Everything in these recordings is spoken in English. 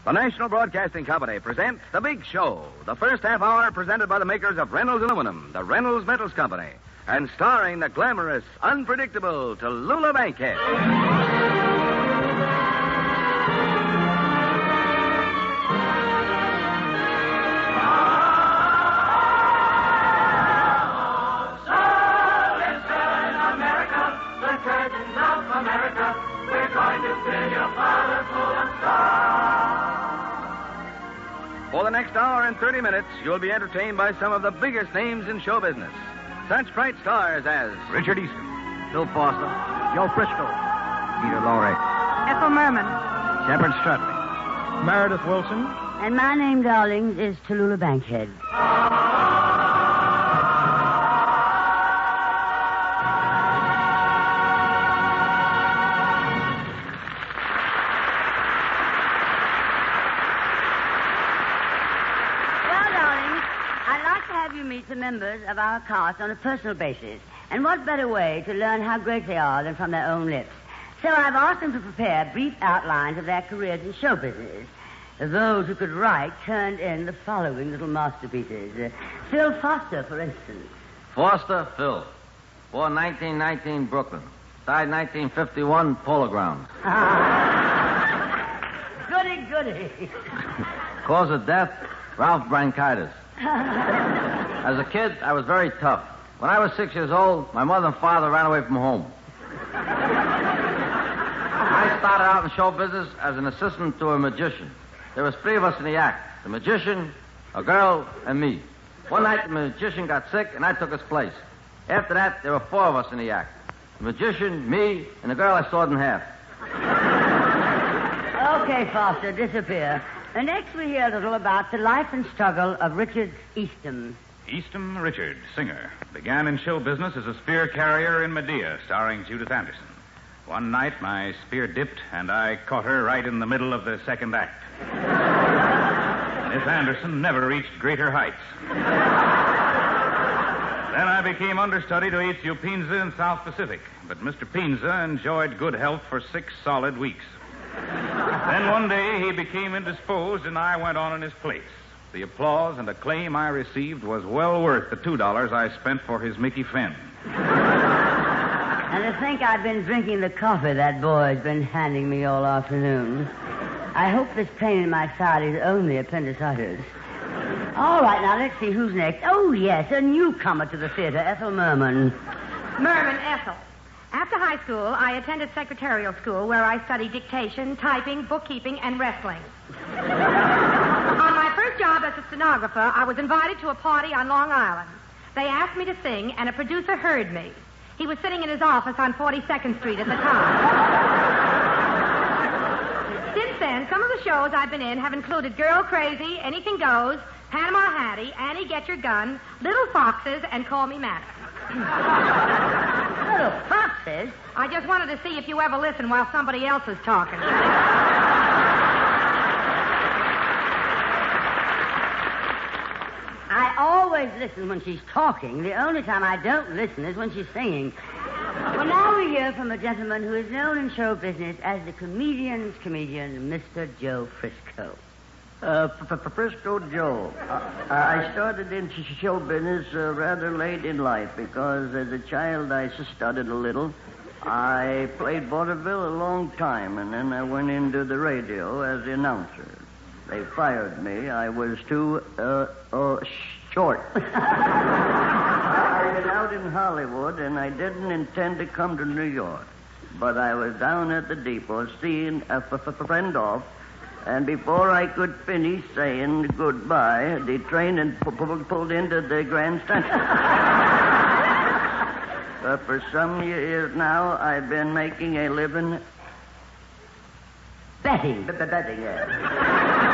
The National Broadcasting Company presents The Big Show, the first half hour presented by the makers of Reynolds Aluminum, the Reynolds Metals Company, and starring the glamorous, unpredictable Tallulah Bankhead. For the next hour and 30 minutes, you'll be entertained by some of the biggest names in show business. Such bright stars as Richard Easton, Bill Foster, Joe Frisco, Peter Laurie, Ethel Merman, Shepard Strudwick, Meredith Wilson. And my name, darlings, is Tallulah Bankhead. Meet the members of our cast on a personal basis. And what better way to learn how great they are than from their own lips? So I've asked them to prepare brief outlines of their careers in show business. Those who could write turned in the following little masterpieces. Phil Foster, for instance. Foster, Phil. Born 1919, Brooklyn. Died 1951, Polo Grounds. Goody. Cause of death, Ralph bronchitis. As a kid, I was very tough. When I was 6 years old, my mother and father ran away from home. I started out in show business as an assistant to a magician. There was 3 of us in the act. The magician, a girl, and me. One night, the magician got sick, and I took his place. After that, there were 4 of us in the act. The magician, me, and the girl I sawed in half. Okay, Foster, disappear. And next we hear a little about the life and struggle of Richard Easton. Easton Richard, singer, began in show business as a spear carrier in Medea, starring Judith Anderson. One night, my spear dipped, and I caught her right in the middle of the second act. Miss Anderson never reached greater heights. Then I became understudy to H.U. Pinza in South Pacific, but Mr. Pinza enjoyed good health for 6 solid weeks. Then one day he became indisposed, and I went on in his place. The applause and acclaim I received was well worth the $2 I spent for his Mickey Finn. And to think I've been drinking the coffee that boy's been handing me all afternoon. I hope this pain in my side is only appendicitis. All right, now let's see who's next. Oh, yes, a newcomer to the theater, Ethel Merman. Merman Ethel. After high school, I attended secretarial school where I studied dictation, typing, bookkeeping, and wrestling. On my first job as a stenographer, I was invited to a party on Long Island. They asked me to sing, and a producer heard me. He was sitting in his office on 42nd Street at the time. Since then, some of the shows I've been in have included Girl Crazy, Anything Goes, Panama Hattie, Annie Get Your Gun, Little Foxes, and Call Me Madam. Little Foxes? I just wanted to see if you ever listen while somebody else is talking. I always listen when she's talking. The only time I don't listen is when she's singing. Well, now we hear from a gentleman who is known in show business as the comedian's comedian, Mr. Joe Frisco. Frisco Joe. I started in show business rather late in life because as a child I studied a little. I played vaudeville a long time, and then I went into the radio as the announcer. They fired me. I was too short. I've been out in Hollywood, and I didn't intend to come to New York. But I was down at the depot seeing a friend off, and before I could finish saying goodbye, the train had pulled into the Grand Central. But for some years now, I've been making a living betting, yeah.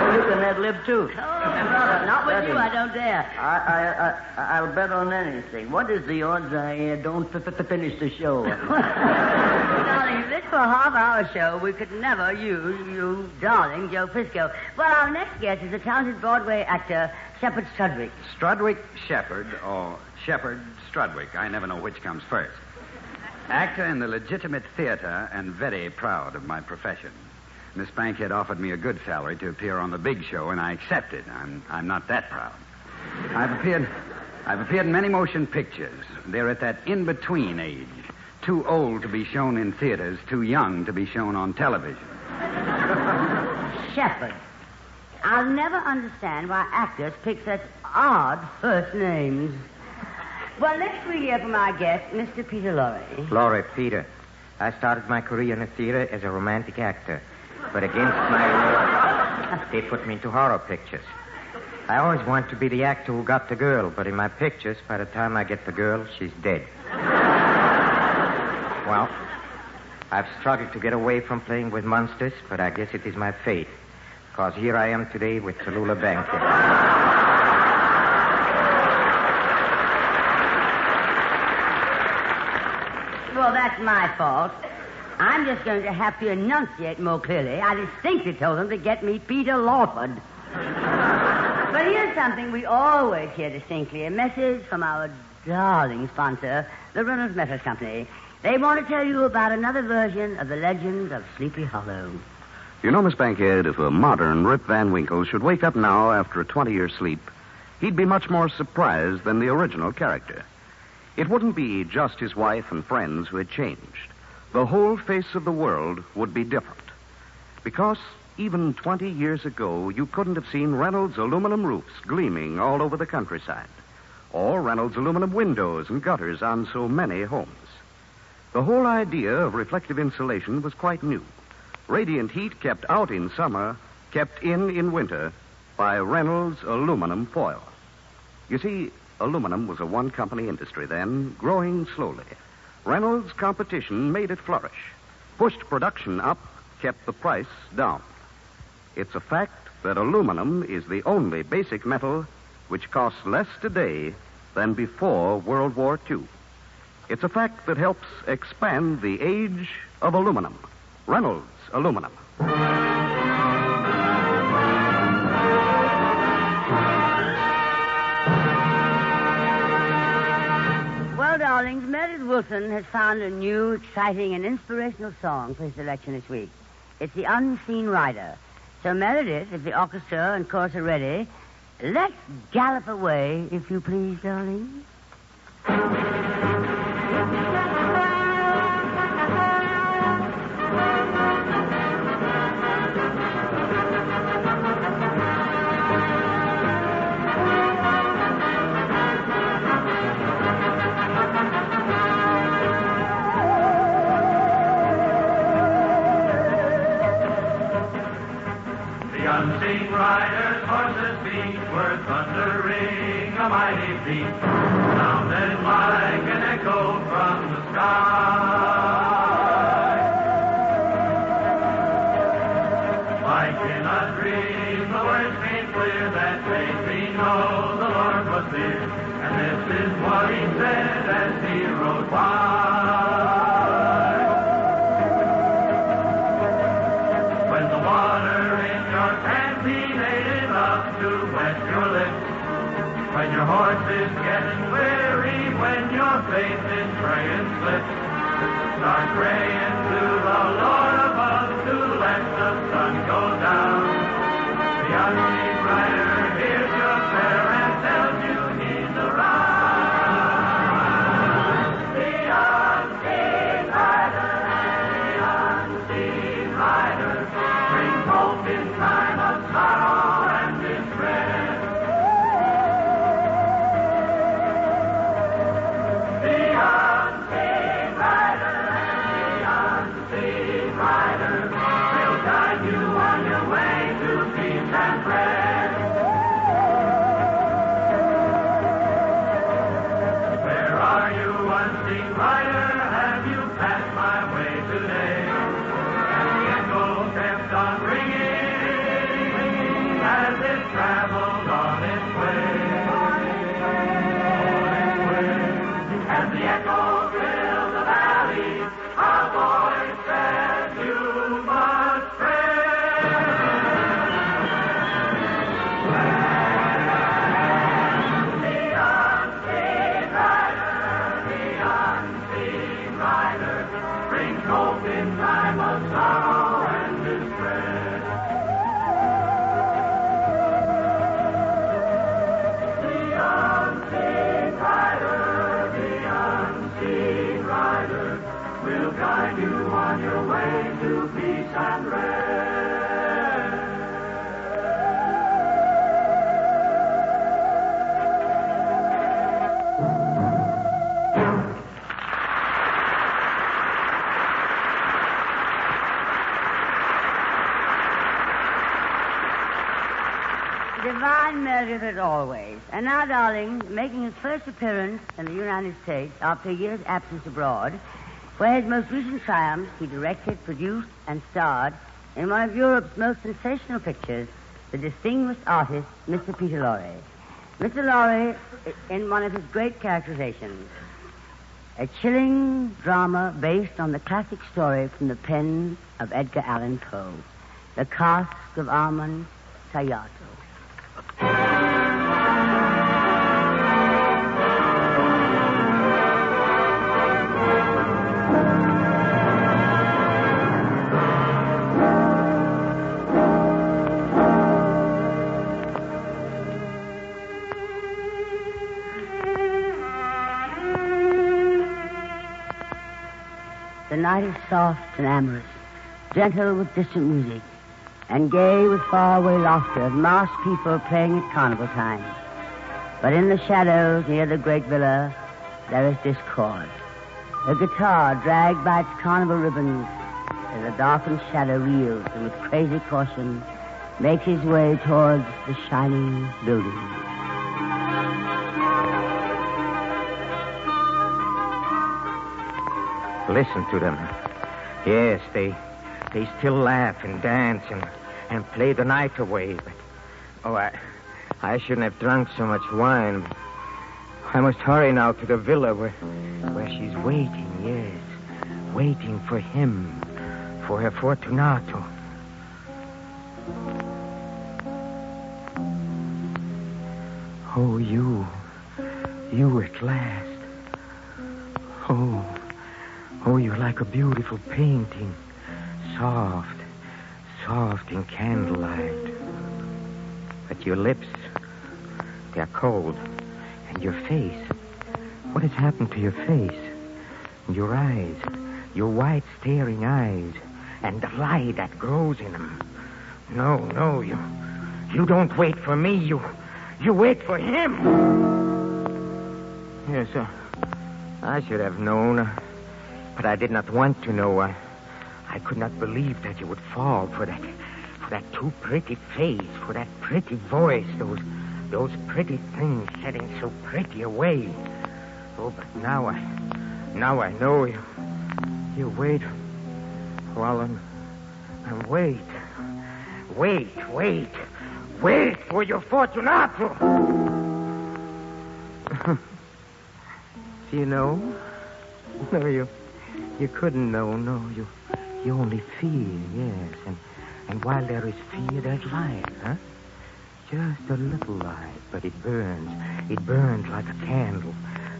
Oh, you can ad-lib, too. Oh, brother, not with you, I don't dare. I'll bet on anything. What is the odds I don't finish the show? Darling, if this were a half-hour show, we could never use you, darling, Joe Frisco. Well, our next guest is a talented Broadway actor, Shepard Strudwick. Strudwick Shepard, or Shepard Strudwick. I never know which comes first. Actor in the legitimate theater and very proud of my profession. Miss Bankhead offered me a good salary to appear on the big show, and I accepted. I'm not that proud. I've appeared in many motion pictures. They're at that in-between age. Too old to be shown in theaters, too young to be shown on television. Shepard. I'll never understand why actors pick such odd first names. Well, next we hear from our guest, Mr. Peter Laurie. Laurie Peter. I started my career in the theater as a romantic actor. But against my will, they put me into horror pictures. I always want to be the actor who got the girl, but in my pictures, by the time I get the girl, she's dead. Well, I've struggled to get away from playing with monsters, but I guess it is my fate. Because here I am today with Tallulah Bankhead. Well, that's my fault. I'm just going to have to enunciate more clearly. I distinctly told them to get me Peter Lawford. But here's something we always hear distinctly, a message from our darling sponsor, the Reynolds Metals Company. They want to tell you about another version of the legend of Sleepy Hollow. You know, Miss Bankhead, if a modern Rip Van Winkle should wake up now after a 20-year sleep, he'd be much more surprised than the original character. It wouldn't be just his wife and friends who had changed. The whole face of the world would be different. Because even 20 years ago, you couldn't have seen Reynolds aluminum roofs gleaming all over the countryside, or Reynolds aluminum windows and gutters on so many homes. The whole idea of reflective insulation was quite new. Radiant heat kept out in summer, kept in winter, by Reynolds aluminum foil. You see, aluminum was a one-company industry then, growing slowly. Reynolds' competition made it flourish, pushed production up, kept the price down. It's a fact that aluminum is the only basic metal which costs less today than before World War II. It's a fact that helps expand the age of aluminum. Reynolds aluminum. Well, darlings, Meredith Wilson has found a new, exciting, and inspirational song for his selection this week. It's The Unseen Rider. So, Meredith, if the orchestra and chorus are ready, let's gallop away, if you please, darling. Unseen riders, horses' feet were thundering a mighty beat, sounded like an echo from the sky. Like in a dream, the words came clear that made me know the Lord was near, and this is what he said as he rode by. When the water in your canteen enough to wet your lips, when your horse is getting weary, when your faith in praying slips, start praying to the Lord above to let the sun go down. The unseen rider hears your prayer and tells you he's arrived. The unseen rider and the unseen rider brings hope in time of sorrow and distress. The unseen rider and the unseen rider will guide you on your way to peace and rest. Where are you, unseen rider? Have you passed my way today? And the echo kept on ringing as it traveled on its way. As the echo filled the valley, a voice said, "You must pray." The unseen rider brings hope in time of sorrow and distress. to peace and rest. Divine Meredith as always. And now, darling, making his first appearance in the United States after a year's absence abroad, where his most recent triumphs he directed, produced, and starred in one of Europe's most sensational pictures, the distinguished artist, Mr. Peter Laurie. Mr. Laurie, in one of his great characterizations, a chilling drama based on the classic story from the pen of Edgar Allan Poe, The Cask of Amontillado. The night is soft and amorous, gentle with distant music, and gay with faraway laughter of masked people playing at carnival time. But in the shadows near the great villa, there is discord. A guitar dragged by its carnival ribbons as a darkened shadow reels and with crazy caution makes his way towards the shining building. Listen to them. Yes, they still laugh and dance and play the night away. But, I shouldn't have drunk so much wine. I must hurry now to the villa where she's waiting, yes. Waiting for him, for her Fortunato. Oh, you at last. Oh, you're like a beautiful painting. Soft in candlelight. But your lips, they're cold. And your face, what has happened to your face? And your eyes, your white staring eyes, and the light that grows in them. No, you don't wait for me, you wait for him. Yes, I should have known. But I did not want to know. I could not believe that you would fall for that too pretty face, for that pretty voice, those pretty things setting so pretty away. Oh, but now I know you. You wait, well, and wait for your Fortunato. Do you know? No, you couldn't know, no. You only feel, yes. And while there is fear, there's light, huh? Just a little light, but it burns. It burns like a candle.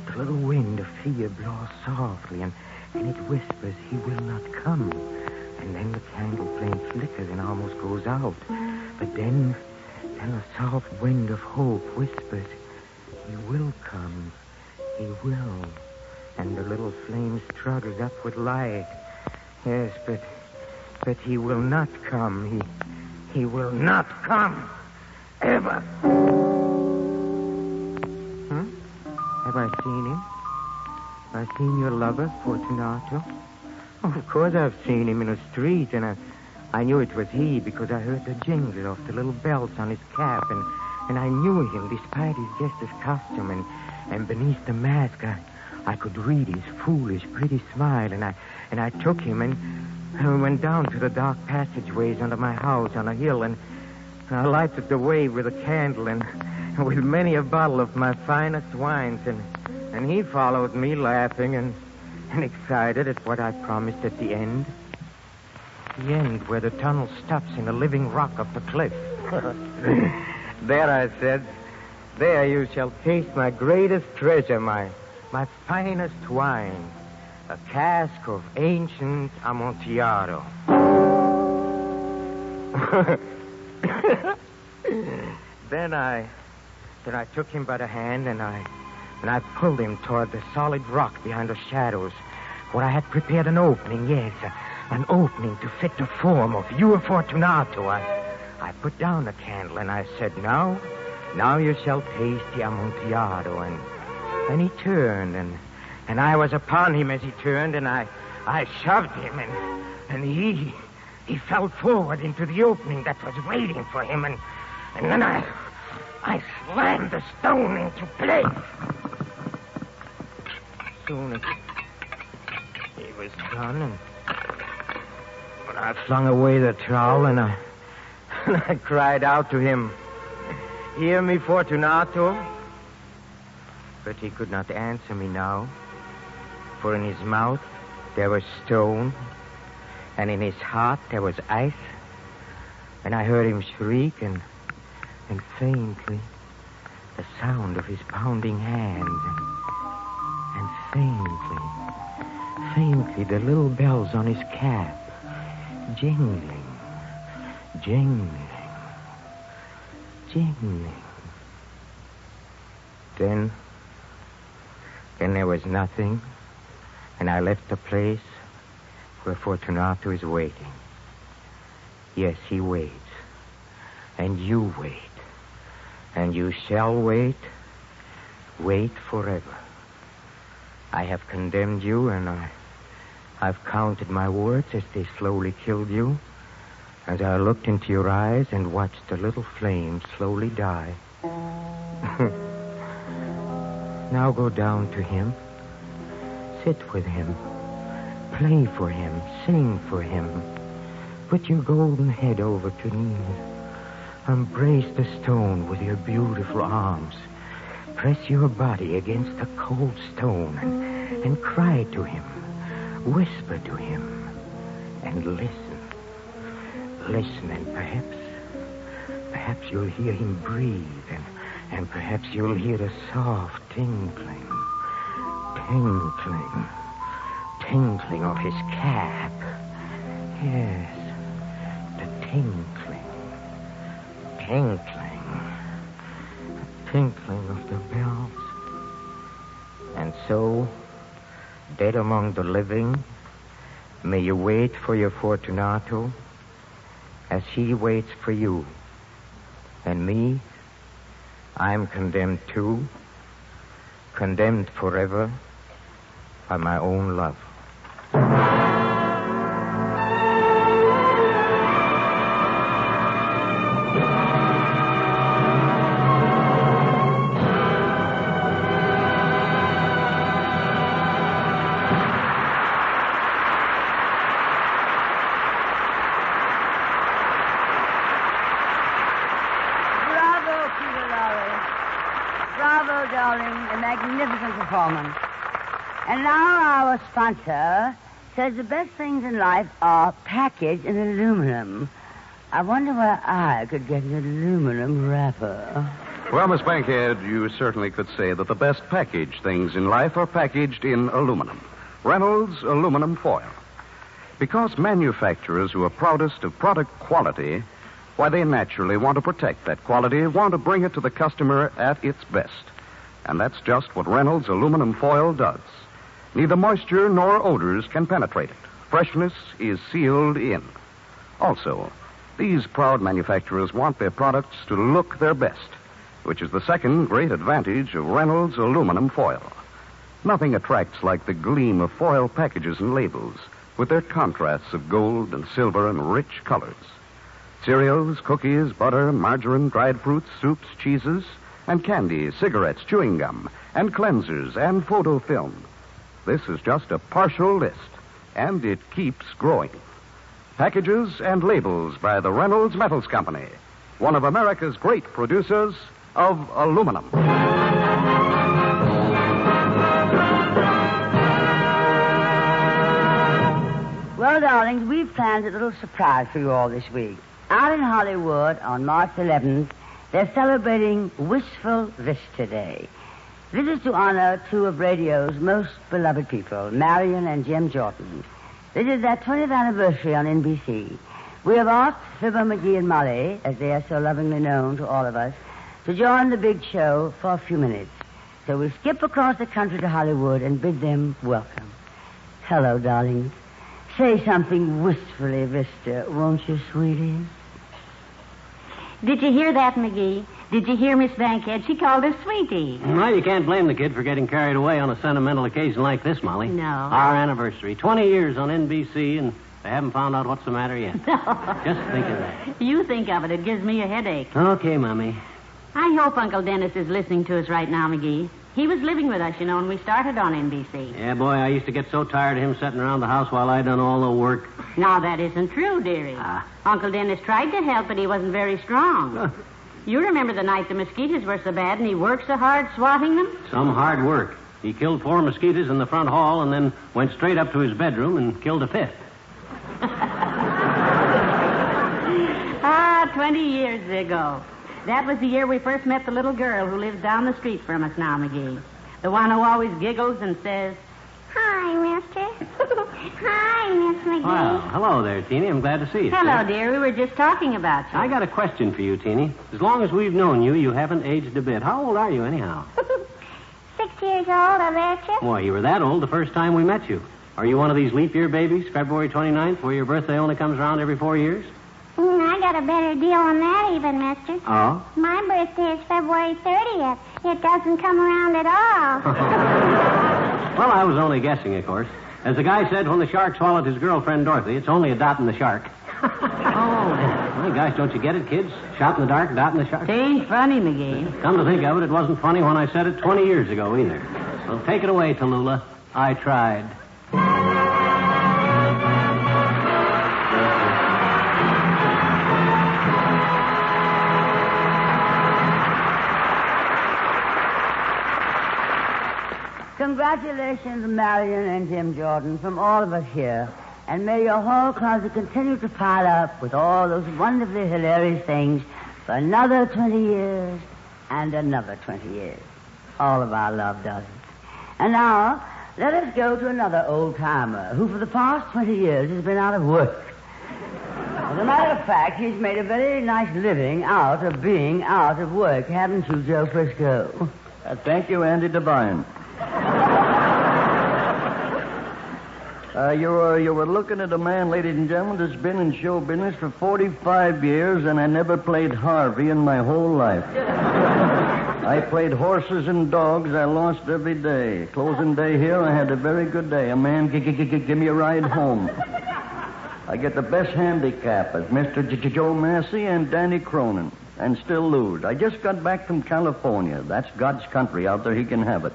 The little wind of fear blows softly, and it whispers, he will not come. And then the candle flame flickers and almost goes out. But then a soft wind of hope whispers, he will come. He will. And the little flame struggles up with light. Yes, but he will not come. He will not come. Ever. Huh? Have I seen him? Have I seen your lover, Fortunato? Oh, of course I've seen him in the street, and I knew it was he because I heard the jingle of the little bells on his cap, and I knew him despite his jester's costume, and beneath the mask I could read his foolish, pretty smile, and I took him and we went down to the dark passageways under my house on a hill, and I lighted the way with a candle and with many a bottle of my finest wines, and he followed me laughing and excited at what I promised at the end. The end where the tunnel stops in the living rock of the cliff. There, I said, there you shall taste my greatest treasure, my finest wine, a cask of ancient amontillado. Then I took him by the hand and I pulled him toward the solid rock behind the shadows, where I had prepared an opening, yes, an opening to fit the form of you, Fortunato. I put down the candle and I said, now you shall taste the amontillado. And he turned, and I was upon him as he turned, and I shoved him, and he fell forward into the opening that was waiting for him, and then I slammed the stone into place. Soon as he was done, and I flung away the trowel, and I cried out to him, "Hear me, Fortunato." But he could not answer me now, for in his mouth there was stone, and in his heart there was ice, and I heard him shriek, and faintly the sound of his pounding hands, and faintly the little bells on his cap, jingling. Then there was nothing, and I left the place where Fortunato is waiting. Yes, he waits, and you wait, and you shall wait forever. I have condemned you, and I've counted my words as they slowly killed you, as I looked into your eyes and watched the little flame slowly die. Now go down to him. Sit with him. Play for him. Sing for him. Put your golden head over to kneel. Embrace the stone with your beautiful arms. Press your body against the cold stone and cry to him. Whisper to him and listen. Listen, and perhaps you'll hear him breathe, and perhaps you'll hear a soft tinkling of his cap. Yes, the tinkling of the bells. And so, dead among the living, may you wait for your Fortunato as he waits for you. And me, I'm condemned too, condemned forever by my own love. Magnificent performance. And now our sponsor says the best things in life are packaged in aluminum. I wonder where I could get an aluminum wrapper. Well, Miss Bankhead, you certainly could say that the best packaged things in life are packaged in aluminum. Reynolds aluminum foil. Because manufacturers who are proudest of product quality, why, they naturally want to protect that quality, want to bring it to the customer at its best. And that's just what Reynolds aluminum foil does. Neither moisture nor odors can penetrate it. Freshness is sealed in. Also, these proud manufacturers want their products to look their best, which is the second great advantage of Reynolds aluminum foil. Nothing attracts like the gleam of foil packages and labels, with their contrasts of gold and silver and rich colors. Cereals, cookies, butter, margarine, dried fruits, soups, cheeses, and candy, cigarettes, chewing gum, and cleansers, and photo film. This is just a partial list, and it keeps growing. Packages and labels by the Reynolds Metals Company, one of America's great producers of aluminum. Well, darlings, we've planned a little surprise for you all this week. Out in Hollywood on March 11th, they're celebrating Wistful Vista Day. This is to honor two of radio's most beloved people, Marion and Jim Jordan. This is their 20th anniversary on NBC. We have asked Fibber, McGee, and Molly, as they are so lovingly known to all of us, to join the big show for a few minutes. So we'll skip across the country to Hollywood and bid them welcome. Hello, darlings. say something wistfully, Vista, won't you, sweetie? Did you hear that, McGee? Did you hear Miss Bankhead? She called her sweetie. Well, you can't blame the kid for getting carried away on a sentimental occasion like this, Molly. No. Our anniversary. 20 years on NBC, and they haven't found out what's the matter yet. No. Just think of that. You think of it. It gives me a headache. Okay, Mommy. I hope Uncle Dennis is listening to us right now, McGee. He was living with us, when we started on NBC. Yeah, boy, I used to get so tired of him sitting around the house while I done all the work. Now, that isn't true, dearie. Uncle Dennis tried to help, but he wasn't very strong. You remember the night the mosquitoes were so bad and he worked so hard swatting them? Some hard work. He killed 4 mosquitoes in the front hall and then went straight up to his bedroom and killed a 5th. 20 years ago. That was the year we first met the little girl who lives down the street from us now, McGee. The one who always giggles and says, "Hi, mister." "Hi, Miss McGee." Well, hello there, Teeny. I'm glad to see you. Hello, dear. We were just talking about you. I got a question for you, Teeny. As long as we've known you, you haven't aged a bit. How old are you, anyhow? 6 years old, I betcha. Boy, you were that old the first time we met you. Are you one of these leap year babies, February 29th, where your birthday only comes around every 4 years? I got a better deal than that even, mister. Oh? My birthday is February 30th. It doesn't come around at all. Well, I was only guessing, of course. As the guy said when the shark swallowed his girlfriend, Dorothy, it's only a dot in the shark. My gosh, don't you get it, kids? Shot in the dark, dot in the shark. It ain't funny, McGee. Come to think of it, it wasn't funny when I said it 20 years ago, either. So take it away, Tallulah. I tried. Congratulations, Marion and Jim Jordan, from all of us here. And may your whole closet continue to pile up with all those wonderfully hilarious things for another 20 years and another 20 years. All of our love does it. And now, let us go to another old-timer who for the past 20 years has been out of work. As a matter of fact, he's made a very nice living out of being out of work, haven't you, Joe Frisco? Thank you, Andy Devine. You were looking at a man, ladies and gentlemen, that's been in show business for 45 years, and I never played Harvey in my whole life. I played horses and dogs. I lost every day. Closing day here, I had a very good day. A man give me a ride home. I get the best handicap as Mr. Joe Massey and Danny Cronin, and still lose. I just got back from California. That's God's country out there. He can have it.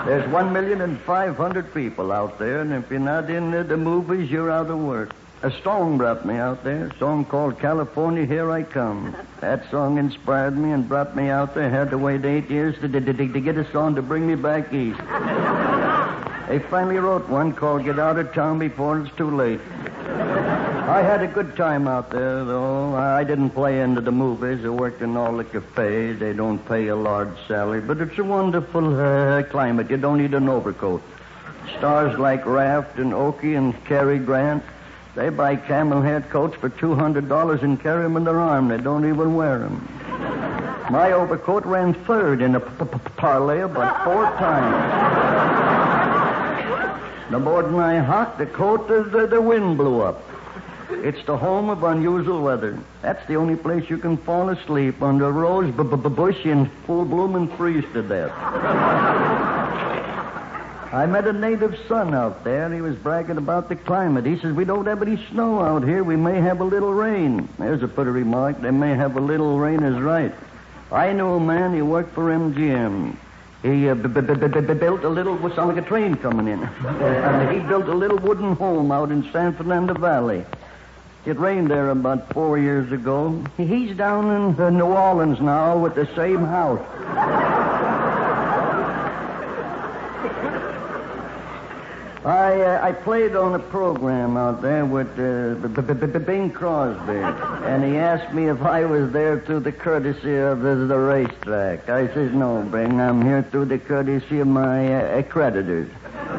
There's 1,500,000 people out there, and if you're not in the movies, you're out of work. A song brought me out there, a song called California, Here I Come. That song inspired me and brought me out there. Had to wait 8 years to get a song to bring me back east. They finally wrote one called Get Out of Town Before It's Too Late. I had a good time out there, though. I didn't play into the movies. I worked in all the cafes. They don't pay a large salary, but it's a wonderful climate. You don't need an overcoat. Stars like Raft and Oakey and Cary Grant, they buy camel hair coats for $200 and carry them in their arm. They don't even wear them. My overcoat ran third in a parlay about 4 times. The more than I hocked the coat, the wind blew up. It's the home of unusual weather. That's the only place you can fall asleep under a rose bush in full bloom and freeze to death. I met a native son out there, and he was bragging about the climate. He says, we don't have any snow out here. We may have a little rain. There's a pretty remark. They may have a little rain is right. I knew a man, he worked for MGM. He built a little, what sounded like a train coming in. And he built a little wooden home out in San Fernando Valley. It rained there about 4 years ago. He's down in New Orleans now with the same house. I played on a program out there with Bing Crosby, and he asked me if I was there through the courtesy of the racetrack. I says, no, Bing, I'm here through the courtesy of my creditors.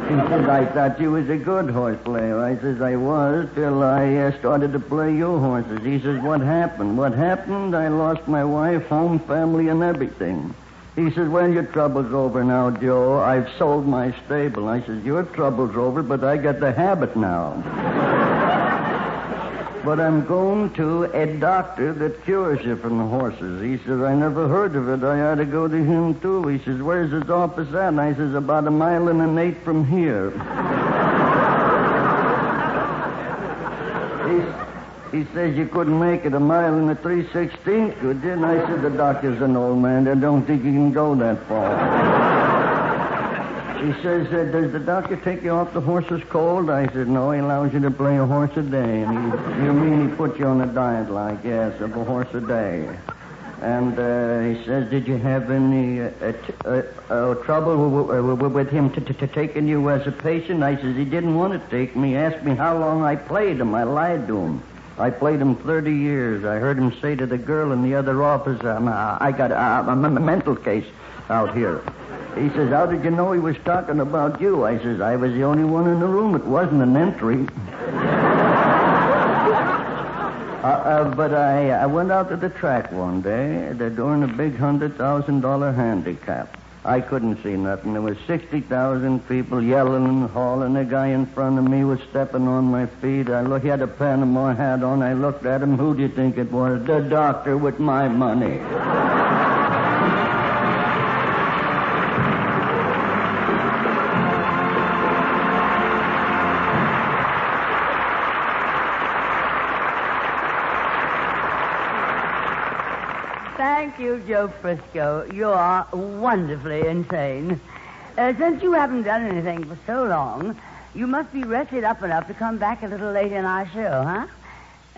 He says, I thought you was a good horse player. I says, I was, till I started to play your horses. He says, what happened? What happened? I lost my wife, home, family, and everything. He says, well, your trouble's over now, Joe. I've sold my stable. I says, your trouble's over, but I got the habit now. But I'm going to a doctor that cures you from the horses. He says, I never heard of it. I ought to go to him, too. He says, where's his office at? And I says, about 1.8 miles from here. He says, you couldn't make it 1 3/16, could you? And I said, the doctor's an old man. I don't think he can go that far. He says, does the doctor take you off the horses cold? I said, no, he allows you to play a horse a day. And you mean he puts you on a diet like, yes, of a horse a day. And he says, did you have any trouble with him taking you as a patient? I says, he didn't want to take me. He asked me how long I played him. I lied to him. I played him 30 years. I heard him say to the girl in the other office, I got a mental case out here. He says, how did you know he was talking about you? I says, I was the only one in the room. It wasn't an entry. But I went out to the track one day. They're doing a big $100,000 handicap. I couldn't see nothing. There was 60,000 people yelling and hauling. The guy in front of me was stepping on my feet. He had a Panama hat on. I looked at him. Who do you think it was? The doctor with my money. Thank you, Joe Frisco. You're wonderfly insane. Since you haven't done anything for so long, you must be rested up enough to come back a little late in our show, huh?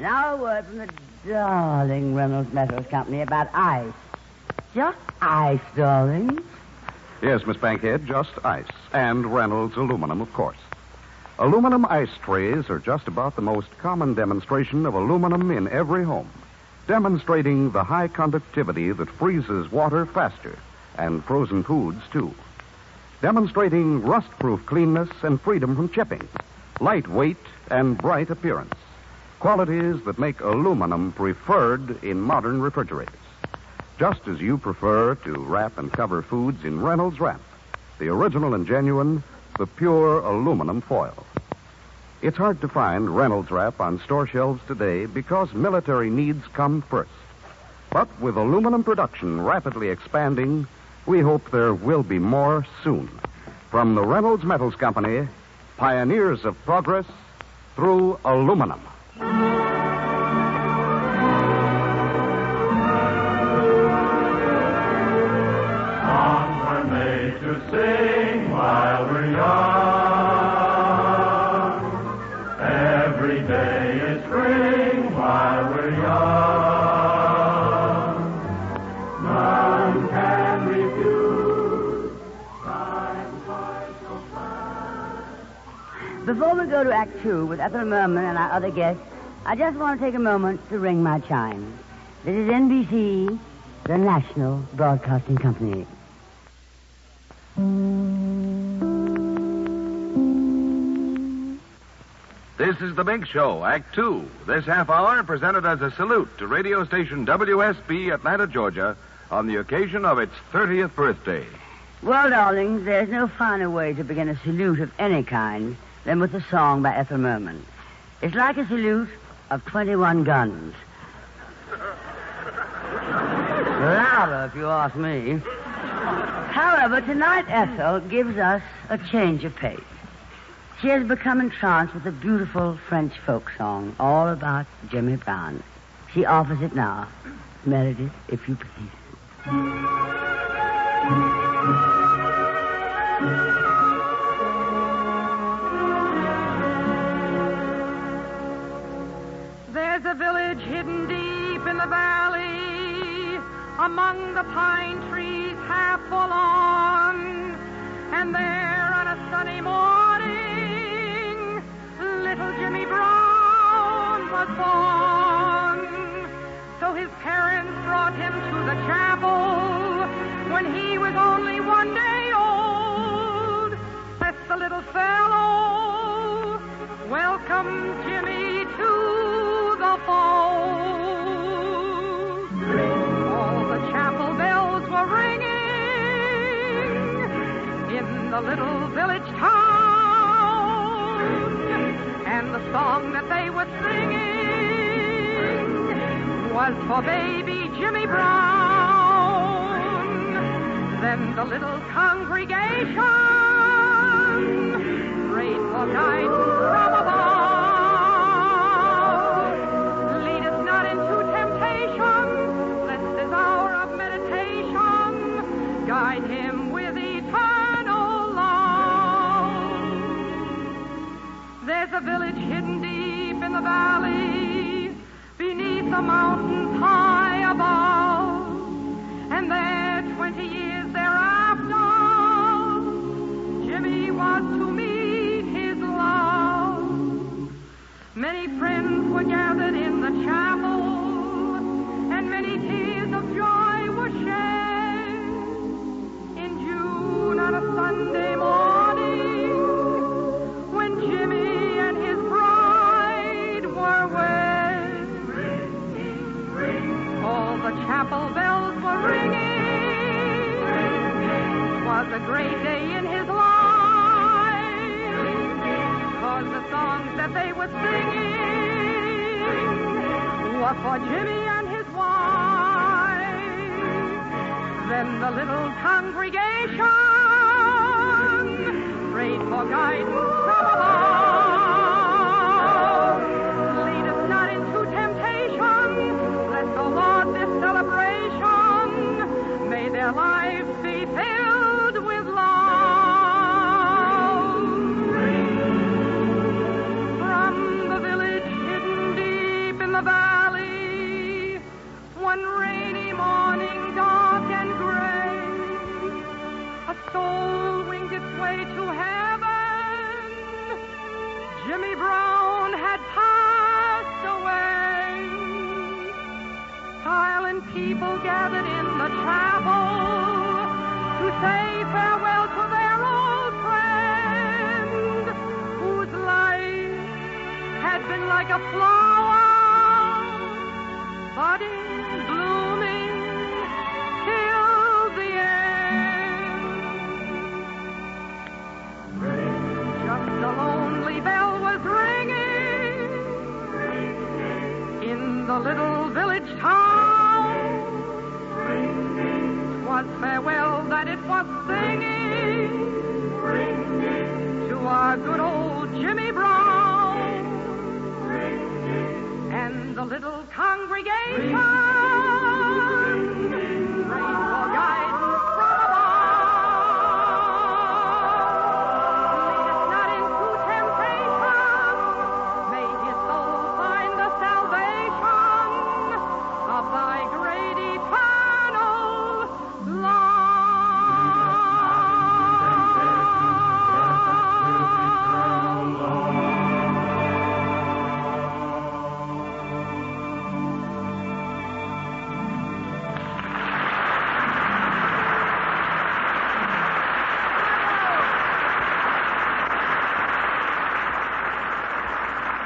Now a word from the darling Reynolds Metals Company about ice. Just ice, darling. Yes, Miss Bankhead, just ice. And Reynolds aluminum, of course. Aluminum ice trays are just about the most common demonstration of aluminum in every home, demonstrating the high conductivity that freezes water faster, and frozen foods, too. Demonstrating rust-proof cleanness and freedom from chipping, lightweight and bright appearance, qualities that make aluminum preferred in modern refrigerators. Just as you prefer to wrap and cover foods in Reynolds Wrap, the original and genuine, the pure aluminum foil. It's hard to find Reynolds Wrap on store shelves today because military needs come first. But with aluminum production rapidly expanding, we hope there will be more soon. From the Reynolds Metals Company, pioneers of progress through aluminum. Songs were made to sing while we're young. Every day is spring while we're young. None can refuse. Time flies so fast. Before we go to Act 2 with Ethel Merman and our other guests, I just want to take a moment to ring my chime. This is NBC, the National Broadcasting Company. This is The Big Show, Act 2. This half hour presented as a salute to radio station WSB, Atlanta, Georgia, on the occasion of its 30th birthday. Well, darlings, there's no finer way to begin a salute of any kind than with a song by Ethel Merman. It's like a salute of 21 guns. Louder, if you ask me. However, tonight Ethel gives us a change of pace. She has become entranced with a beautiful French folk song all about Jimmy Brown. She offers it now. Meredith, if you please. There's a village hidden deep in the valley, among the pine trees half forlorn, and there on a sunny morning, little Jimmy Brown was born. So his parents brought him to the chapel when he was only 1 day old. Bless the little fellow, welcome Jimmy to the fold. All the chapel bells were ringing, village town. And the song that they were singing was for baby Jimmy Brown. Then the little congregation prayed for guidance from above. Lead us not into temptation, lest this hour of meditation guide him with eternal love. There's a village hidden deep in the valley, beneath the mountains high above. And there, 20 years thereafter, Jimmy was to meet his love. Many friends were gathered in the chapel, and many tears of joy were shed. In June on a Sunday morning, when Jimmy and his bride were wed, all the chapel bells were ringing. It was a great day in his life, 'cause the songs that they were singing were for Jimmy and his wife. Then the little congregation prayed for guidance from above. Lead us not into temptation, lest, O Lord, this celebration may their lives be filled with love. From the village hidden deep in the valley, one rainy morning, dark and gray, a soul winged its way to heaven. Jimmy Brown had passed away. Silent people gathered in the chapel to say farewell to their old friend, whose life had been like a flower, budding, blooming, till the end. Just a lonely bell was ringing in the little village town. 'Twas farewell that it was singing to our good old Jimmy Brown. And the little congregation prayed for guidance from above. Lead us not into temptation, may his soul find the salvation of thy great eternal love.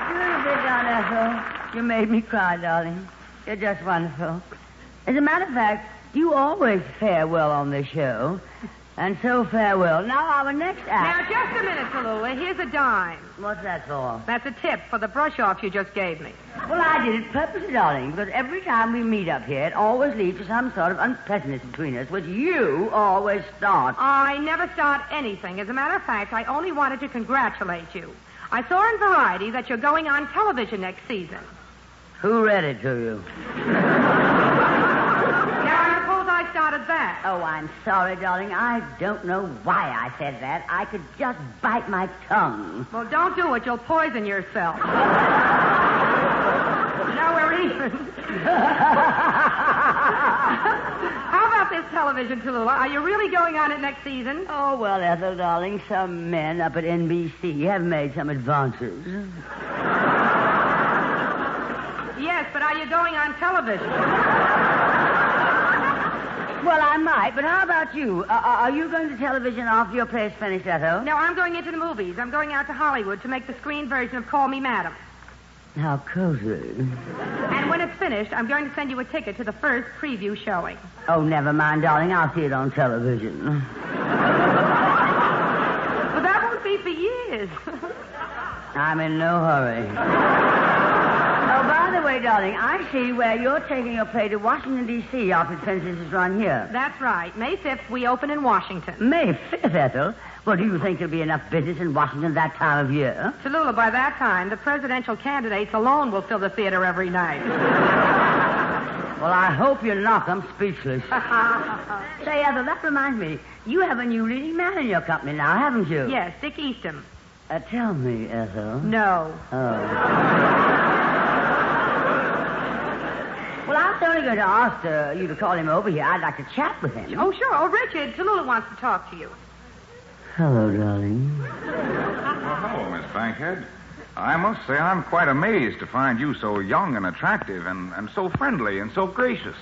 Beautifully done, Ethel. You made me cry, darling. You're just wonderful. As a matter of fact, you always fare well on this show. And so farewell. Now, our next act... Now, just a minute, Tallulah. Here's a dime. What's that for? That's a tip for the brush-off you just gave me. Well, I did it purposely, darling, because every time we meet up here, it always leads to some sort of unpleasantness between us, which you always start. I never start anything. As a matter of fact, I only wanted to congratulate you. I saw in Variety that you're going on television next season. Who read it to you? Now, I suppose I started that. Oh, I'm sorry, darling. I don't know why I said that. I could just bite my tongue. Well, don't do it. You'll poison yourself. Now we're even. How about this television, Tallulah? Are you really going on it next season? Oh, well, Ethel, darling, some men up at NBC have made some advances. Yes, but are you going on television? Well, I might, but how about you? Are you going to television after your play's finished, Ethel? No, I'm going into the movies. I'm going out to Hollywood to make the screen version of Call Me Madam. How cozy. And when it's finished, I'm going to send you a ticket to the first preview showing. Oh, never mind, darling. I'll see it on television. But that is. I'm in no hurry. Oh, by the way, darling, I see where you're taking your play to Washington, D.C. after the census is run here. That's right. May 5th, we open in Washington. May 5th, Ethel? Well, do you think there'll be enough business in Washington that time of year? Tallulah, by that time, the presidential candidates alone will fill the theater every night. Well, I hope you knock them speechless. Say, Ethel, that reminds me. You have a new leading man in your company now, haven't you? Yes, Dick Easton. Tell me, Ethel. No. Oh. Well, I was only going to ask you to call him over here. I'd like to chat with him. Oh, sure. Oh, Richard, Tallulah wants to talk to you. Hello, darling. Well, hello, Miss Bankhead. I must say I'm quite amazed to find you so young and attractive and so friendly and so gracious.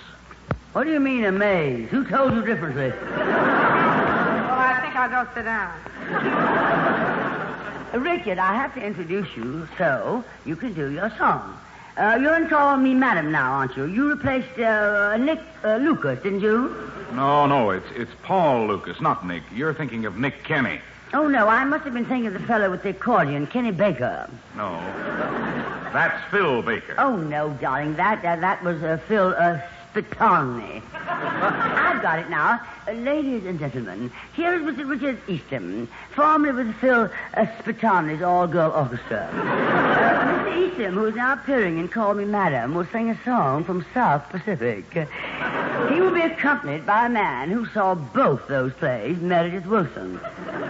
What do you mean amazed? Who told you differently? Well, I think I'll go sit down. Richard, I have to introduce you so you can do your song. You're in Call Me Madam now, aren't you? You replaced Nick Lucas, didn't you? No, it's Paul Lucas, not Nick. You're thinking of Nick Kenny. Oh, no, I must have been thinking of the fellow with the accordion, Kenny Baker. No, that's Phil Baker. Oh, no, darling, that was Phil Spitoni. I've got it now. Ladies and gentlemen, here is Mr. Richard Easton, formerly with Phil Spitoni's all-girl orchestra. Mr. Easton, who is now appearing in Call Me Madam, will sing a song from South Pacific. He will be accompanied by a man who saw both those plays, Meredith Wilson.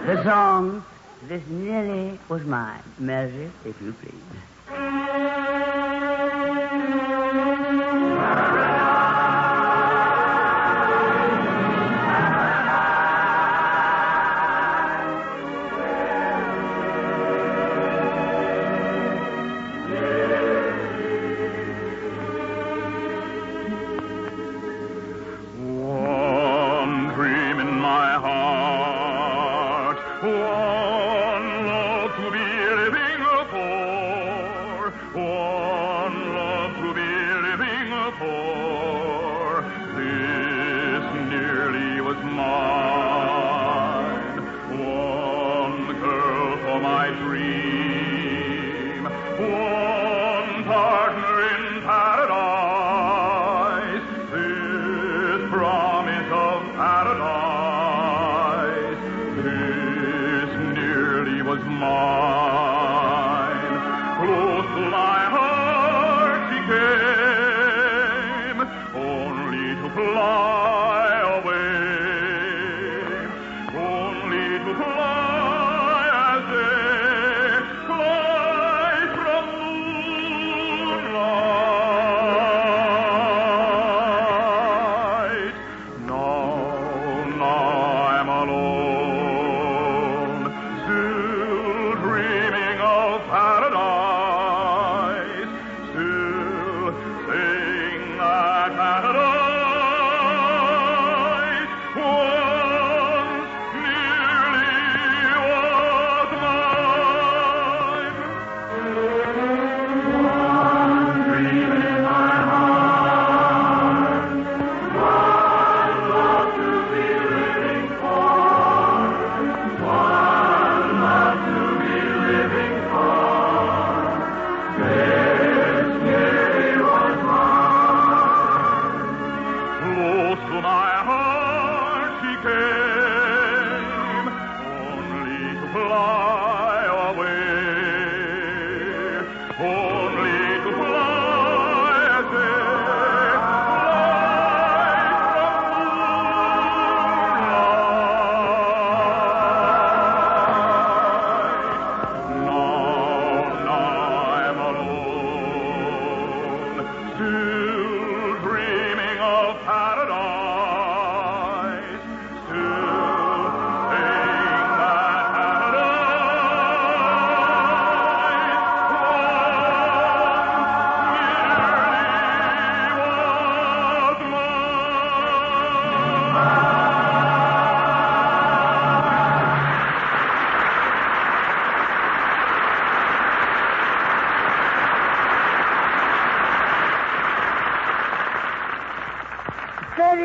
The song, This Nearly Was Mine. Meredith, if you please.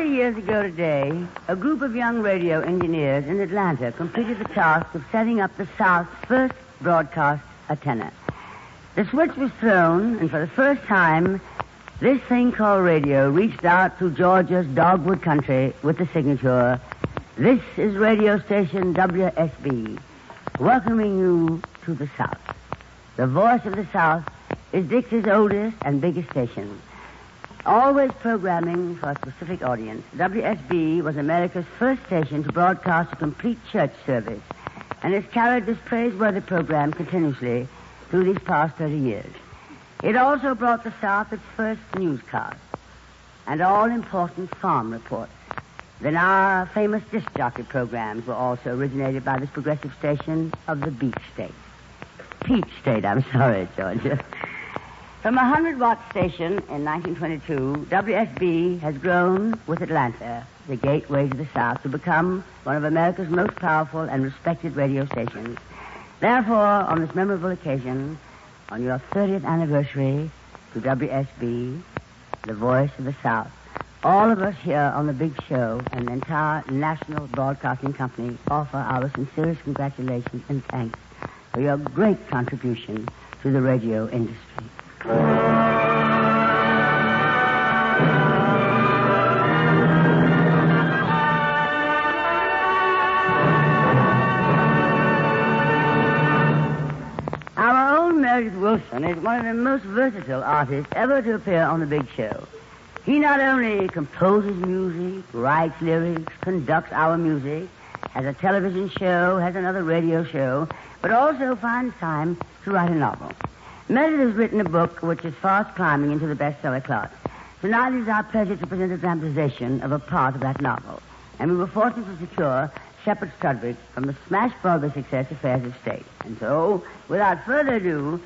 Years ago today, a group of young radio engineers in Atlanta completed the task of setting up the South's first broadcast a tenor. The switch was thrown, and for the first time, this thing called radio reached out to Georgia's dogwood country with the signature, "This is radio station WSB, welcoming you to the South." The voice of the South is Dixie's oldest and biggest station. Always programming for a specific audience, WSB was America's first station to broadcast a complete church service, and has carried this praiseworthy program continuously through these past 30 years. It also brought the South its first newscast and all-important farm reports. Then our famous disc jockey programs were also originated by this progressive station of the Beach State. Peach State, I'm sorry, Georgia. From a 100-watt station in 1922, WSB has grown with Atlanta, the gateway to the South, to become one of America's most powerful and respected radio stations. Therefore, on this memorable occasion, on your 30th anniversary to WSB, the voice of the South, all of us here on the Big Show and the entire National Broadcasting Company offer our sincerest congratulations and thanks for your great contribution to the radio industry. Our own Meredith Wilson is one of the most versatile artists ever to appear on the Big Show. He not only composes music, writes lyrics, conducts our music, has a television show, has another radio show, but also finds time to write a novel. Meredith has written a book which is fast climbing into the bestseller class. Tonight it is our pleasure to present a dramatization of a part of that novel, and we were fortunate to secure Shepard Strudwick from the smash Broadway success Affairs of State. And so, without further ado,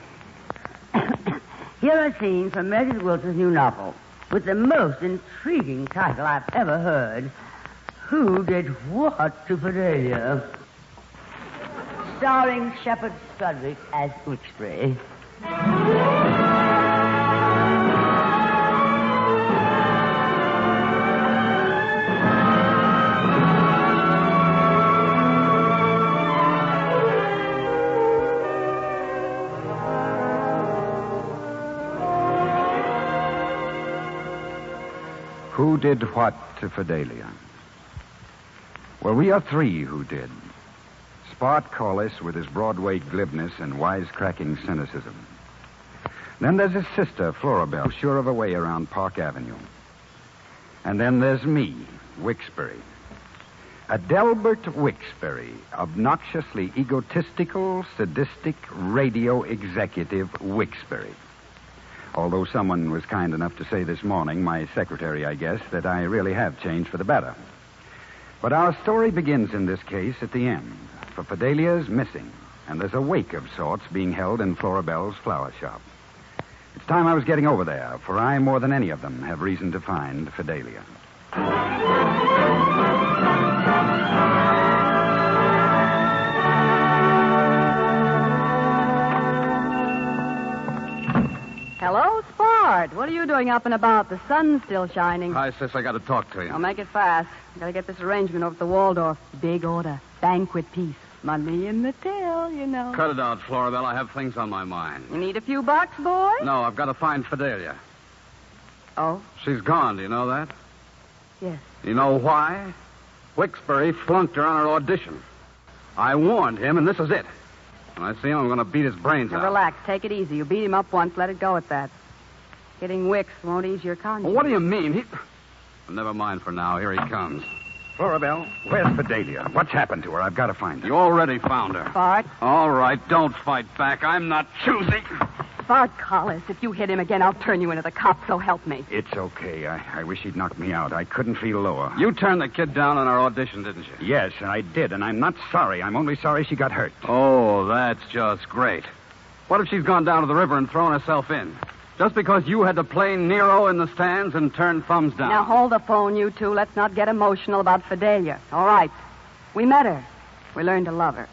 here are scenes from Meredith Wilson's new novel, with the most intriguing title I've ever heard, Who Did What to Fidelia? Starring Shepard Strudwick as Wixbury. Who did what to Fidelia? Well, we are three who did. Spart Collis with his Broadway glibness and wisecracking cynicism. Then there's his sister, Florabelle, sure of a way around Park Avenue. And then there's me, Wixbury. Adelbert Wixbury, obnoxiously egotistical, sadistic, radio executive Wixbury. Although someone was kind enough to say this morning, my secretary, I guess, that I really have changed for the better. But our story begins in this case at the end, for Fidelia's missing, and there's a wake of sorts being held in Florabelle's flower shop. It's time I was getting over there, for I, more than any of them, have reason to find Fidelia. Hello, Spart. What are you doing up and about? The sun's still shining. Hi, sis. I got to talk to you. I'll make it fast. Got to get this arrangement over at the Waldorf. Big order. Banquet piece. Money in the till, you know. Cut it out, Florabelle. I have things on my mind. You need a few bucks, boy? No, I've got to find Fidelia. Oh? She's gone. Do you know that? Yes. You know why? Wixbury flunked her on her audition. I warned him, and this is it. When I see him, I'm going to beat his brains Now, out. relax. Take it easy. You beat him up once. Let it go at that. Hitting Wix won't ease your conscience. Well, what do you mean? Well, never mind for now. Here he comes. Florabelle, where's Fidelia? What's happened to her? I've got to find her. You already found her. Spart? All right, don't fight back. I'm not choosy. Spart Collis, if you hit him again, I'll turn you into the cops, so help me. It's okay. I wish he'd knocked me out. I couldn't feel lower. You turned the kid down on our audition, didn't you? Yes, I did, and I'm not sorry. I'm only sorry she got hurt. Oh, that's just great. What if she's gone down to the river and thrown herself in? Just because you had to play Nero in the stands and turn thumbs down. Now, hold the phone, you two. Let's not get emotional about Fidelia. All right. We met her. We learned to love her.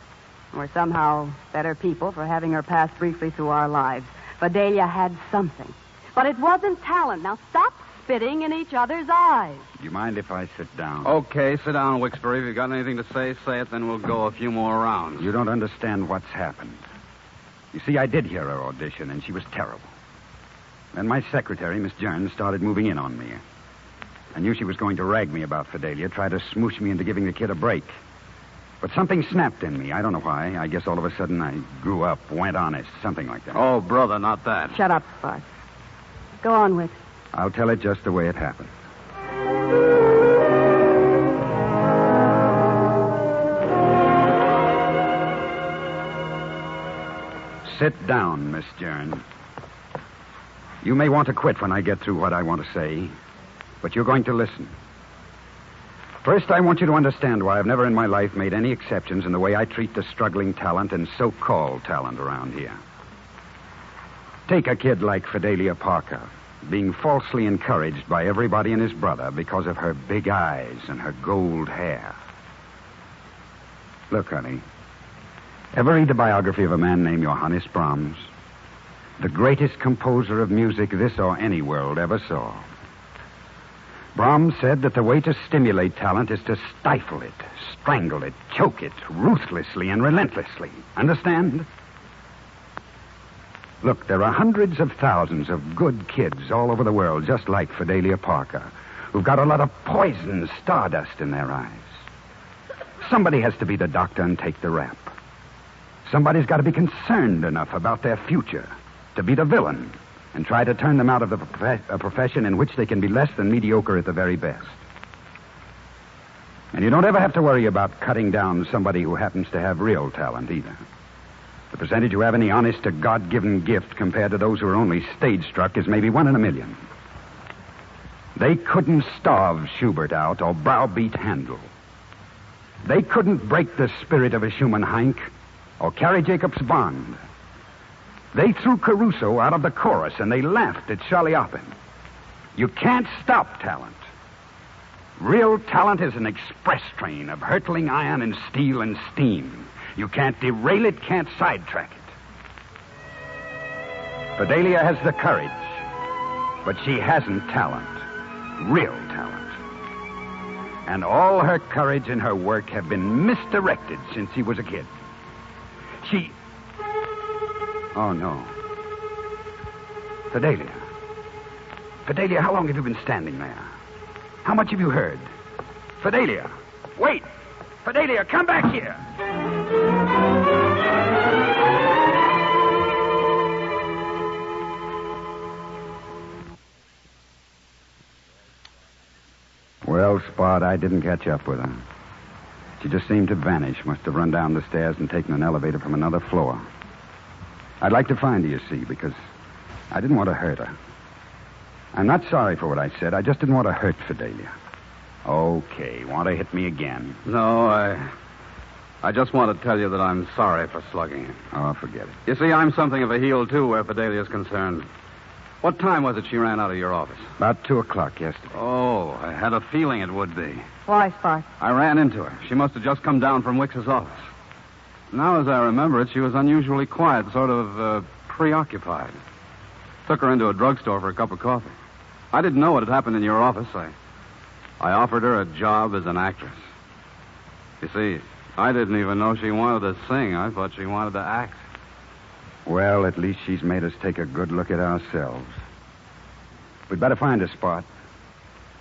We're somehow better people for having her pass briefly through our lives. Fidelia had something. But it wasn't talent. Now, stop spitting in each other's eyes. Do you mind if I sit down? Okay, sit down, Wixbury. If you've got anything to say, say it, then we'll go a few more rounds. You don't understand what's happened. You see, I did hear her audition, and she was terrible. Then my secretary, Miss Jones, started moving in on me. I knew she was going to rag me about Fidelia, try to smoosh me into giving the kid a break. But something snapped in me. I don't know why. I guess all of a sudden I grew up, went honest, something like that. Oh, brother, not that. Shut up, Spot. Go on, Wicks. I'll tell it just the way it happened. Sit down, Miss Jones. You may want to quit when I get through what I want to say, but you're going to listen. First, I want you to understand why I've never in my life made any exceptions in the way I treat the struggling talent and so-called talent around here. Take a kid like Fidelia Parker, being falsely encouraged by everybody and his brother because of her big eyes and her gold hair. Look, honey, ever read the biography of a man named Johannes Brahms? The greatest composer of music this or any world ever saw. Brahms said that the way to stimulate talent is to stifle it, strangle it, choke it, ruthlessly and relentlessly. Understand? Look, there are hundreds of thousands of good kids all over the world, just like Fidelia Parker, who've got a lot of poison stardust in their eyes. Somebody has to be the doctor and take the rap. Somebody's got to be concerned enough about their future to be the villain and try to turn them out of a profession in which they can be less than mediocre at the very best. And you don't ever have to worry about cutting down somebody who happens to have real talent either. The percentage who have any honest to God-given gift compared to those who are only stage-struck is maybe 1 in a million. They couldn't starve Schubert out or browbeat Handel. They couldn't break the spirit of a Schumann Heink or carry Jacob's Bond. They threw Caruso out of the chorus, and they laughed at Charlie Oppen. You can't stop talent. Real talent is an express train of hurtling iron and steel and steam. You can't derail it, can't sidetrack it. Fidelia has the courage, but she hasn't talent. Real talent. And all her courage and her work have been misdirected since she was a kid. Oh, no. Fidelia. Fidelia, how long have you been standing there? How much have you heard? Fidelia, wait! Fidelia, come back here! Well, Spot, I didn't catch up with her. She just seemed to vanish. Must have run down the stairs and taken an elevator from another floor. I'd like to find her, you see, because I didn't want to hurt her. I'm not sorry for what I said. I just didn't want to hurt Fidelia. Okay, want to hit me again? No, I just want to tell you that I'm sorry for slugging you. Oh, forget it. You see, I'm something of a heel, too, where Fidelia's concerned. What time was it she ran out of your office? About 2 o'clock yesterday. Oh, I had a feeling it would be. Why, Spot? I ran into her. She must have just come down from Wicks's office. Now, as I remember it, she was unusually quiet, sort of preoccupied. Took her into a drugstore for a cup of coffee. I didn't know what had happened in your office. I offered her a job as an actress. You see, I didn't even know she wanted to sing. I thought she wanted to act. Well, at least she's made us take a good look at ourselves. We'd better find her, Spot.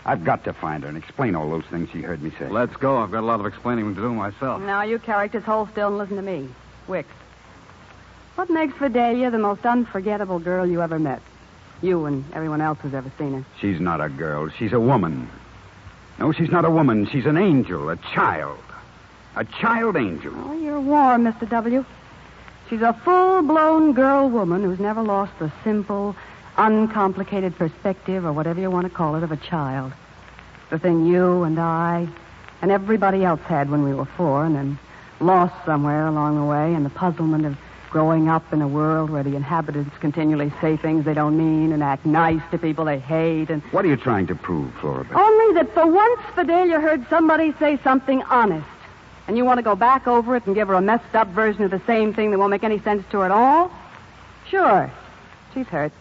I've got to find her and explain all those things she heard me say. Let's go. I've got a lot of explaining to do myself. Now, you characters hold still and listen to me. Wicks. What makes Fidelia the most unforgettable girl you ever met? You and everyone else who's ever seen her. She's not a girl. She's a woman. No, she's not a woman. She's an angel, a child. A child angel. Oh, you're warm, Mr. W. She's a full-blown girl woman who's never lost the simple, uncomplicated perspective, or whatever you want to call it, of a child. The thing you and I and everybody else had when we were 4 and then lost somewhere along the way in the puzzlement of growing up in a world where the inhabitants continually say things they don't mean and act nice to people they hate and... What are you trying to prove, Flora? Only that for once Fidelia heard somebody say something honest. And you want to go back over it and give her a messed up version of the same thing that won't make any sense to her at all? Sure. She's hurt.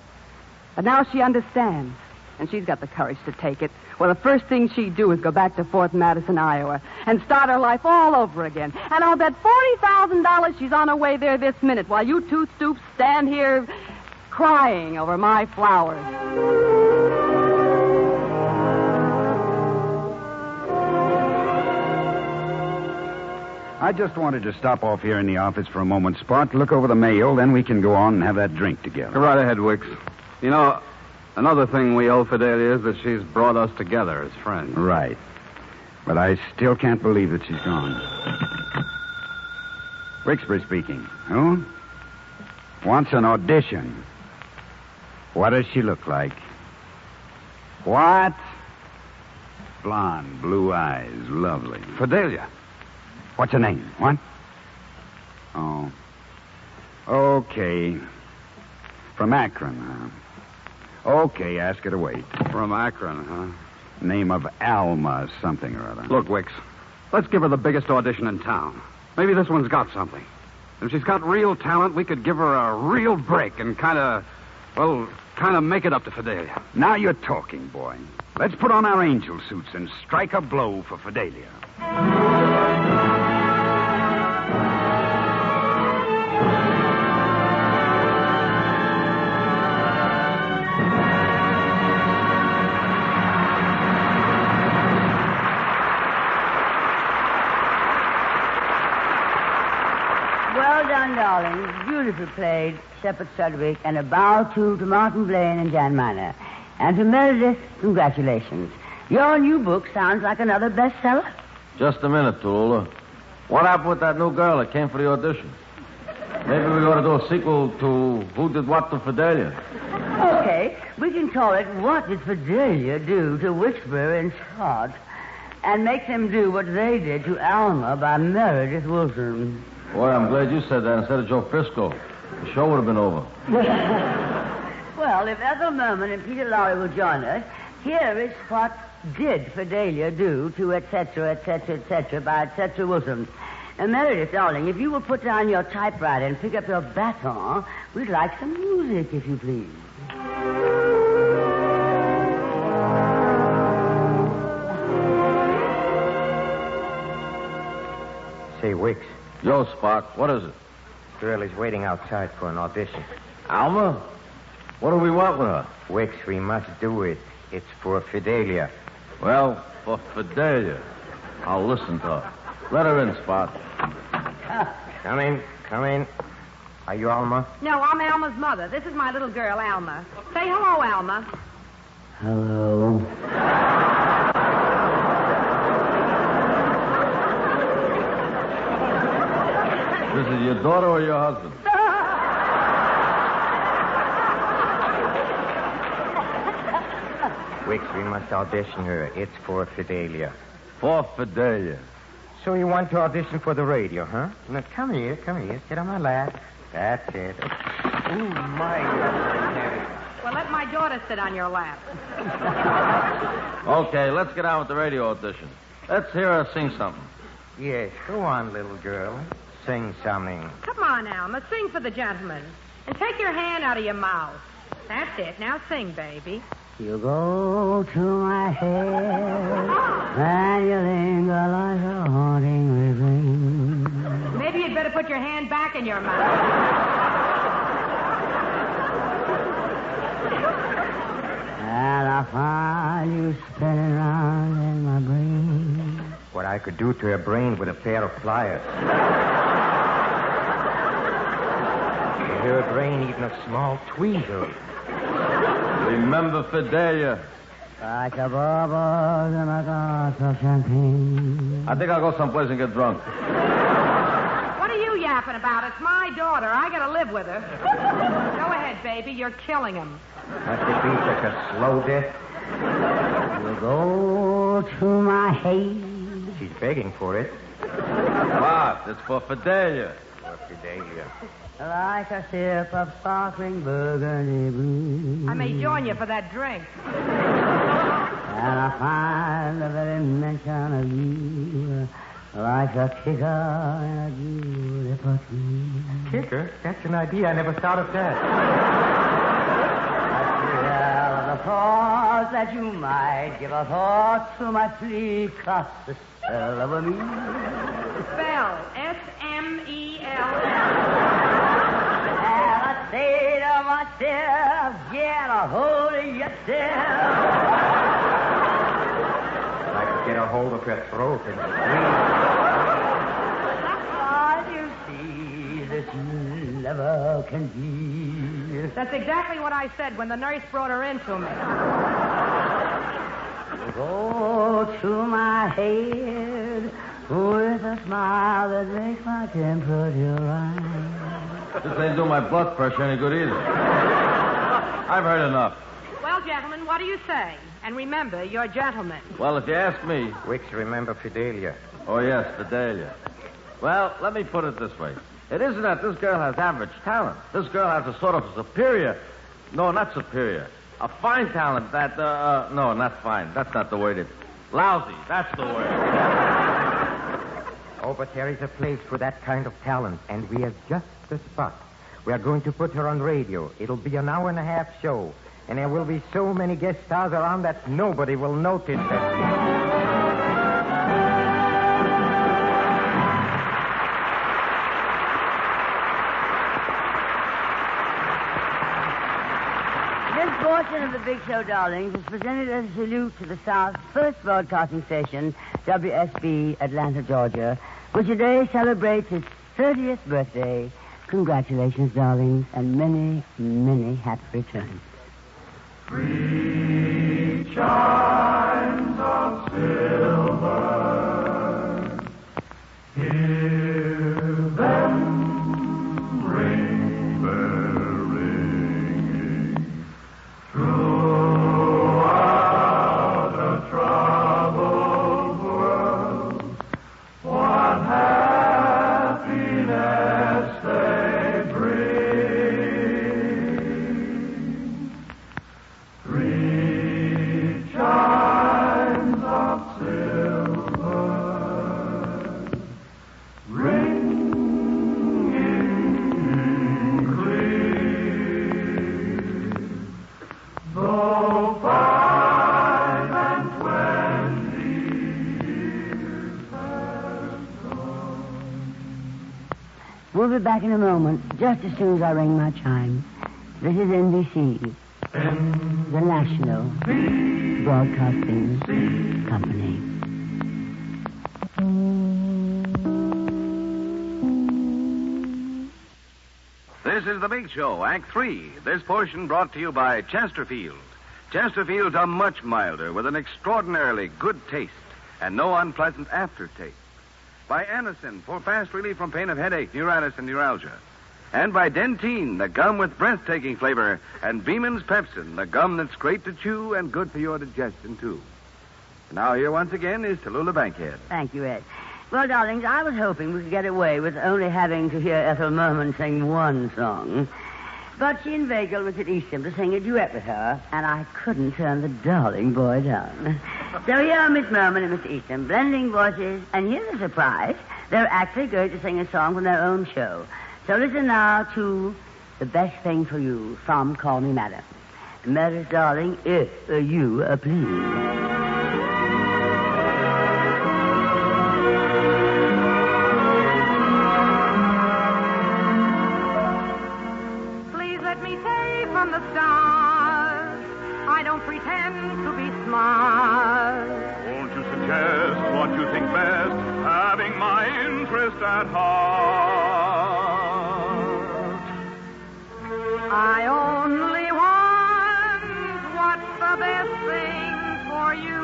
But now she understands. And she's got the courage to take it. Well, the first thing she'd do is go back to Fort Madison, Iowa, and start her life all over again. And I'll bet $40,000 she's on her way there this minute while you two stoops stand here crying over my flowers. I just wanted to stop off here in the office for a moment, Spot, look over the mail, then we can go on and have that drink together. Go right ahead, Wicks. You know, another thing we owe Fidelia is that she's brought us together as friends. Right. But I still can't believe that she's gone. Wixbury speaking. Who? Wants an audition. What does she look like? What? Blonde, blue eyes, lovely. Fidelia. What's her name? What? Oh. Okay. From Akron, huh? Okay, ask her to wait. From Akron, huh? Name of Alma something or other. Look, Wicks, let's give her the biggest audition in town. Maybe this one's got something. If she's got real talent, we could give her a real break and kind of make it up to Fidelia. Now you're talking, boy. Let's put on our angel suits and strike a blow for Fidelia. Well done, darling. Beautifully played, Shepard, Strudwick, and a bow to Martin Blaine and Jan Miner. And to Meredith, congratulations. Your new book sounds like another bestseller. Just a minute, Tool. What happened with that new girl that came for the audition? Maybe we ought to do a sequel to Who Did What to Fidelia. Okay, we can call it What Did Fidelia Do to Wixbury and Scott, and make them do what they did to Alma by Meredith Wilson. Boy, I'm glad you said that instead of Joe Frisco. The show would have been over. Well, if Ethel Merman and Peter Laurie will join us, here is what did Fidelia do to etc., etc., etc. by etc. Wilson. And Meredith, darling, if you will put down your typewriter and pick up your baton, we'd like some music, if you please. Say, Wicks. Yo, Spock, what is it? Girl is waiting outside for an audition. Alma? What do we want with her? Wicks, we must do it. It's for Fidelia. Well, for Fidelia. I'll listen to her. Let her in, Spot. Come in. Are you Alma? No, I'm Alma's mother. This is my little girl, Alma. Say hello, Alma. Hello. This is your daughter or your husband? Wicks, we must audition her. It's for Fidelia. For Fidelia. So you want to audition for the radio, huh? Now, come here. Sit on my lap. That's it. Oh, my God. Well, let my daughter sit on your lap. Okay, let's get on with the radio audition. Let's hear her sing something. Yes, go on, little girl. Sing something. Come on, Alma. Sing for the gentleman. And take your hand out of your mouth. That's it. Now sing, baby. You go to my head, and you linger like a haunting refrain. Maybe you'd better put your hand back in your mouth. And I find you spinning around in my brain. What I could do to her brain with a pair of pliers. Her brain even a small tweezer. Remember Fidelia. Like a bubble in a glass of champagne. I think I'll go someplace and get drunk. What are you yapping about? It's my daughter. I gotta live with her. Go ahead, baby. You're killing him. That could be such a slow death. You go to my head. She's begging for it. What? It's for Fidelia. For Fidelia. Like a sip of sparkling burgundy brew. I may join you for that drink. And I find the very mention of you like a kicker in a beautiful tree. Kicker? That's an idea. I never thought of that. The thrill of the thought that you might give a thought to my plea, 'cause the smell of a meal. Spell. S-M-E-L-L. And I say to myself, get a hold of yourself. I could get a hold of your throat and Can't you see this never can be? That's exactly what I said when the nurse brought her in to me. Go to my head with a smile that makes my temperature rise. This ain't doing my blood pressure any good either. I've heard enough. Well, gentlemen, what do you say? And remember, you're gentlemen. Well, if you ask me... Wicks, remember Fidelia. Oh, yes, Fidelia. Well, let me put it this way. It isn't that this girl has average talent. This girl has a sort of superior... No, not superior. A fine talent that, no, not fine. That's not the word. It's lousy. That's the word. Oh, but there is a place for that kind of talent, and we have just the spot. We are going to put her on radio. It'll be an hour-and-a-half show, and there will be so many guest stars around that nobody will notice that. This portion of the Big Show, darlings, is presented as a salute to the South's first broadcasting station, WSB, Atlanta, Georgia, which today celebrates its 30th birthday. Congratulations, darlings, and many, many happy returns. 3 chimes of silver, hear them ring, they're ringing throughout a troubled world. What happiness they bring. 3 chimes of silver, ringing clear. Though 25 years have gone. We'll be back in a moment, just as soon as I ring my chime. This is NBC, the National Broadcasting Company. This is The Big Show, Act 3. This portion brought to you by Chesterfield. Chesterfield's are much milder with an extraordinarily good taste and no unpleasant aftertaste. By Anacin for fast relief from pain of headache, neuritis, and neuralgia. And by Dentine, the gum with breathtaking flavor, and Beeman's Pepsin, the gum that's great to chew and good for your digestion, too. Now, here once again is Tallulah Bankhead. Thank you, Ed. Well, darlings, I was hoping we could get away with only having to hear Ethel Merman sing one song. But she inveigled Mr. Easton to sing a duet with her, and I couldn't turn the darling boy down. So here are Miss Merman and Mr. Easton, blending voices, and here's a surprise. They're actually going to sing a song from their own show. So listen now to The Best Thing for You from Call Me Madam. Meredith, darling, if you please. From the stars, I don't pretend to be smart. Won't you suggest what you think best, having my interest at heart? I only want what's the best thing for you,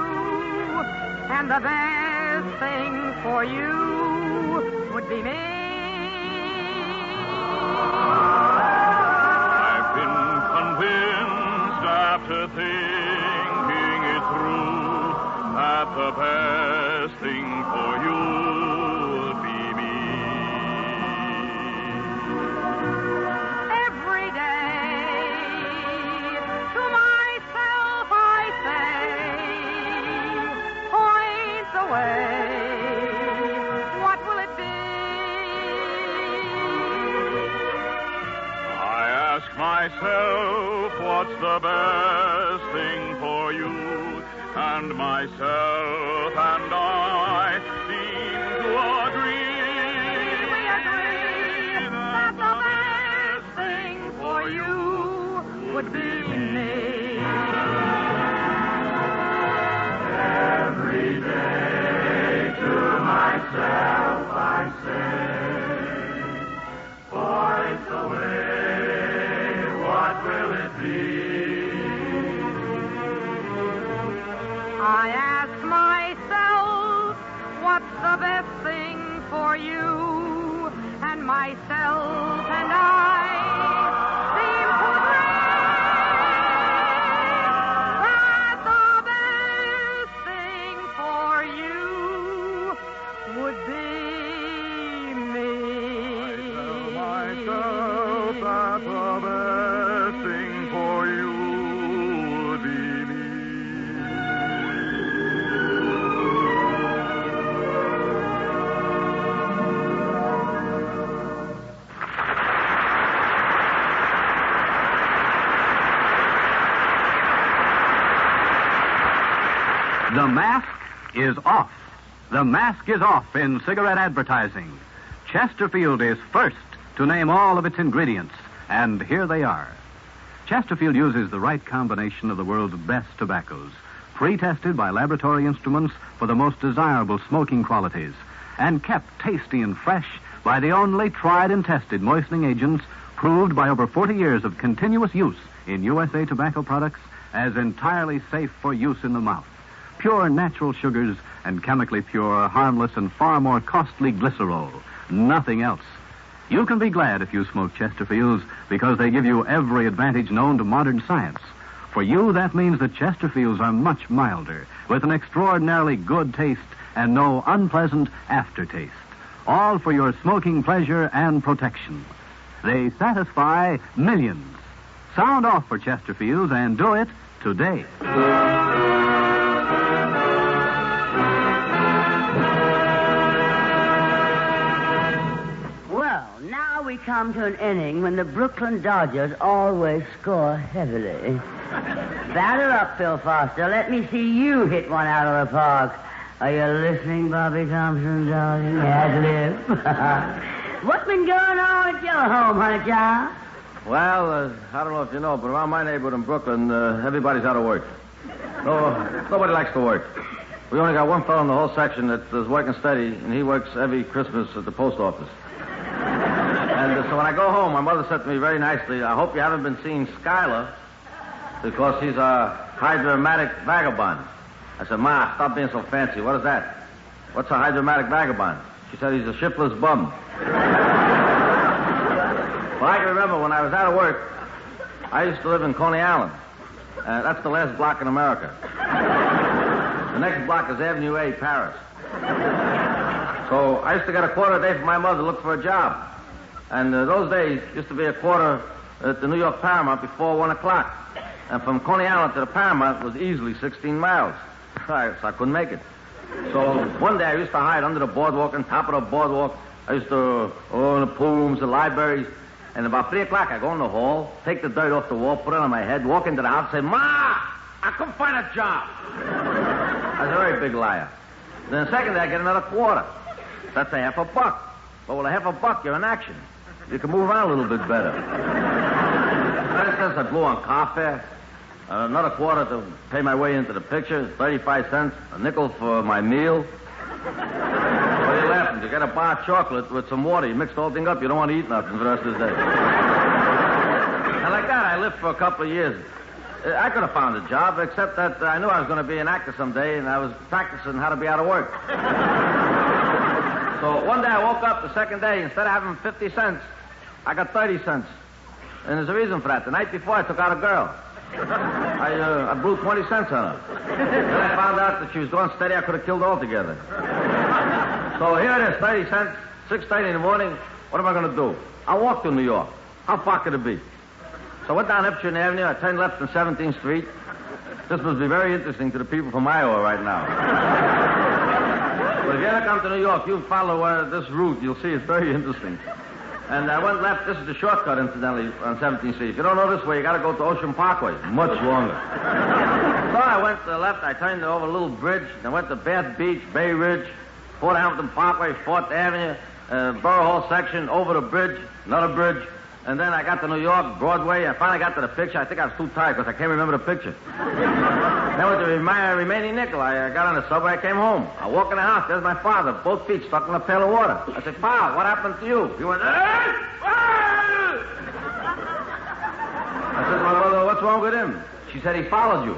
and the best thing for you would be me. After thinking it through, that the best thing for you would be me. Every day to myself I say, point the way, what will it be? I ask my myself what's the best thing for you, and myself and I seem to agree. We agree that the best thing for you would be me. Every day to myself I say, for it's the way, what will it be? I ask myself, what's the best thing for you? And myself and I seem to agree that the best thing for you would be me. Myself that the best thing for you would be me. The mask is off. The mask is off in cigarette advertising. Chesterfield is first to name all of its ingredients, and here they are. Chesterfield uses the right combination of the world's best tobaccos, pre-tested by laboratory instruments for the most desirable smoking qualities, and kept tasty and fresh by the only tried and tested moistening agents proved by over 40 years of continuous use in USA tobacco products as entirely safe for use in the mouth. Pure natural sugars and chemically pure, harmless, and far more costly glycerol. Nothing else. You can be glad if you smoke Chesterfields because they give you every advantage known to modern science. For you, that means that Chesterfields are much milder, with an extraordinarily good taste and no unpleasant aftertaste. All for your smoking pleasure and protection. They satisfy millions. Sound off for Chesterfields and do it today. We come to an inning when the Brooklyn Dodgers always score heavily. Batter up, Bill Foster. Let me see you hit one out of the park. Are you listening, Bobby Thompson, darling? Ad-lib. What's been going on at your home, honey child? Well, I don't know if you know, but around my neighborhood in Brooklyn, everybody's out of work. No, nobody likes to work. We only got one fellow in the whole section that is working steady, and he works every Christmas at the post office. And so when I go home, my mother said to me very nicely, I hope you haven't been seeing Schuyler because he's a hydromatic vagabond. I said, Ma, stop being so fancy. What is that? What's a hydromatic vagabond? She said he's a shiftless bum. Well, I can remember when I was out of work, I used to live in Coney Island. That's the last block in America. The next block is Avenue A, Paris. So I used to get a quarter a day from my mother to look for a job. And those days used to be a quarter at the New York Paramount before 1 o'clock. And from Coney Island to the Paramount was easily 16 miles. So I couldn't make it. So one day I used to hide under the boardwalk, on top of the boardwalk. I used to, in the pool rooms, the libraries. And about 3 o'clock I go in the hall, take the dirt off the wall, put it on my head, walk into the house, say, Ma, I couldn't find a job. I was a very big liar. Then the second day I get another quarter. That's a half a buck. But with a half a buck, you're in action. You can move around a little bit better. For instance, I blew on car fare. Another quarter to pay my way into the picture, 35 cents, a nickel for my meal. What are you laughing? You get a bar of chocolate with some water. You mix the whole thing up, you don't want to eat nothing for the rest of the day. And like that, I lived for a couple of years. I could have found a job, except that I knew I was going to be an actor someday, and I was practicing how to be out of work. So one day I woke up the second day, instead of having 50 cents, I got 30 cents. And there's a reason for that. The night before, I took out a girl. I blew 20 cents on her. Then I found out that she was going steady. I could have killed her altogether. So here it is, 30 cents, 6:30 in the morning. What am I going to do? I'll walk to New York. How far could it be? So I went down Epsom Avenue. I turned left on 17th Street. This must be very interesting to the people from Iowa right now. But if you ever come to New York, you follow this route. You'll see it's very interesting. And I went left. This is the shortcut, incidentally, on 17th Street. If you don't know this way, you got to go to Ocean Parkway. Much longer. So I went to the left. I turned over a little bridge. I went to Bath Beach, Bay Ridge, Fort Hampton Parkway, 4th Avenue, Borough Hall section, over the bridge, another bridge. And then I got to New York, Broadway. I finally got to the picture. I think I was too tired because I can't remember the picture. Then with the remaining nickel, I got on the subway. I came home. I walk in the house. There's my father, both feet stuck in a pail of water. I said, Pa, what happened to you? He went, I said, my mother, what's wrong with him? She said, he followed you.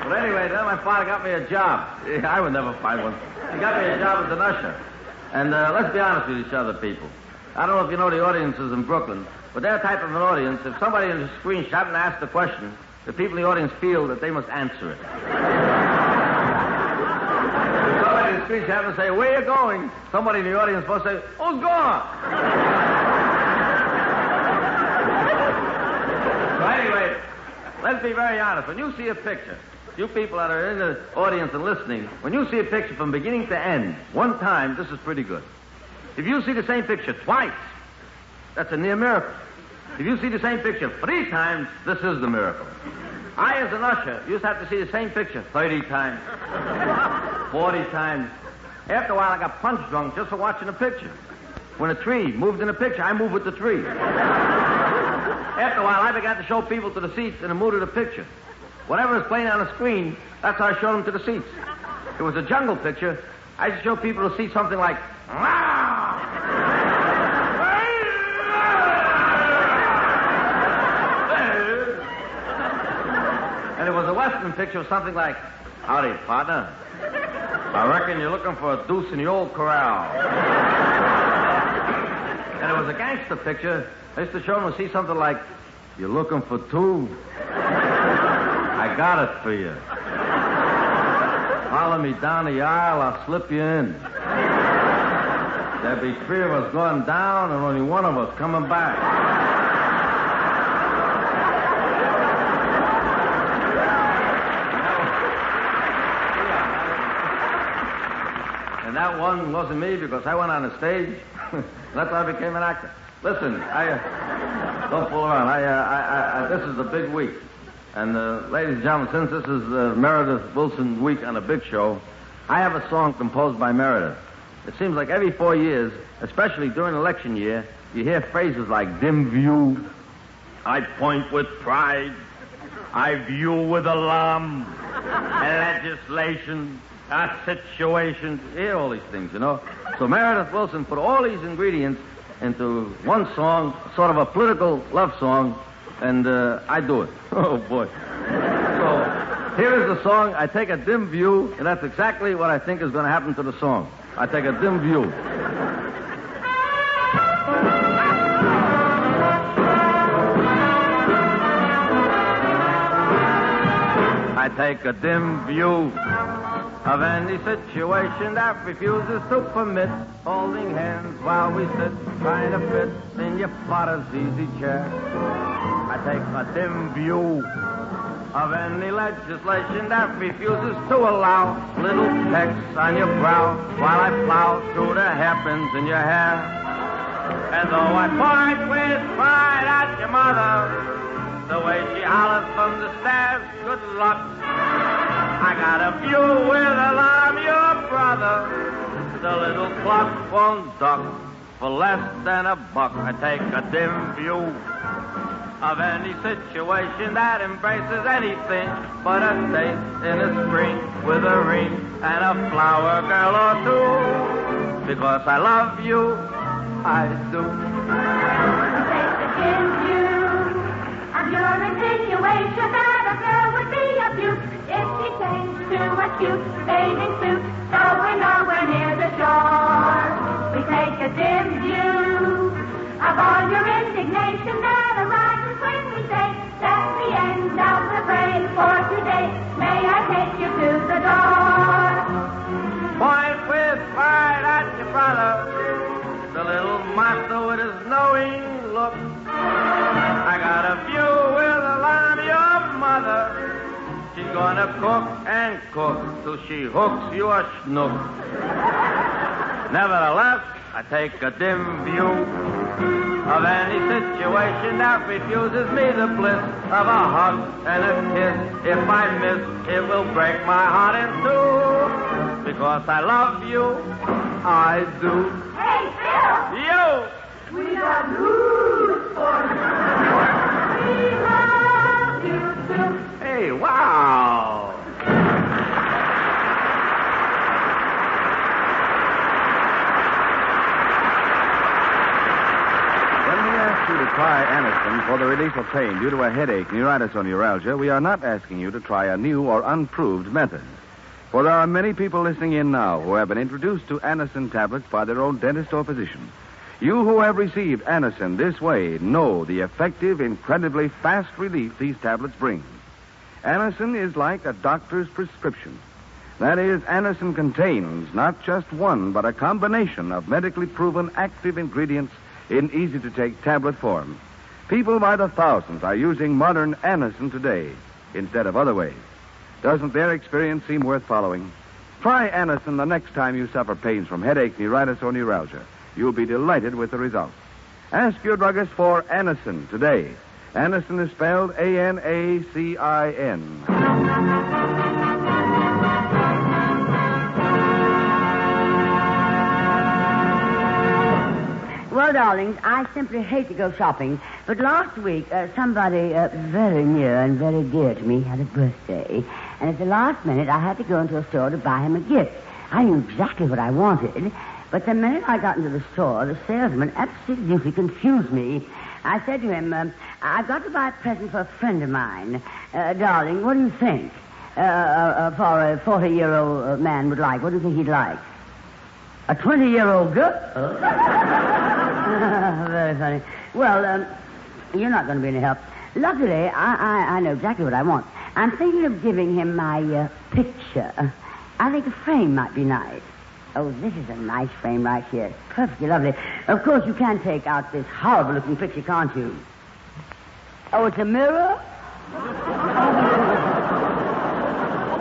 But anyway, then my father got me a job. I would never find one. He got me a job as an usher. And let's be honest with each other, people. I don't know if you know the audiences in Brooklyn, but they're type of an audience. If somebody in the screen happened to ask the question, the people in the audience feel that they must answer it. If somebody in the screen happened to say, where you going? Somebody in the audience must say, who's gone? So anyway, let's be very honest. When you see a picture, you people that are in the audience and listening, when you see a picture from beginning to end, one time, this is pretty good. If you see the same picture twice, that's a near miracle. If you see the same picture 3 times, this is the miracle. I, as an usher, used to have to see the same picture 30 times, 40 times. After a while, I got punch drunk just for watching a picture. When a tree moved in a picture, I moved with the tree. After a while, I began to show people to the seats in the mood of the picture. Whatever is playing on the screen, that's how I showed them to the seats. If it was a jungle picture, I used to show people to see something like, and it was a western picture of something like, howdy, partner. I reckon you're looking for a deuce in the old corral. And it was a gangster picture. I used to show them to see something like, you're looking for 2? I got it for you. Follow me down the aisle, I'll slip you in. There'll be 3 of us going down and only 1 of us coming back. And that one wasn't me because I went on the stage. That's how I became an actor. Listen, don't fool around. This is a big week. And, ladies and gentlemen, since this is Meredith Wilson week on a big show, I have a song composed by Meredith. It seems like every 4 years, especially during election year, you hear phrases like dim view, I point with pride, I view with alarm, legislation, a situation. You hear all these things, you know. So Meredith Wilson put all these ingredients into one song, sort of a political love song, and I do it. Oh, boy. So here is the song, I take a dim view, and that's exactly what I think is going to happen to the song. I take a dim view. I take a dim view of any situation that refuses to permit holding hands while we sit trying to fit in your father's easy chair. I take a dim view of any legislation that refuses to allow little pecks on your brow while I plow through the hairpins in your hair. And though I point with pride at your mother, the way she hollers from the stairs, good luck. I got a view with alarm your brother. The little clock won't duck for less than $1. I take a dim view of any situation that embraces anything but a date in a spring with a ring and a flower girl or 2. Because I love you, I do. Take a dim view of your insinuation that a girl would be a beaut if she came to a cute bathing suit, so we're nowhere near the shore. We take a dim view of all your indignation that arises when we say that's the end of the parade for today. May I take you to the door? Point with pride at your brother, the little monster with his knowing look. I got a view with alarm your gonna cook and cook till she hooks you a schnook. Nevertheless, I take a dim view of any situation that refuses me the bliss of a hug and a kiss. If I miss, it will break my heart in two. Because I love you, I do. Hey, Phil! You! We got news for you. We love you too. Hey, wow! You to try Aniston for the relief of pain due to a headache, neuritis, or neuralgia, we are not asking you to try a new or unproved method. For there are many people listening in now who have been introduced to Aniston tablets by their own dentist or physician. You who have received Aniston this way know the effective, incredibly fast relief these tablets bring. Aniston is like a doctor's prescription. That is, Aniston contains not just one, but a combination of medically proven active ingredients in easy-to-take tablet form. People by the thousands are using modern Aniston today instead of other ways. Doesn't their experience seem worth following? Try Aniston the next time you suffer pains from headache, neuritis, or neuralgia. You'll be delighted with the results. Ask your druggist for Aniston today. Aniston is spelled A-N-A-C-I-N. Well, darlings, I simply hate to go shopping, but last week somebody very near and very dear to me had a birthday, and at the last minute I had to go into a store to buy him a gift. I knew exactly what I wanted, but the minute I got into the store, the salesman absolutely confused me. I said to him, I've got to buy a present for a friend of mine. Darling, what do you think for a 40-year-old man would like? What do you think he'd like? A 20-year-old girl? Very funny. Well, you're not going to be any help. Luckily, I know exactly what I want. I'm thinking of giving him my picture. I think a frame might be nice. Oh, this is a nice frame right here. It's perfectly lovely. Of course, you can take out this horrible-looking picture, can't you? Oh, it's a mirror?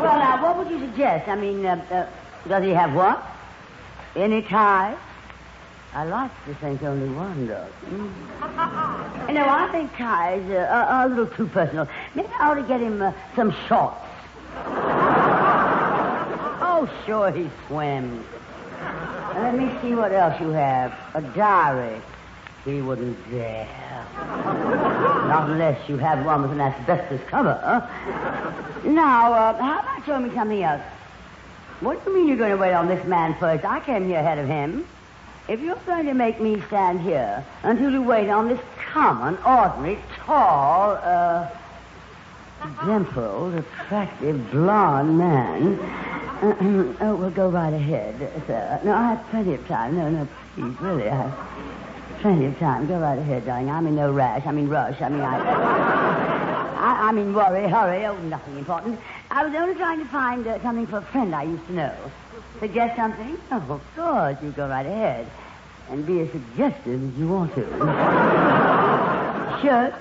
Well, now, what would you suggest? I mean, does he have what? Any ties? I like to think only one does. You know, I think ties are a little too personal. Maybe I ought to get him some shorts. Oh, sure, he swims. And let me see what else you have. A diary. He wouldn't dare. Not unless you have one with an asbestos cover. Now, how about showing me something else? What do you mean you're going to wait on this man first? I came here ahead of him. If you're going to make me stand here until you wait on this common, ordinary, tall, dimpled, attractive, blonde man... oh, well, go right ahead, sir. No, I have plenty of time. No, please, really, I have plenty of time. Go right ahead, darling. I mean no rush. I mean worry, hurry. Oh, nothing important. I was only trying to find something for a friend I used to know. Suggest something? Oh, of course. You go right ahead. And be as suggestive as you want to. Shirt?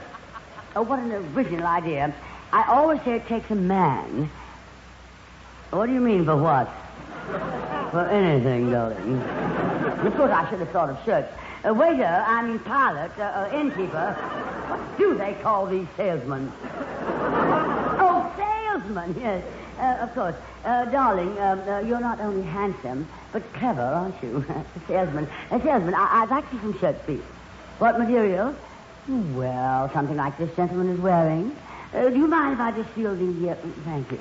Oh, what an original idea. I always say it takes a man. What do you mean, for what? For anything, darling. Of course, I should have thought of shirts. A waiter, pilot, innkeeper. What do they call these salesmen? Oh, salesmen, yes. Of course. Darling, you're not only handsome, but clever, aren't you? A salesman, I'd like to see some shirts, please. What material? Well, something like this gentleman is wearing. Do you mind if I just feel the... thank you.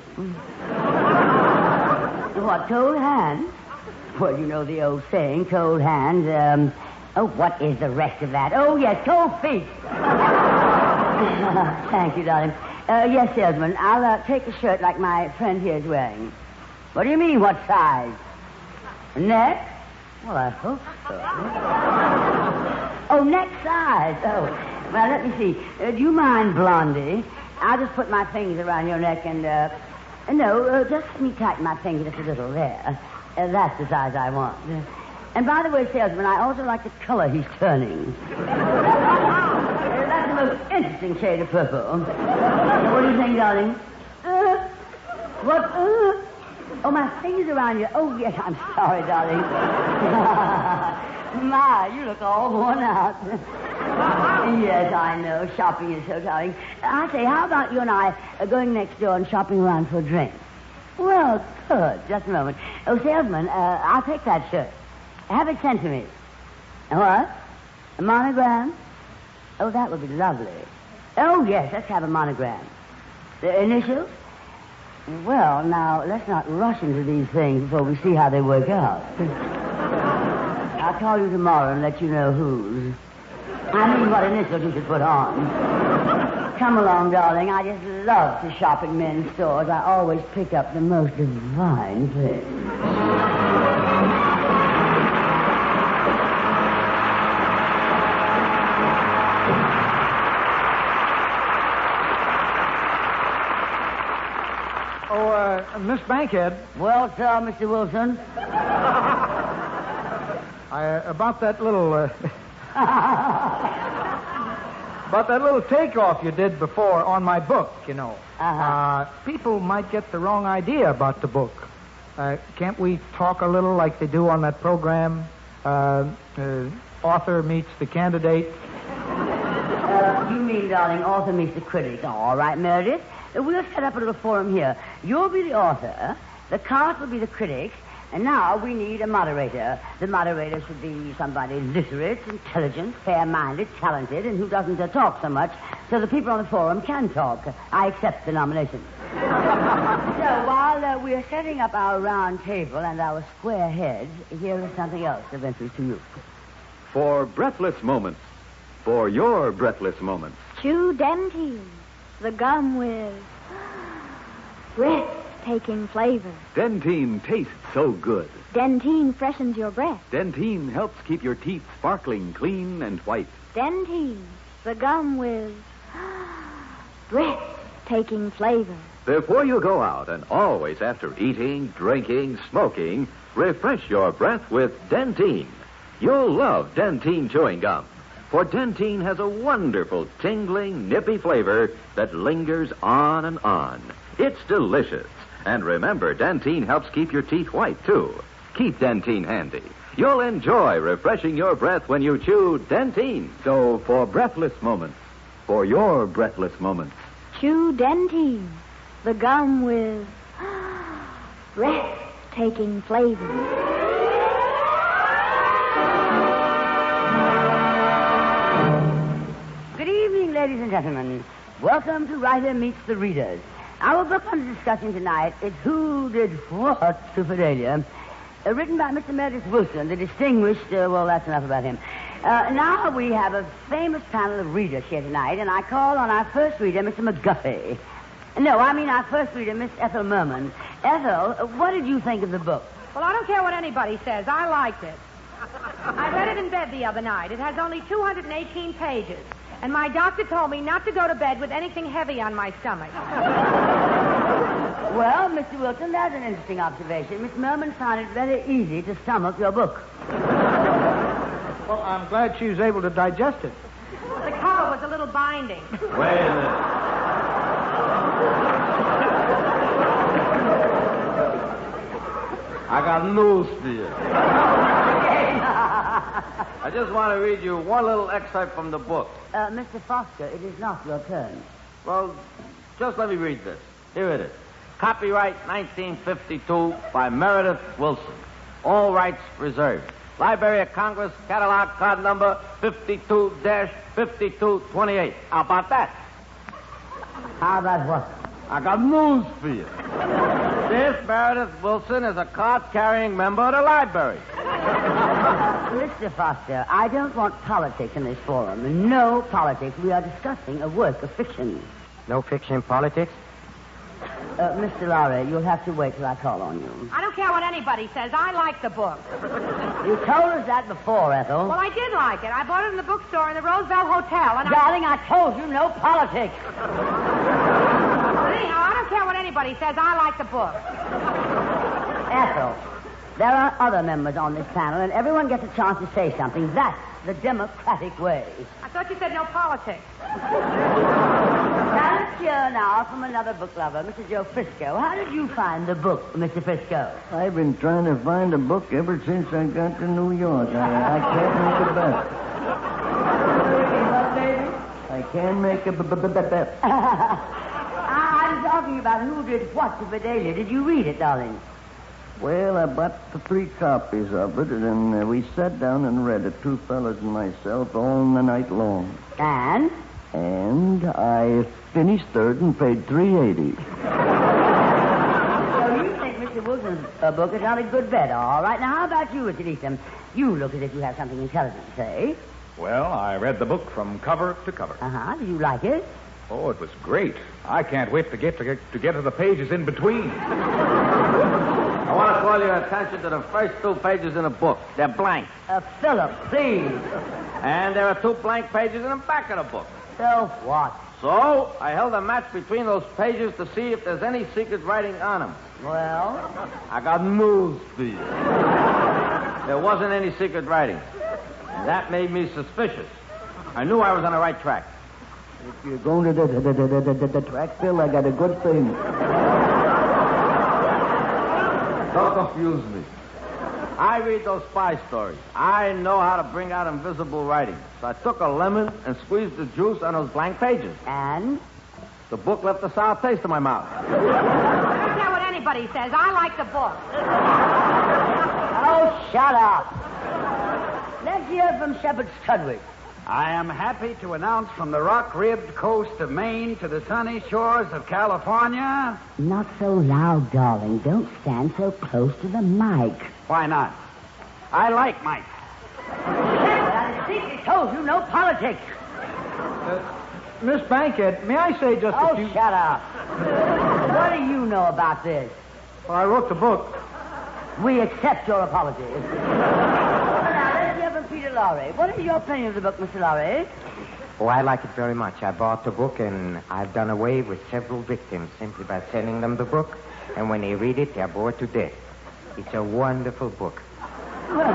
What, cold hands? Well, you know the old saying, cold hands, what is the rest of that? Oh, yes, cold feet. Thank you, darling. Yes, salesman, I'll take a shirt like my friend here is wearing. What do you mean, what size? Neck? Well, I hope so. Oh, neck size. Oh, well, let me see. Do you mind, Blondie? I'll just put my fingers around your neck and, just let me tighten my finger just a little there. That's the size I want. And by the way, salesman, I also like the color he's turning. That's the most interesting shade of purple. What do you think, darling? What? Oh, my fingers around you. Oh, yes, I'm sorry, darling. My, you look all worn out. Yes, I know. Shopping is so tiring. I say, how about you and I going next door and shopping around for a drink? Well, good. Just a moment. Oh, salesman, I'll take that shirt. Have it sent to me. What? A monogram? Oh, that would be lovely. Oh, yes, let's have a monogram. The initials? Well, now, let's not rush into these things before we see how they work out. I'll call you tomorrow and let you know whose. I mean, what initials you should put on. Come along, darling. I just love to shop in men's stores. I always pick up the most divine things. Miss Bankhead. Well, sir, Mr. Wilson. About that little... about that little takeoff you did before on my book, you know. People might get the wrong idea about the book. Can't we talk a little like they do on that program? Author meets the candidate. You mean, darling, author meets the critic. All right, Meredith. We'll set up a little forum here. You'll be the author, the cast will be the critics, and now we need a moderator. The moderator should be somebody literate, intelligent, fair-minded, talented, and who doesn't talk so much, so the people on the forum can talk. I accept the nomination. So while we're setting up our round table and our square heads, here is something else of interest to you. For breathless moments. For your breathless moments. Chew Dentine, the gum with breathtaking flavor. Dentine tastes so good. Dentine freshens your breath. Dentine helps keep your teeth sparkling, clean, and white. Dentine, the gum with breathtaking flavor. Before you go out, and always after eating, drinking, smoking, refresh your breath with Dentine. You'll love Dentine chewing gum. For Dentine has a wonderful, tingling, nippy flavor that lingers on and on. It's delicious. And remember, Dentine helps keep your teeth white, too. Keep Dentine handy. You'll enjoy refreshing your breath when you chew Dentine. So, for breathless moments, for your breathless moments, Chew Dentine, the gum with breathtaking flavor. Good evening, ladies and gentlemen. Welcome to Writer Meets the Readers. Our book under discussion tonight is Who Did What to Fidelia, written by Mr. Meredith Wilson, the distinguished, well, that's enough about him. Now we have a famous panel of readers here tonight, and I call on our first reader, Mr. McGuffey. No, I mean our first reader, Miss Ethel Merman. Ethel, what did you think of the book? Well, I don't care what anybody says. I liked it. I read it in bed the other night. It has only 218 pages. And my doctor told me not to go to bed with anything heavy on my stomach. Well, Mr. Wilson, that's an interesting observation. Miss Merman found it very easy to stomach your book. Well, I'm glad she was able to digest it. The cover was a little binding. Wait a minute. I got news for you. I just want to read you one little excerpt from the book. Mr. Foster, it is not your turn. Well, just let me read this. Here it is. Copyright 1952 by Meredith Wilson. All rights reserved. Library of Congress, catalog card number 52-5228. How about that? How about what? I got news for you. This Meredith Wilson is a card-carrying member of the library. Mr. Foster, I don't want politics in this forum. No politics. We are discussing a work of fiction. No fiction in politics? Mr. Laurie, you'll have to wait till I call on you. I don't care what anybody says. I like the book. You told us that before, Ethel. Well, I did like it. I bought it in the bookstore in the Roosevelt Hotel, and Darling, I told you no politics. Anyhow, I don't care what anybody says. I like the book. Ethel, there are other members on this panel, and everyone gets a chance to say something. That's the democratic way. I thought you said no politics. Silence, Let's hear now from another book lover, Mr. Joe Frisco. How did you find the book, Mr. Frisco? I've been trying to find a book ever since I got to New York. I can't make a bet. I can make a bet. I'm talking about who did what to Fidelia. Did you read it, darling? Well, I bought the 3 copies of it, and then we sat down and read it, 2 fellas and myself, all the night long. And? And I finished third and paid $3.80. So you think Mr. Wilson's book is not a good bet, all right. Now, how about you, Mr. Easton? You look as if you have something intelligent to say. Well, I read the book from cover to cover. Uh-huh. Did you like it? Oh, it was great. I can't wait to get to the pages in between. I want to call your attention to the first 2 pages in the book. They're blank. Philip, please. And there are 2 blank pages in the back of the book. So what? So, I held a match between those pages to see if there's any secret writing on them. Well? I got news for you. There wasn't any secret writing. And that made me suspicious. I knew I was on the right track. If you're going to the track, Phil, I got a good thing. Don't confuse me. I read those spy stories. I know how to bring out invisible writing. So I took a lemon and squeezed the juice on those blank pages. And? The book left a sour taste in my mouth. I don't care what anybody says. I like the book. Oh, shut up. Let's hear from Shepard Strudwick. I am happy to announce from the rock-ribbed coast of Maine to the sunny shores of California. Not so loud, darling. Don't stand so close to the mic. Why not? I like Mike. I distinctly told you no politics. Miss Bankhead, may I say just a few... Oh, shut up. What do you know about this? Well, I wrote the book. We accept your apology. Now, let's hear from Peter Laurie. What is your opinion of the book, Mr. Laurie? Oh, I like it very much. I bought the book, and I've done away with several victims simply by sending them the book. And when they read it, they're bored to death. It's a wonderful book. Well,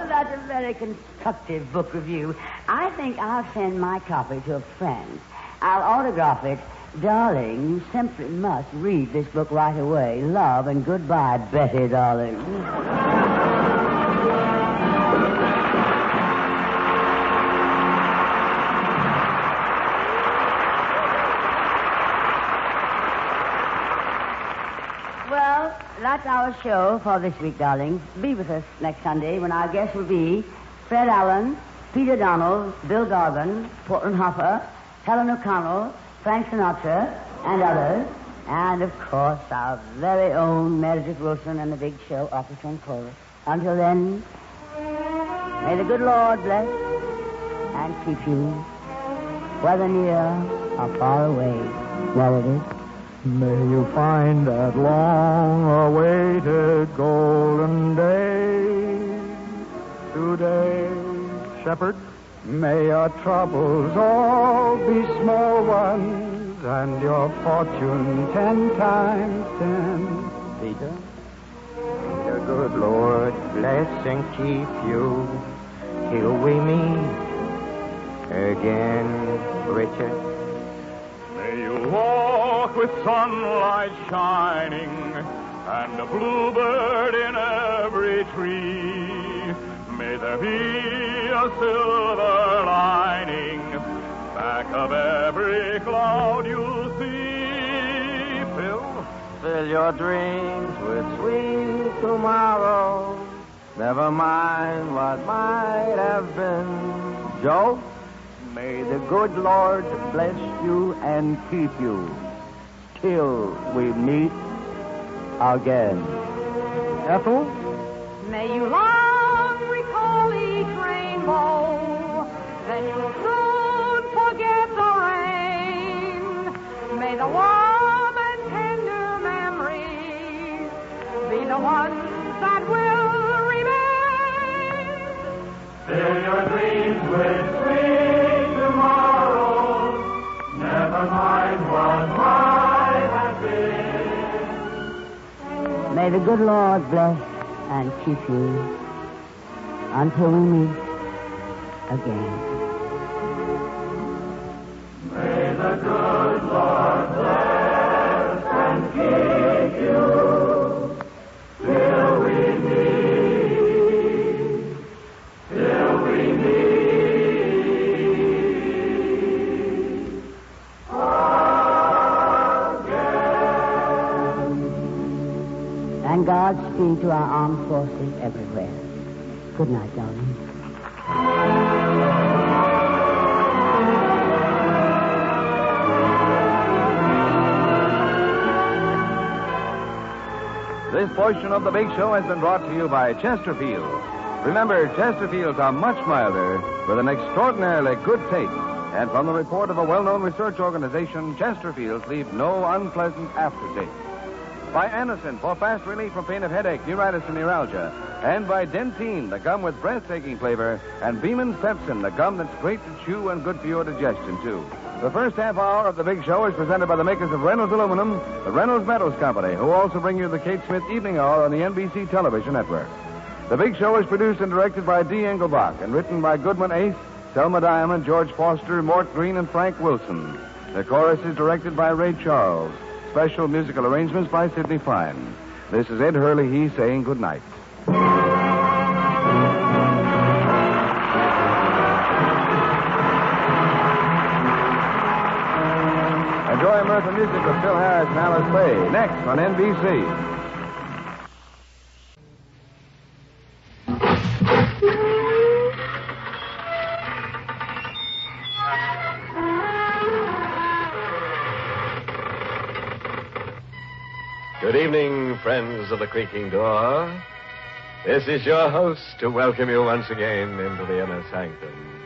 that's a very constructive book review. I think I'll send my copy to a friend. I'll autograph it. Darling, you simply must read this book right away. Love and goodbye, Betty, darling. Well, that's our show for this week, darling. Be with us next Sunday when our guests will be Fred Allen, Peter Donald, Bill Gargan, Portland Hopper, Helen O'Connell, Frank Sinatra, and others. And, of course, our very own Meredith Wilson and the Big Show Orchestra and Chorus. Until then, may the good Lord bless and keep you, whether near or far away. Meredith. May you find that long-awaited golden day today, Shepard. May your troubles all be small ones, and your fortune 10 times 10. Peter, may the good Lord bless and keep you till we meet again, Richard. May you walk with sunlight shining and a bluebird in every tree. May there be a silver lining back of every cloud you see. Fill your dreams with sweet tomorrow. Never mind what might have been. Joe, may the good Lord bless you and keep you till we meet again. Ethel? May you long recall each rainbow, then you'll soon forget the rain. May the warm and tender memories be the ones that will remain. Fill your dreams with sweet tomorrows. Never mind what might have been. May the good Lord bless and keep you until we meet again. May the good Lord Godspeed to our armed forces everywhere. Good night, darling. This portion of the Big Show has been brought to you by Chesterfield. Remember, Chesterfields are much milder with an extraordinarily good taste. And from the report of a well-known research organization, Chesterfields leave no unpleasant aftertaste. By Anacin for fast relief from pain of headache, neuritis, and neuralgia. And by Dentine, the gum with breathtaking flavor, and Beeman's Pepsin, the gum that's great to chew and good for your digestion, too. The first half hour of the Big Show is presented by the makers of Reynolds Aluminum, the Reynolds Metals Company, who also bring you the Kate Smith Evening Hour on the NBC Television Network. The Big Show is produced and directed by D. Engelbach and written by Goodman Ace, Selma Diamond, George Foster, Mort Green, and Frank Wilson. The chorus is directed by Ray Charles. Special musical arrangements by Sidney Fine. This is Ed Hurley, he saying good night. Enjoy American music with Phil Harris and Alice Faye. Next on NBC. Good evening, friends of the creaking door. This is your host to welcome you once again into the inner sanctum.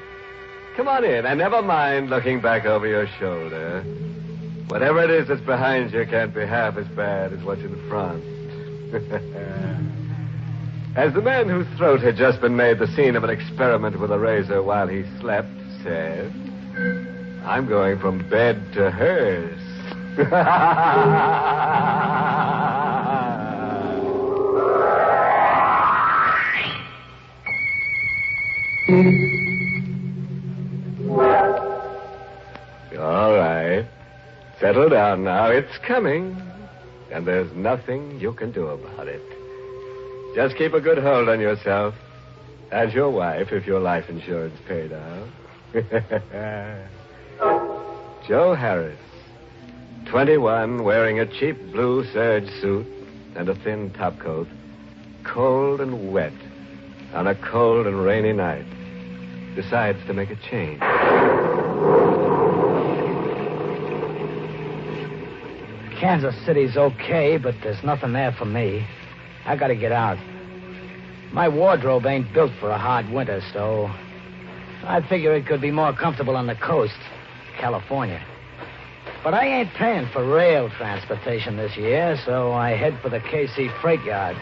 Come on in, and never mind looking back over your shoulder. Whatever it is that's behind you can't be half as bad as what's in front. As the man whose throat had just been made the scene of an experiment with a razor while he slept said, I'm going from bed to hers. All right. Settle down now. It's coming. And there's nothing you can do about it. Just keep a good hold on yourself. And your wife, if your life insurance paid out. Joe Harris, 21, wearing a cheap blue serge suit and a thin topcoat, cold and wet on a cold and rainy night, decides to make a change. Kansas City's okay, but there's nothing there for me. I gotta get out. My wardrobe ain't built for a hard winter, so I figure it could be more comfortable on the coast, California. But I ain't paying for rail transportation this year, so I head for the KC freight yards.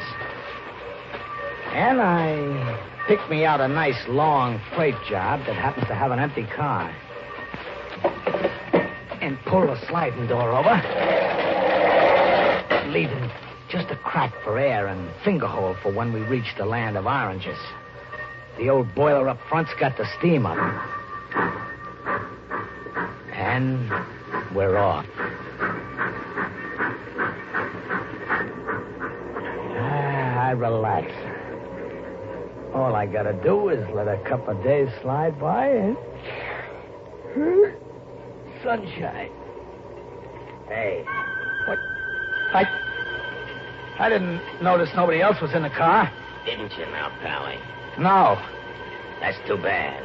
And I picked me out a nice long freight job that happens to have an empty car. And pull the sliding door over, leaving just a crack for air and finger hole for when we reach the land of oranges. The old boiler up front's got the steam up. And we're off. I relax. All I gotta do is let a couple of days slide by and... sunshine. Hey. What? I didn't notice nobody else was in the car. Didn't you now, Pally? No. That's too bad.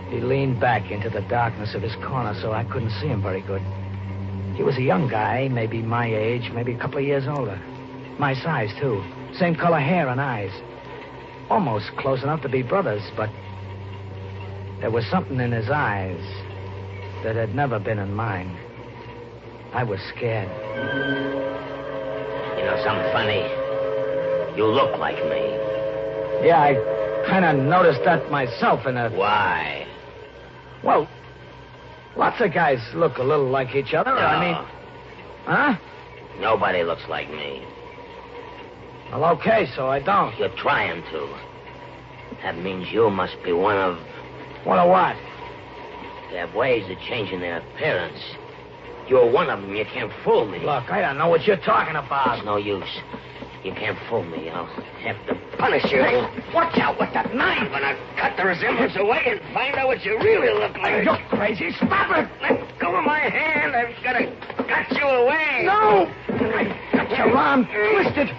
He leaned back into the darkness of his corner so I couldn't see him very good. He was a young guy, maybe my age, maybe a couple of years older. My size, too. Same color hair and eyes. Almost close enough to be brothers, but there was something in his eyes that had never been in mine. I was scared. You know something funny? You look like me. Yeah, I kind of noticed that myself in a... Why? Well, lots of guys look a little like each other. No. I mean... Huh? Nobody looks like me. Well, okay, so I don't. You're trying to. That means you must be one of... One of what? They have ways of changing their appearance. You're one of them. You can't fool me. Look, I don't know what you're talking about. It's no use. You can't fool me. I'll have to punish you. Hey, watch out with that knife. I'm gonna cut the resemblance away and find out what you really look like. You're crazy. Stop it. Let go of my hand. I've got to cut you away. No! I got your arm twisted.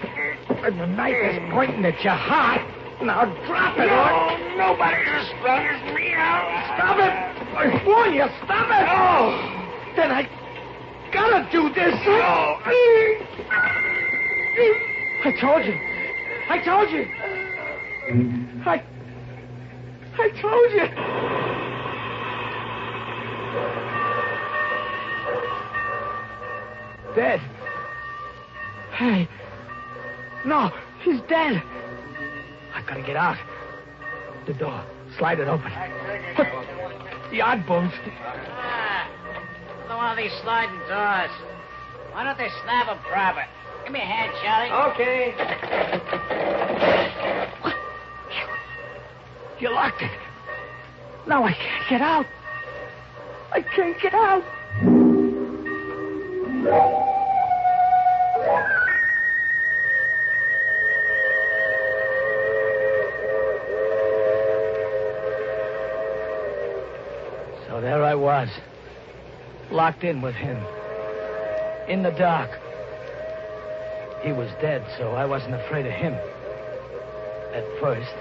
And the knife is pointing at your heart. Now drop it, No, nobody's as strong as me. Stop it! I warn you, stop it! Oh. Then I gotta do this. No. I told you. I told you. I told you. Dead. Hey. No, he's dead. I gotta get out. The door. Slide it open. Put the odd bones. I don't want these sliding doors. Why don't they snap them proper? Give me a hand, Charlie. Okay. What? You locked it. Now I can't get out. I can't get out. So there I was, locked in with him, in the dark. He was dead, so I wasn't afraid of him. At first.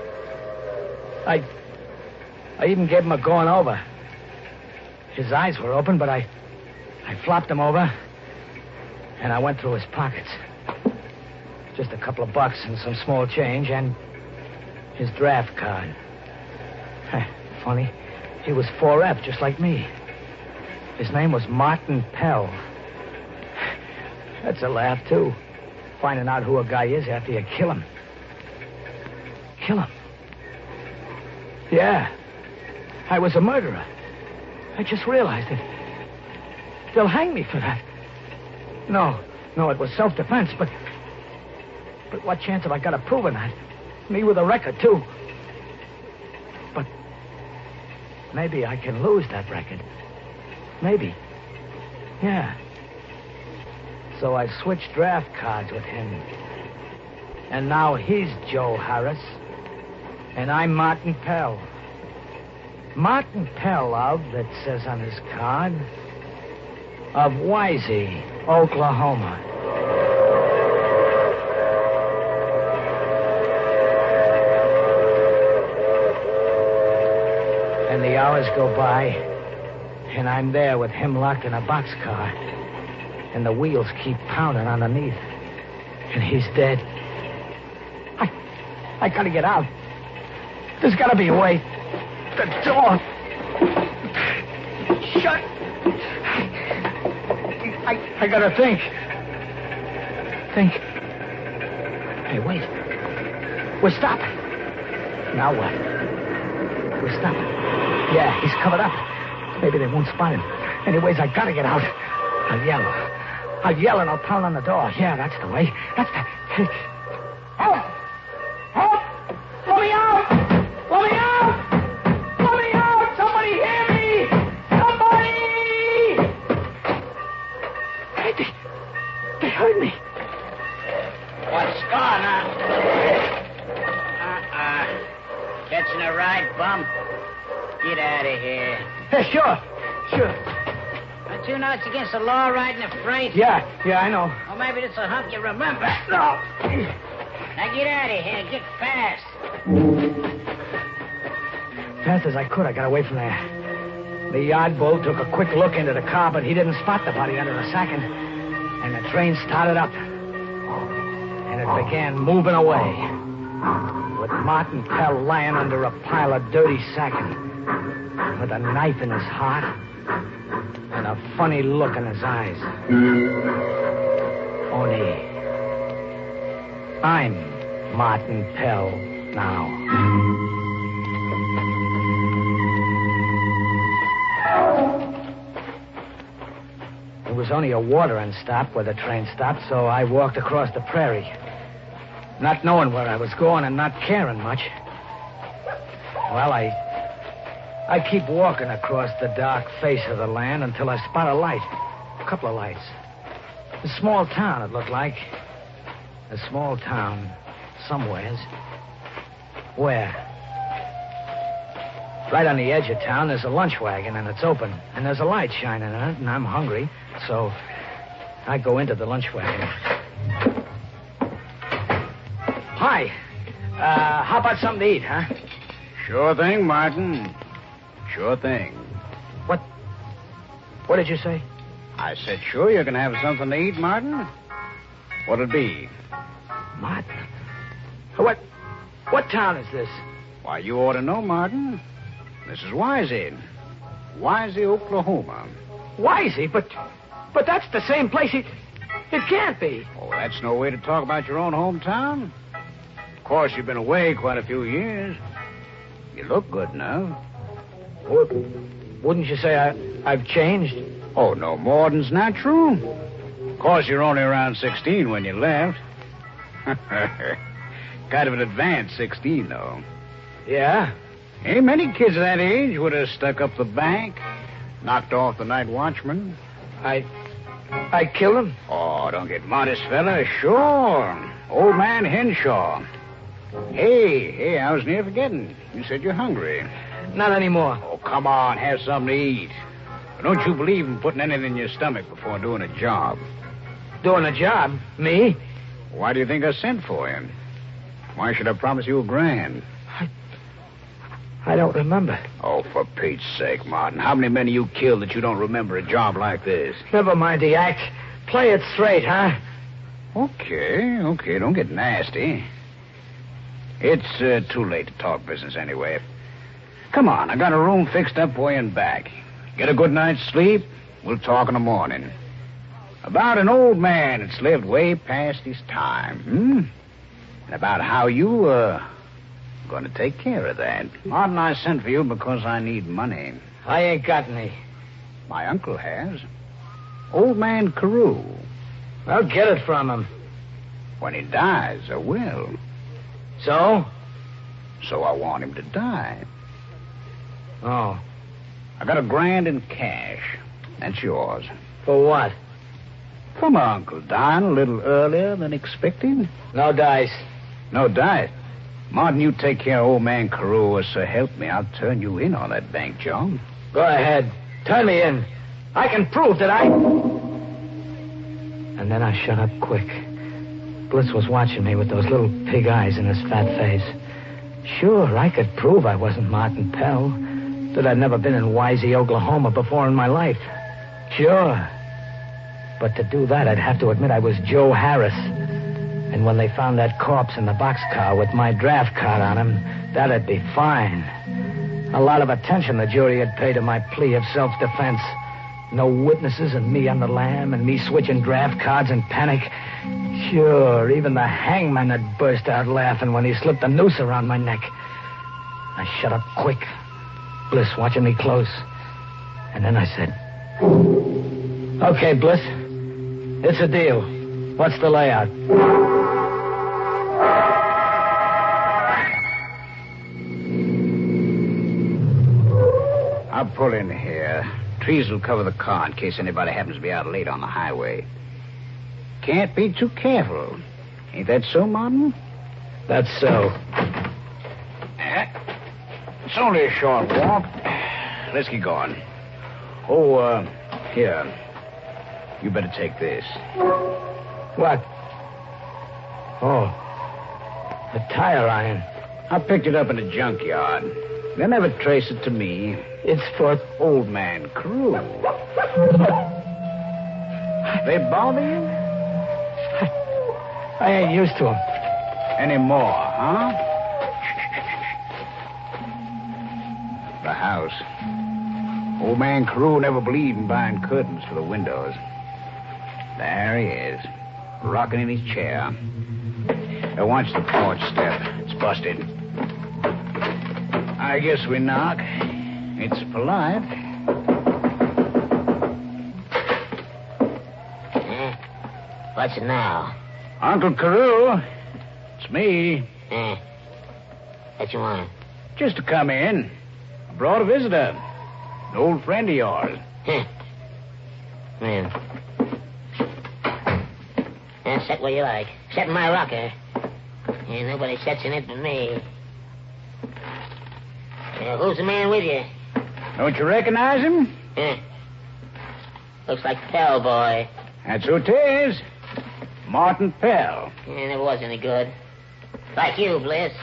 I even gave him a going over. His eyes were open, but I flopped him over, and I went through his pockets. Just a couple of bucks and some small change, and his draft card. Funny, he was 4F, just like me. His name was Martin Pell. That's a laugh, too. Finding out who a guy is after you kill him. Kill him? Yeah. I was a murderer. I just realized it. They'll hang me for that. No, it was self-defense, but what chance have I got of proving that? Me with a record, too. But maybe I can lose that record. Maybe. Yeah. So I switched draft cards with him. And now he's Joe Harris. And I'm Martin Pell. Martin Pell of, that says on his card, of Wisey, Oklahoma. And the hours go by, and I'm there with him locked in a boxcar. And the wheels keep pounding underneath. And he's dead. I gotta get out. There's gotta be a way. The door. Shut. I gotta think. Hey, wait. We're stopping. Now what? We're stopping. Yeah, he's covered up. Maybe they won't spot him. Anyways, I gotta get out. I'll yell and I'll pound on the door. Yeah, that's the way. That's the... Help! Help! Let me out! Let me out! Let me out! Somebody hear me! Somebody! Hey, they heard me. What's going on? Catching a ride, bum? Get out of here. Hey, sure. Don't you know it's against the law riding a freight? Yeah, I know. Or maybe it's a hump you remember. No. Now get out of here. Get fast. Fast as I could, I got away from there. The yard bull took a quick look into the car, but he didn't spot the body under the sacking. And the train started up. And it began moving away. With Martin Pell lying under a pile of dirty sacking. With a knife in his heart. And a funny look in his eyes. Only I'm Martin Pell now. It was only a watering stop where the train stopped, so I walked across the prairie. Not knowing where I was going and not caring much. Well, I keep walking across the dark face of the land until I spot a light. A couple of lights. A small town, it looked like. A small town, somewheres. Where? Right on the edge of town, there's a lunch wagon, and it's open. And there's a light shining in it, and I'm hungry. So I go into the lunch wagon. hi. How about something to eat, huh? Sure thing, Martin. Sure thing. What did you say? I said, sure, you can have something to eat, Martin. What'll it be? Martin? What town is this? Why, you ought to know, Martin. This is Wisey. Wisey, Oklahoma. Wisey? But that's the same place. It can't be. Oh, that's no way to talk about your own hometown. Of course, you've been away quite a few years. You look good now. Wouldn't you say I've changed? Oh, no more than's natural. Of course, you're only around 16 when you left. Kind of an advanced 16, though. Yeah? Ain't many kids that age would have stuck up the bank, knocked off the night watchman. I killed him? Oh, don't get modest, fella. Sure. Old man Henshaw. Hey, I was near forgetting. You said you're hungry. Not anymore. Oh, come on, have something to eat. Don't you believe in putting anything in your stomach before doing a job? Doing a job? Me? Why do you think I sent for you? Why should I promise you $1,000? I don't remember. Oh, for Pete's sake, Martin. How many men have you killed that you don't remember a job like this? Never mind the act. Play it straight, huh? Okay. Don't get nasty. It's too late to talk business anyway. Come on, I got a room fixed up way in back. Get a good night's sleep. We'll talk in the morning. About an old man that's lived way past his time, And about how you, going to take care of that. Martin, I sent for you because I need money. I ain't got any. My uncle has. Old man Carew. I'll get it from him. When he dies, I will. So? So I want him to die. Oh. I got $1,000 in cash. That's yours. For what? For my uncle dying a little earlier than expected. No dice. No dice? Martin, you take care of old man Carew, or so help me, I'll turn you in on that bank job. Go ahead. Turn me in. I can prove that I... And then I shut up quick. Bliss was watching me with those little pig eyes in his fat face. Sure, I could prove I wasn't Martin Pell. That I'd never been in Wisey, Oklahoma before in my life. Sure. But to do that, I'd have to admit I was Joe Harris. And when they found that corpse in the boxcar with my draft card on him, that'd be fine. A lot of attention the jury had paid to my plea of self-defense. No witnesses and me on the lam and me switching draft cards in panic. Sure, even the hangman had burst out laughing when he slipped a noose around my neck. I shut up quick. Bliss watching me close. And then I said, "Okay, Bliss, it's a deal. What's the layout?" I'll pull in here. Trees will cover the car in case anybody happens to be out late on the highway. Can't be too careful. Ain't that so, Martin? That's so. It's only a short walk. Let's get going. Oh, here. You better take this. What? Oh. A tire iron. I picked it up in a junkyard. They'll never trace it to me. It's for old man Carew. They bother you? I ain't used to them. Anymore, huh? The house. Old man Carew never believed in buying curtains for the windows. There he is, rocking in his chair. Now watch the porch step. It's busted. I guess we knock. It's polite. What's it now? Uncle Carew. It's me. What you want? Just to come in. I brought a visitor. An old friend of yours. Man. Sit where you like. Sit in my rocker. Nobody sits in it but me. Who's the man with you? Don't you recognize him? Looks like Pell boy. That's who it is. Martin Pell. Never was any good. Like you, Bliss.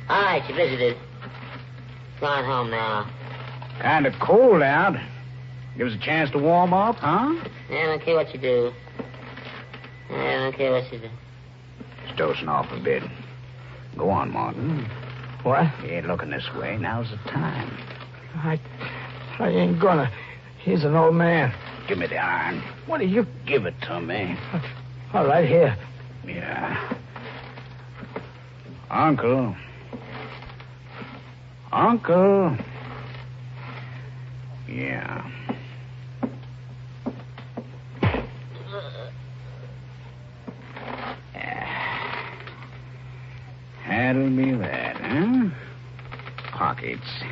All right, you visited. Go on home now. Kind of cold out. Give us a chance to warm up, huh? I don't care what you do. I don't care what you do. Just dozing off a bit. Go on, Martin. What? You ain't looking this way. Now's the time. I ain't gonna. He's an old man. Give me the iron. What are you... Give it to me. All right, here. Yeah. Uncle. Uncle. Yeah. That'll be that, huh? Pockets.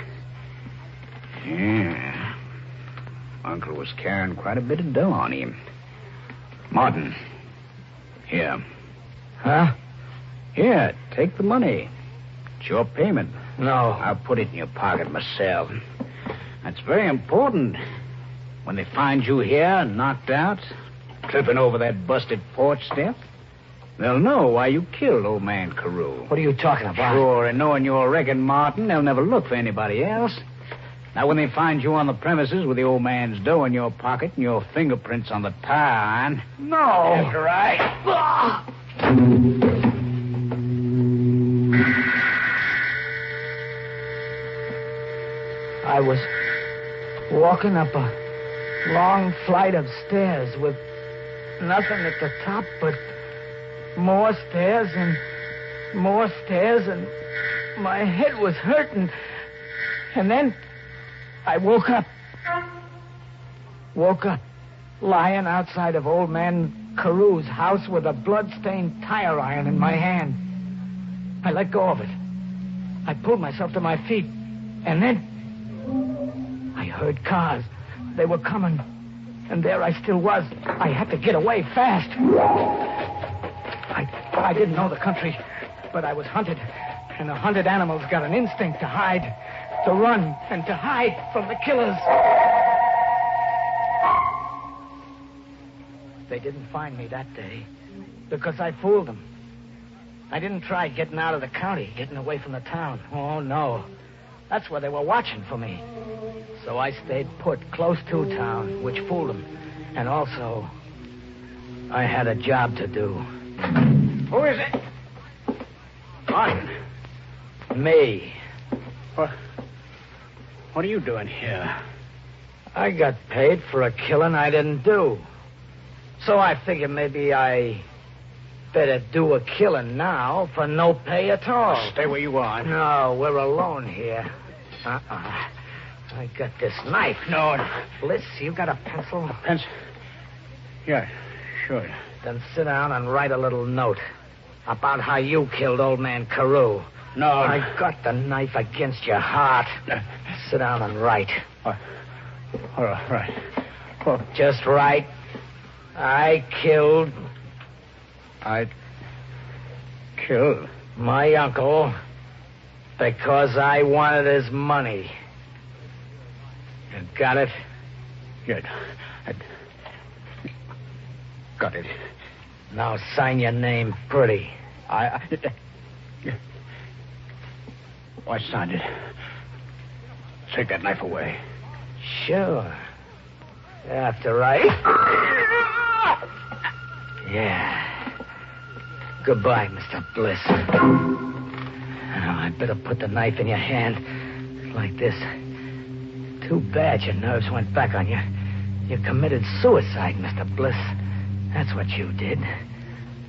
Yeah. Uncle was carrying quite a bit of dough on him. Martin. Here. Huh? Here, take the money. It's your payment. No. I'll put it in your pocket myself. That's very important. When they find you here, knocked out, tripping over that busted porch step, they'll know why you killed old man Carew. What are you talking about? Sure, and knowing your record, Martin, they'll never look for anybody else. Now, when they find you on the premises with the old man's dough in your pocket and your fingerprints on the tire iron... No. After I was walking up a long flight of stairs with nothing at the top but more stairs and more stairs, and my head was hurting. And then I woke up. Lying outside of old man Carew's house with a blood-stained tire iron in my hand. I let go of it. I pulled myself to my feet. And then I heard cars. They were coming. And there I still was. I had to get away fast. I didn't know the country, but I was hunted. And the hunted animals got an instinct to hide, to run, and to hide from the killers. They didn't find me that day because I fooled them. I didn't try getting out of the county, getting away from the town. Oh, no. That's where they were watching for me. So I stayed put close to town, which fooled them. And also, I had a job to do. Who is it? Martin. Me. What are you doing here? I got paid for a killing I didn't do. So I figured maybe I better do a killing now for no pay at all. Stay where you are. No, we're alone here. I got this knife. No. Bliss, you got a pencil? A pencil? Yeah, sure. Then sit down and write a little note about how you killed old man Carew. No. I got the knife against your heart. Sit down and write. All right. Well, just write. I killed my uncle because I wanted his money. You got it? Good. Got it. Now sign your name pretty. I signed it. Take that knife away. Sure. After I... Yeah. Goodbye, Mr. Bliss. Now, I'd better put the knife in your hand. Like this. Too bad your nerves went back on you. You committed suicide, Mr. Bliss. That's what you did.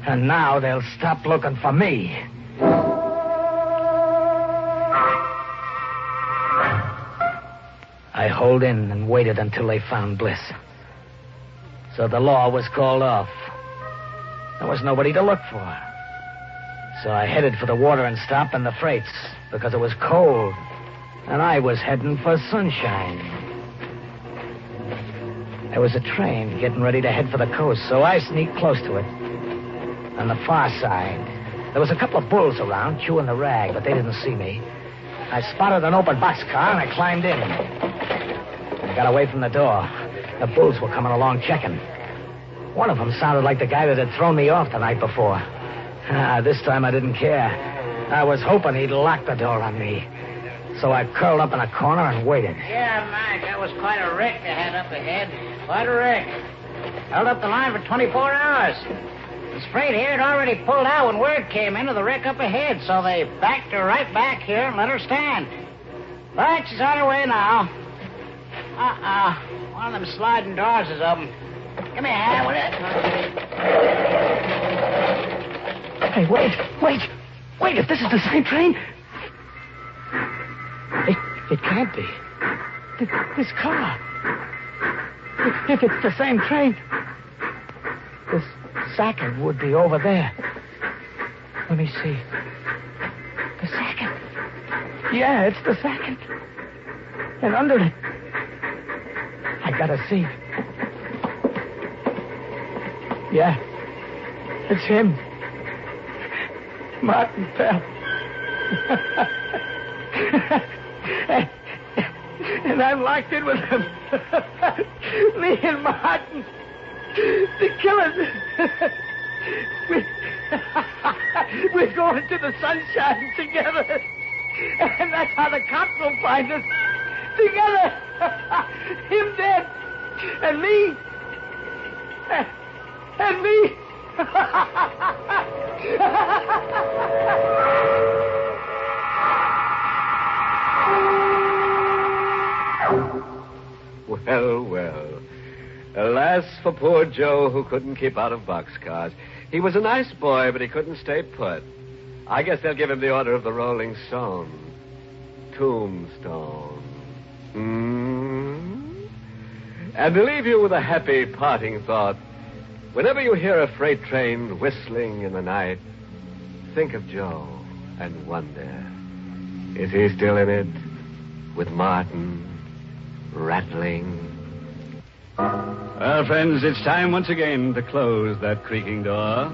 And now they'll stop looking for me. I holed in and waited until they found Bliss. So the law was called off. There was nobody to look for. So I headed for the watering stop and the freights because it was cold. And I was heading for sunshine. There was a train getting ready to head for the coast, so I sneaked close to it. On the far side, there was a couple of bulls around chewing the rag, but they didn't see me. I spotted an open boxcar and I climbed in. I got away from the door. The bulls were coming along checking. One of them sounded like the guy that had thrown me off the night before. This time I didn't care. I was hoping he'd lock the door on me. So I curled up in a corner and waited. Yeah, Mike, that was quite a wreck they had up ahead. Quite a wreck. Held up the line for 24 hours. The freight here had already pulled out when word came in of the wreck up ahead, so they backed her right back here and let her stand. But she's on her way now. One of them sliding doors is open. Give me a hand with it. Hey, wait. If this is the same train... It can't be. This car. If it's the same train, this second would be over there. Let me see. The second. Yeah, it's the second. And under it, I got a seat. Yeah, it's him. Martin Pell. And I'm locked in with him. Me and Martin. The killers. We're going to the sunshine together. And that's how the cops will find us. Together. Him dead. And me. And me. Well. Alas for poor Joe, who couldn't keep out of boxcars. He was a nice boy, but he couldn't stay put. I guess they'll give him the Order of the Rolling Stone. Tombstone. And to leave you with a happy parting thought, whenever you hear a freight train whistling in the night, think of Joe and wonder, is he still in it with Martin rattling? Well, friends, it's time once again to close that creaking door.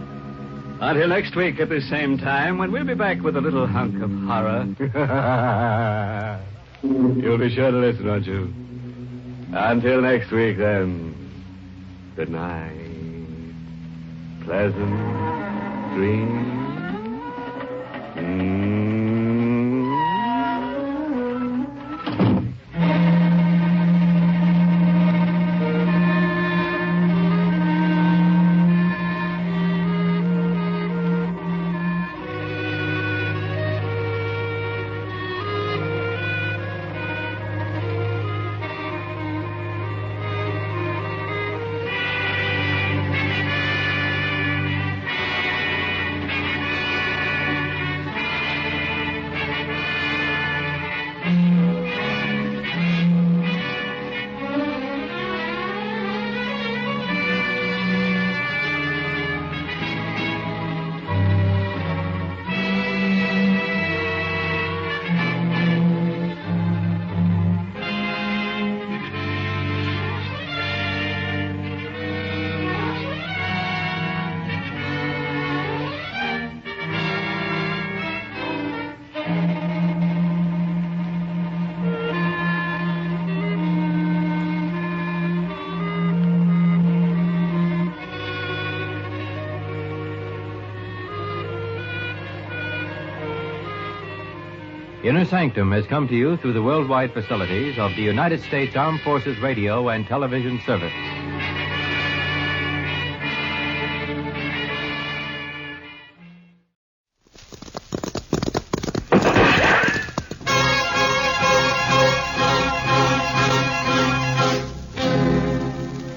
Until next week at the same time, when we'll be back with a little hunk of horror. You'll be sure to listen, won't you? Until next week, then. Good night. Pleasant dreams. Inner Sanctum has come to you through the worldwide facilities of the United States Armed Forces Radio and Television Service.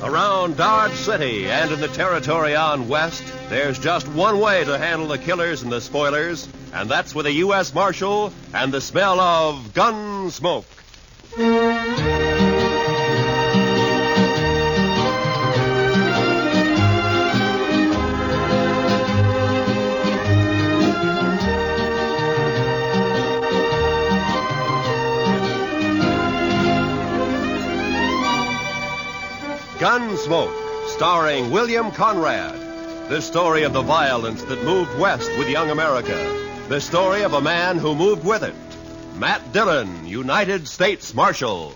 Around Dodge City and in the territory on west, there's just one way to handle the killers and the spoilers, and that's with a U.S. Marshal and the smell of gun smoke. Gunsmoke, starring William Conrad. The story of the violence that moved west with young America. The story of a man who moved with it. Matt Dillon, United States Marshal.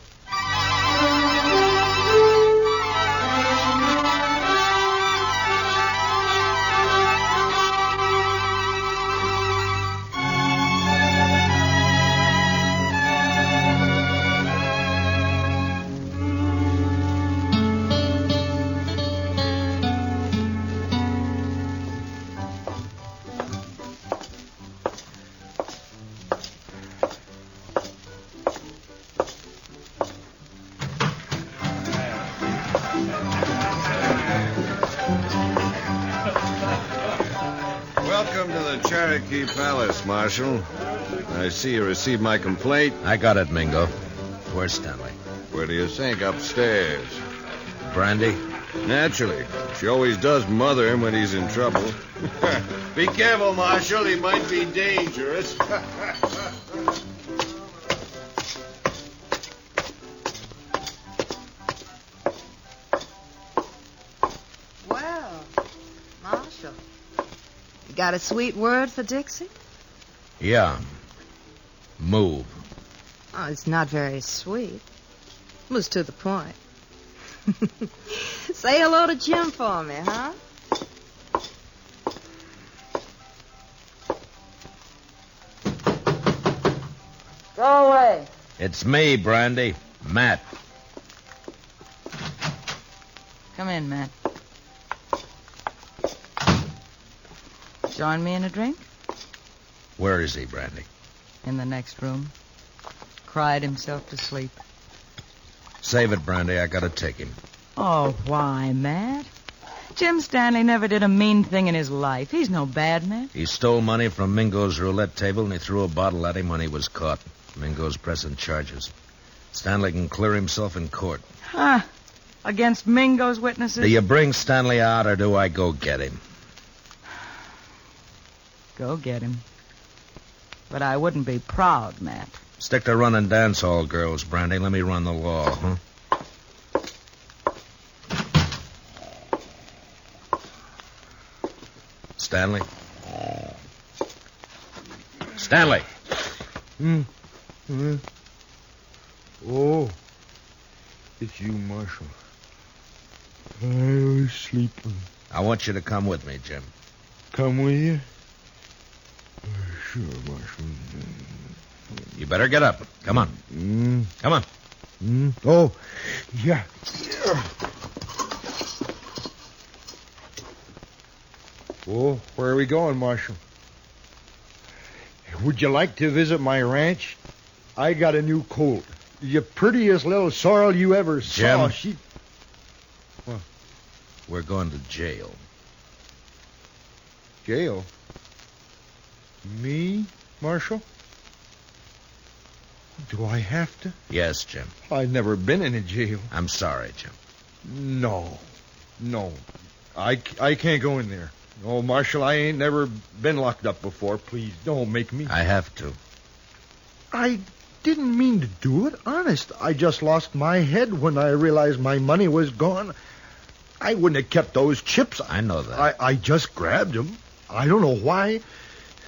Cherokee Palace, Marshal. I see you received my complaint. I got it, Mingo. Where's Stanley? Where do you think? Upstairs. Brandy? Naturally. She always does mother him when he's in trouble. Be careful, Marshal. He might be dangerous. Well, Marshal, you got a sweet word for Dixie? Yeah. Move. Oh, it's not very sweet. It was to the point. Say hello to Jim for me, huh? Go away. It's me, Brandy. Matt. Come in, Matt. Join me in a drink? Where is he, Brandy? In the next room. Cried himself to sleep. Save it, Brandy. I gotta take him. Oh, why, Matt? Jim Stanley never did a mean thing in his life. He's no bad man. He stole money from Mingo's roulette table, and he threw a bottle at him when he was caught. Mingo's pressing charges. Stanley can clear himself in court. Huh? Against Mingo's witnesses? Do you bring Stanley out, or do I go get him? Go get him. But I wouldn't be proud, Matt. Stick to running dance hall girls, Brandy. Let me run the law, huh? Stanley? Stanley! Oh, it's you, Marshal. I was sleeping. I want you to come with me, Jim. Come with you? Sure, Marshal. You better get up. Come on. Come on. Oh, yeah. Oh, where are we going, Marshal? Would you like to visit my ranch? I got a new colt. The prettiest little sorrel you ever saw. Jim. What? We're going to jail. Jail? Me, Marshal? Do I have to? Yes, Jim. I've never been in a jail. I'm sorry, Jim. No. I can't go in there. No, Marshal, I ain't never been locked up before. Please, don't make me. I have to. I didn't mean to do it. Honest. I just lost my head when I realized my money was gone. I wouldn't have kept those chips. I know that. I just grabbed them. I don't know why.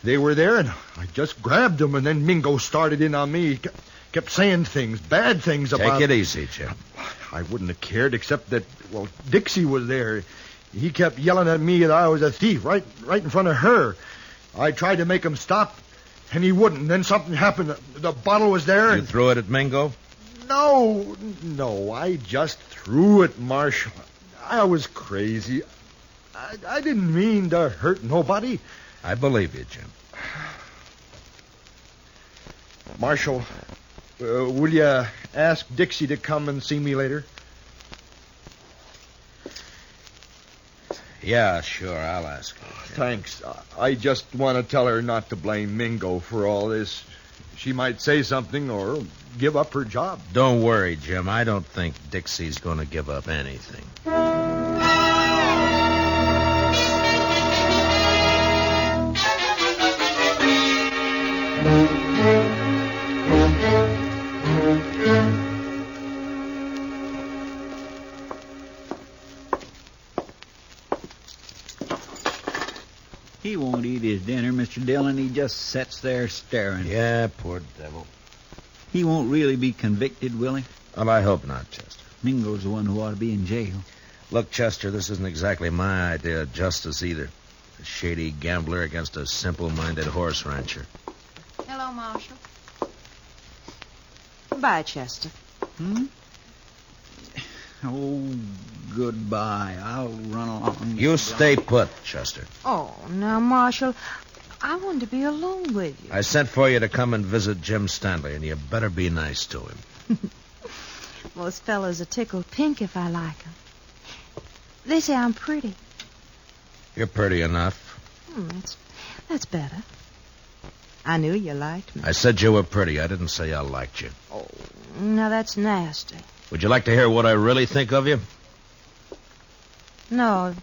They were there, and I just grabbed them, and then Mingo started in on me. He kept saying things, bad things about... Take it easy, Jim. I wouldn't have cared, except that, well, Dixie was there. He kept yelling at me that I was a thief right in front of her. I tried to make him stop, and he wouldn't. Then something happened. The bottle was there. You threw it at Mingo? No, I just threw it, Marshal. I was crazy. I didn't mean to hurt nobody. I believe you, Jim. Marshal, will you ask Dixie to come and see me later? Yeah, sure, I'll ask her. Thanks. I just want to tell her not to blame Mingo for all this. She might say something or give up her job. Don't worry, Jim. I don't think Dixie's going to give up anything. He won't eat his dinner, Mr. Dillon. He just sits there staring. Yeah, poor devil. He won't really be convicted, will he? Well, I hope not, Chester. Mingo's the one who ought to be in jail. Look, Chester, this isn't exactly my idea of justice either. A shady gambler against a simple-minded horse rancher. Hello, Marshal. Bye, Chester. Oh, goodbye. I'll run along. You stay put, Chester. Oh, now, Marshal, I want to be alone with you. I sent for you to come and visit Jim Stanley, and you better be nice to him. Most fellas are tickled pink if I like them. They say I'm pretty. You're pretty enough. That's better. I knew you liked me. I said you were pretty. I didn't say I liked you. Oh, now that's nasty. Would you like to hear what I really think of you? No,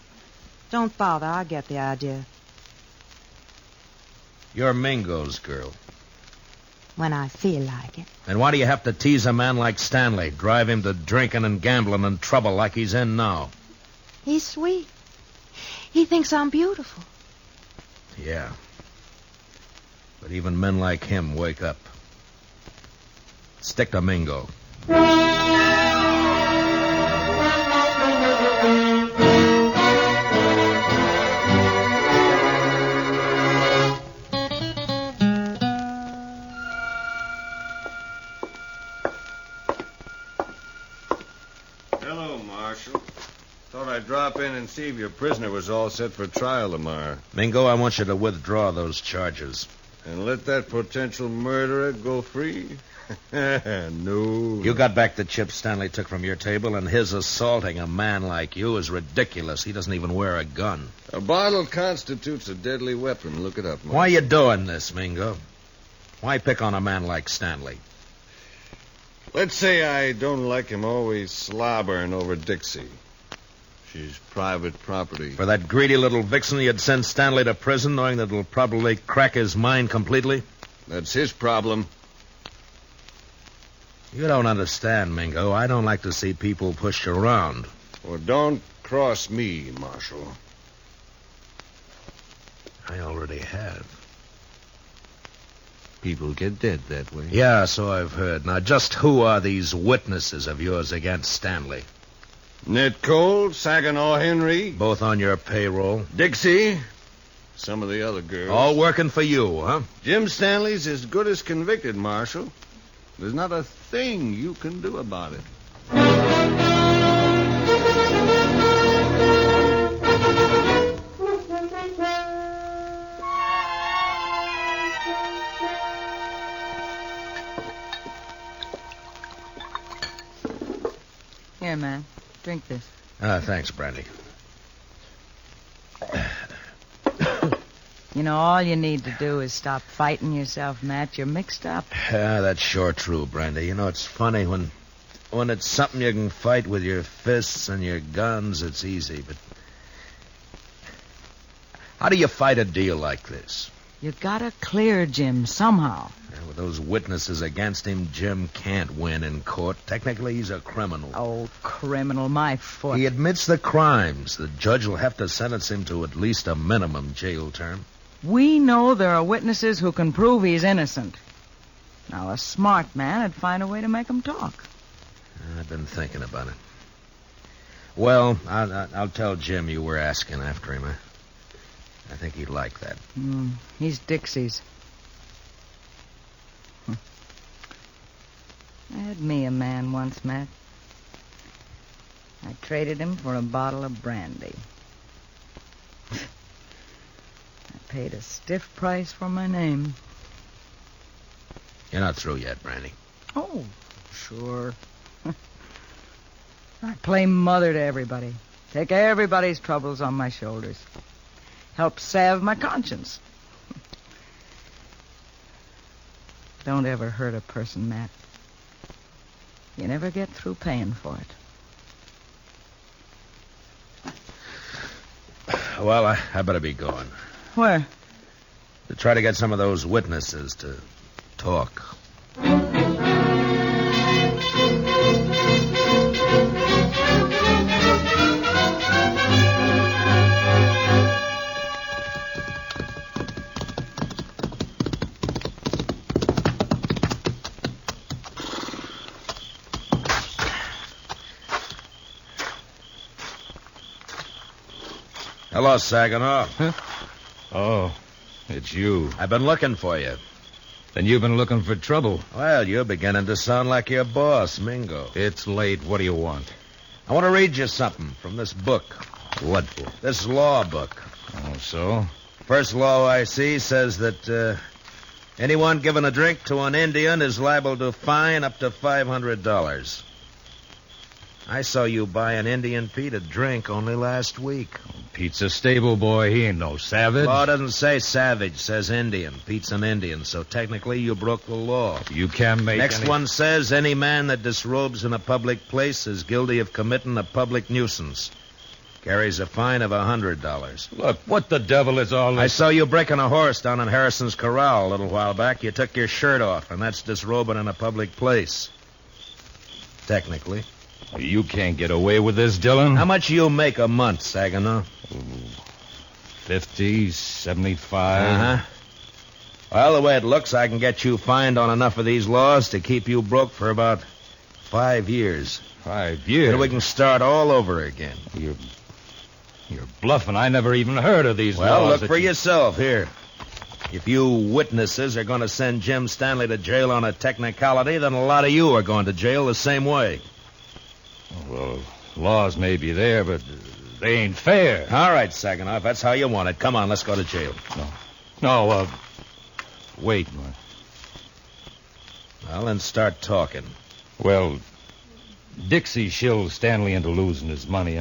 don't bother. I get the idea. You're Mingo's girl. When I feel like it. And why do you have to tease a man like Stanley, drive him to drinking and gambling and trouble like he's in now? He's sweet. He thinks I'm beautiful. Yeah. But even men like him wake up. Stick to Mingo. Hello, Marshal. Thought I'd drop in and see if your prisoner was all set for trial tomorrow. Mingo, I want you to withdraw those charges. And let that potential murderer go free? No. You got back the chips Stanley took from your table, and his assaulting a man like you is ridiculous. He doesn't even wear a gun. A bottle constitutes a deadly weapon. Look it up, Marshal. Why are you doing this, Mingo? Why pick on a man like Stanley? Let's say I don't like him always slobbering over Dixie. She's private property. For that greedy little vixen, you'd send Stanley to prison knowing that it'll probably crack his mind completely? That's his problem. You don't understand, Mingo. I don't like to see people pushed around. Well, don't cross me, Marshal. I already have. People get dead that way. Yeah, so I've heard. Now, just who are these witnesses of yours against Stanley? Ned Cole, Saginaw Henry. Both on your payroll? Dixie. Some of the other girls. All working for you, huh? Jim Stanley's as good as convicted, Marshal. There's not a thing you can do about it. Here, man. Drink this. Thanks, Brandy. You know, all you need to do is stop fighting yourself, Matt. You're mixed up. That's sure true, Brandy. You know, it's funny when it's something you can fight with your fists and your guns, it's easy, but how do you fight a deal like this? You gotta clear Jim somehow. With those witnesses against him, Jim can't win in court. Technically, he's a criminal. Oh, criminal, my foot. He admits the crimes. The judge will have to sentence him to at least a minimum jail term. We know there are witnesses who can prove he's innocent. Now, a smart man would find a way to make him talk. I've been thinking about it. Well, I'll tell Jim you were asking after him. I think he'd like that. He's Dixie's. I had me a man once, Matt. I traded him for a bottle of brandy. I paid a stiff price for my name. You're not through yet, Brandy. Oh, sure. I play mother to everybody. Take everybody's troubles on my shoulders. Help salve my conscience. Don't ever hurt a person, Matt. You never get through paying for it. Well, I better be going. Where? To try to get some of those witnesses to talk. Hello, Saginaw. Huh? Oh, it's you. I've been looking for you. Then you've been looking for trouble. Well, you're beginning to sound like your boss, Mingo. It's late. What do you want? I want to read you something from this book. What book? This law book. Oh, so? First law I see says that anyone giving a drink to an Indian is liable to fine up to $500. I saw you buying Indian Pete a drink only last week. Pete's a stable boy. He ain't no savage. Law doesn't say savage, says Indian. Pete's an Indian, so technically you broke the law. You can't make Next any... one says any man that disrobes in a public place is guilty of committing a public nuisance. Carries a fine of $100. Look, what the devil is all this? I saw you breaking a horse down in Harrison's Corral a little while back. You took your shirt off, and that's disrobing in a public place. Technically. You can't get away with this, Dillon. How much you make a month, Saginaw? 50, 75. Uh-huh. Well, the way it looks, I can get you fined on enough of these laws to keep you broke for about 5 years. 5 years? Then we can start all over again. You're bluffing. I never even heard of these laws. Well, look for yourself here. If you witnesses are going to send Jim Stanley to jail on a technicality, then a lot of you are going to jail the same way. Well, laws may be there, but they ain't fair. All right, Saginaw, if that's how you want it. Come on, let's go to jail. No, wait. Well, then start talking. Well, Dixie shilled Stanley into losing his money,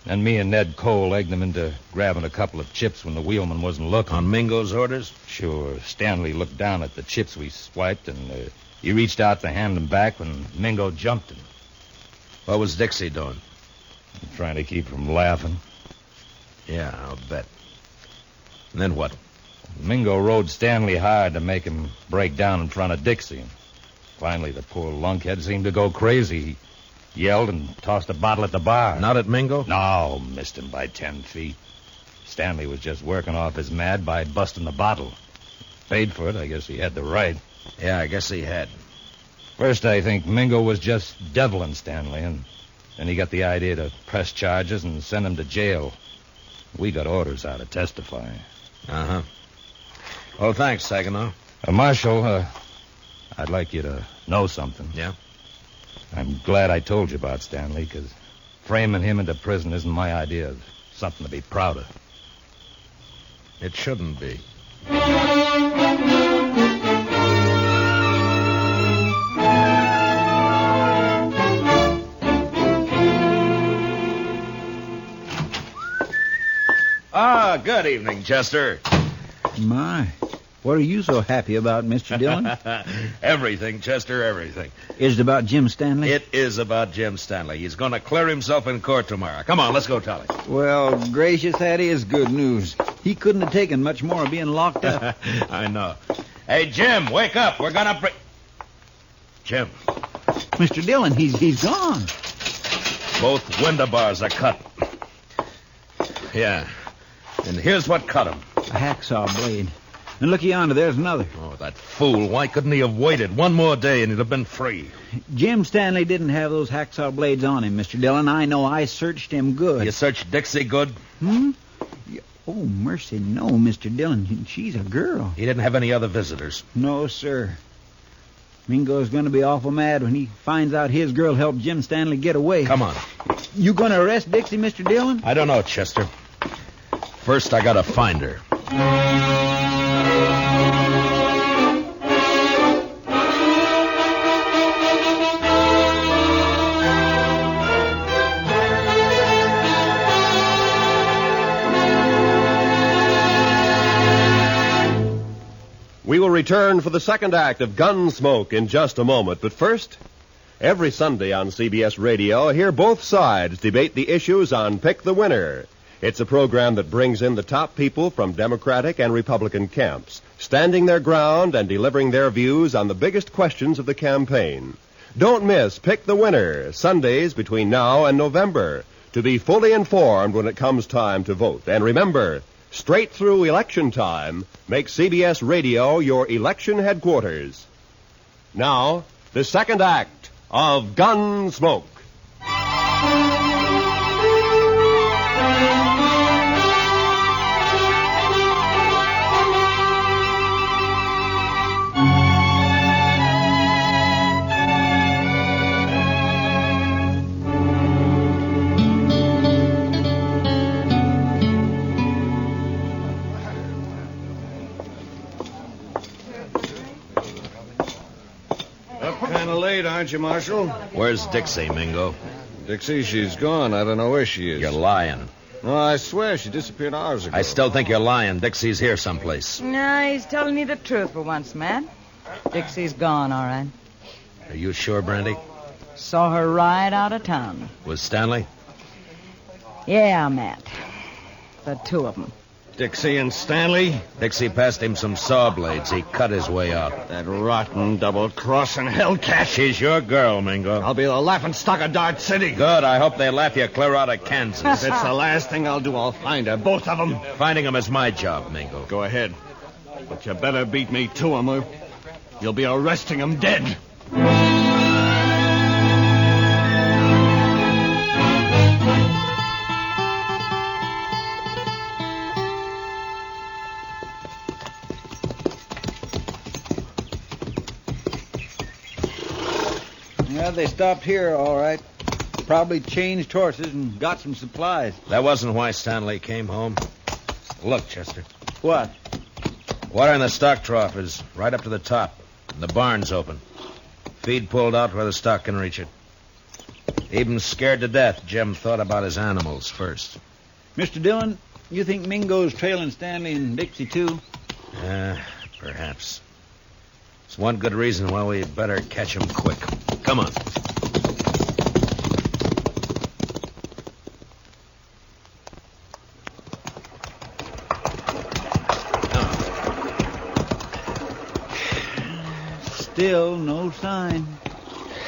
and me and Ned Cole egged him into grabbing a couple of chips when the wheelman wasn't looking. On Mingo's orders? Sure. Stanley looked down at the chips we swiped, and he reached out to hand them back when Mingo jumped him. What was Dixie doing? Trying to keep from laughing. Yeah, I'll bet. And then what? Mingo rode Stanley hard to make him break down in front of Dixie. Finally, the poor lunkhead seemed to go crazy. He yelled and tossed a bottle at the bar. Not at Mingo? No, missed him by 10 feet. Stanley was just working off his mad by busting the bottle. Paid for it. I guess he had the right. Yeah, I guess he had. First, I think Mingo was just deviling Stanley, and then he got the idea to press charges and send him to jail. We got orders out to testify. Uh-huh. Well, thanks, Saginaw. Marshal, I'd like you to know something. Yeah? I'm glad I told you about Stanley, because framing him into prison isn't my idea of something to be proud of. It shouldn't be. Ah, good evening, Chester. My, what are you so happy about, Mr. Dillon? Everything, Chester, everything. Is it about Jim Stanley? It is about Jim Stanley. He's going to clear himself in court tomorrow. Come on, let's go tell him. Well, gracious, that is good news. He couldn't have taken much more of being locked up. I know. Hey, Jim, wake up. We're going to Jim. Mr. Dillon, he's gone. Both window bars are cut. Yeah. And here's what cut him. A hacksaw blade. And look yonder, there's another. Oh, that fool. Why couldn't he have waited one more day and he'd have been free? Jim Stanley didn't have those hacksaw blades on him, Mr. Dillon. I know. I searched him good. You searched Dixie good? Oh, mercy, no, Mr. Dillon. She's a girl. He didn't have any other visitors? No, sir. Mingo's going to be awful mad when he finds out his girl helped Jim Stanley get away. Come on. You going to arrest Dixie, Mr. Dillon? I don't know, Chester. First, I got to find her. We will return for the second act of Gunsmoke in just a moment. But first, every Sunday on CBS Radio, hear both sides debate the issues on Pick the Winner. It's a program that brings in the top people from Democratic and Republican camps, standing their ground and delivering their views on the biggest questions of the campaign. Don't miss Pick the Winner, Sundays between now and November, to be fully informed when it comes time to vote. And remember, straight through election time, make CBS Radio your election headquarters. Now, the second act of Gunsmoke. Up kind of late, aren't you, Marshal? Where's Dixie, Mingo? Dixie, she's gone. I don't know where she is. You're lying. No, I swear she disappeared hours ago. I still think you're lying. Dixie's here someplace. No, he's telling you the truth for once, Matt. Dixie's gone, all right. Are you sure, Brandy? Saw her right out of town. Was Stanley? Yeah, Matt. The two of them. Dixie and Stanley? Dixie passed him some saw blades. He cut his way out. That rotten double-crossing hellcat. She's your girl, Mingo. I'll be the laughingstock of Dart City. Good. I hope they laugh you clear out of Kansas. If it's the last thing I'll do, I'll find her. Both of them. Finding them is my job, Mingo. Go ahead. But you better beat me to them, or you'll be arresting them dead. Yeah, they stopped here, all right. Probably changed horses and got some supplies. That wasn't why Stanley came home. Look, Chester. What? Water in the stock trough is right up to the top. The barn's open. Feed pulled out where the stock can reach it. Even scared to death, Jim thought about his animals first. Mr. Dillon, you think Mingo's trailing Stanley and Dixie, too? Perhaps. It's one good reason why we better catch him quick. Come on. Still no sign.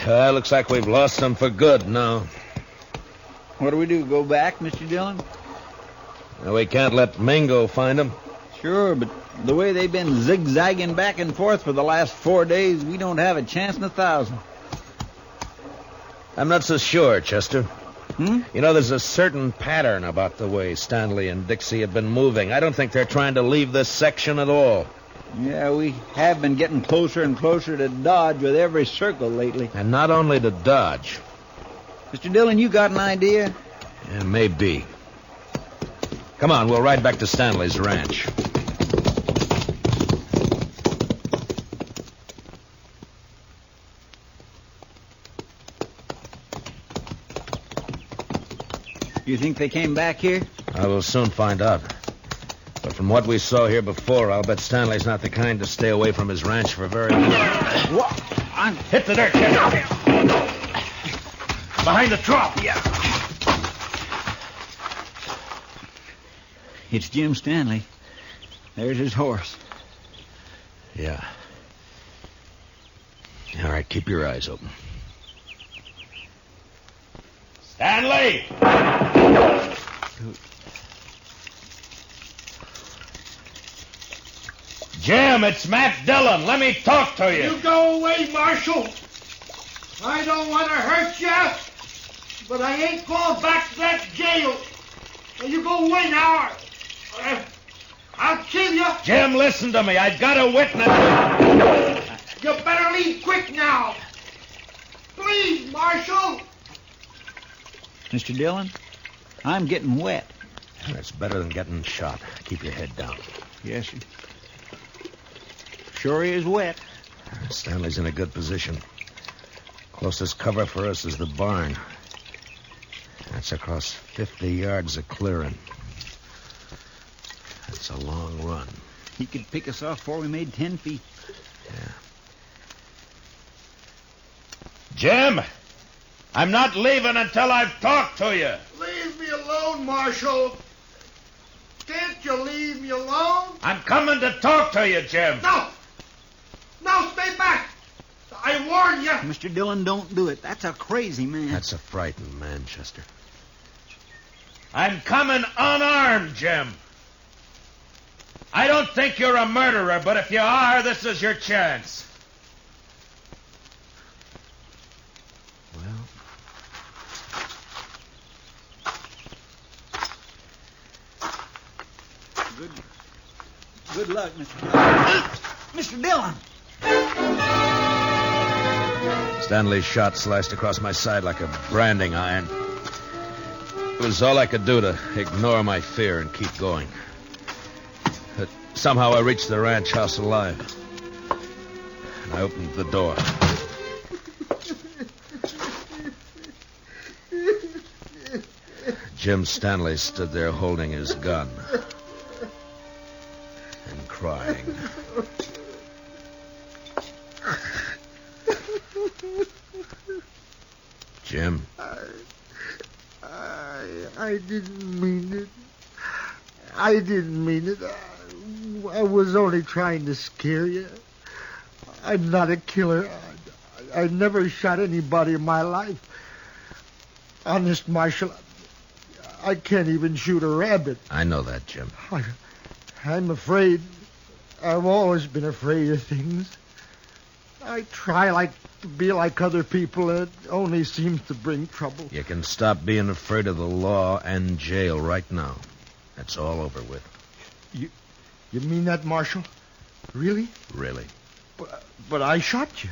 Looks like we've lost them for good now. What do we do, go back, Mr. Dillon? We can't let Mingo find them. Sure, but the way they've been zigzagging back and forth for the last 4 days, we don't have a chance in 1,000. I'm not so sure, Chester. You know, there's a certain pattern about the way Stanley and Dixie have been moving. I don't think they're trying to leave this section at all. Yeah, we have been getting closer and closer to Dodge with every circle lately. And not only to Dodge. Mr. Dillon, you got an idea? Yeah, maybe. Come on, we'll ride back to Stanley's ranch. You think they came back here? I will soon find out. But from what we saw here before, I'll bet Stanley's not the kind to stay away from his ranch for very long. What? Hit the dirt, Chester. Behind the trough. Yeah. It's Jim Stanley. There's his horse. Yeah. All right, keep your eyes open. Stanley! Jim, it's Matt Dillon. Let me talk to you. You go away, Marshal. I don't want to hurt you, but I ain't going back to that jail. You go away now. I'll kill you. Jim, listen to me. I've got a witness. You better leave quick now. Please, Marshal. Mr. Dillon, I'm getting wet. That's better than getting shot. Keep your head down. Yes, sir. Sure is wet. Stanley's in a good position. Closest cover for us is the barn. That's across 50 yards of clearing. That's a long run. He could pick us off before we made 10 feet. Yeah. Jim, I'm not leaving until I've talked to you. Leave me alone, Marshal. Can't you leave me alone? I'm coming to talk to you, Jim. No! No, stay back! I warn you! Mr. Dillon, don't do it. That's a crazy man. That's a frightened man, Chester. I'm coming unarmed, Jim. I don't think you're a murderer, but if you are, this is your chance. Good luck, Mr. Dillon. Mr. Dillon! Stanley's shot slashed across my side like a branding iron. It was all I could do to ignore my fear and keep going. But somehow I reached the ranch house alive. And I opened the door. Jim Stanley stood there holding his gun and crying. Jim? I didn't mean it. I didn't mean it. I was only trying to scare you. I'm not a killer. I never shot anybody in my life. Honest, Marshal, I can't even shoot a rabbit. I know that, Jim. I'm afraid. I've always been afraid of things. I try to be like other people, and it only seems to bring trouble. You can stop being afraid of the law and jail right now. That's all over with. You mean that, Marshal? Really? Really. But I shot you.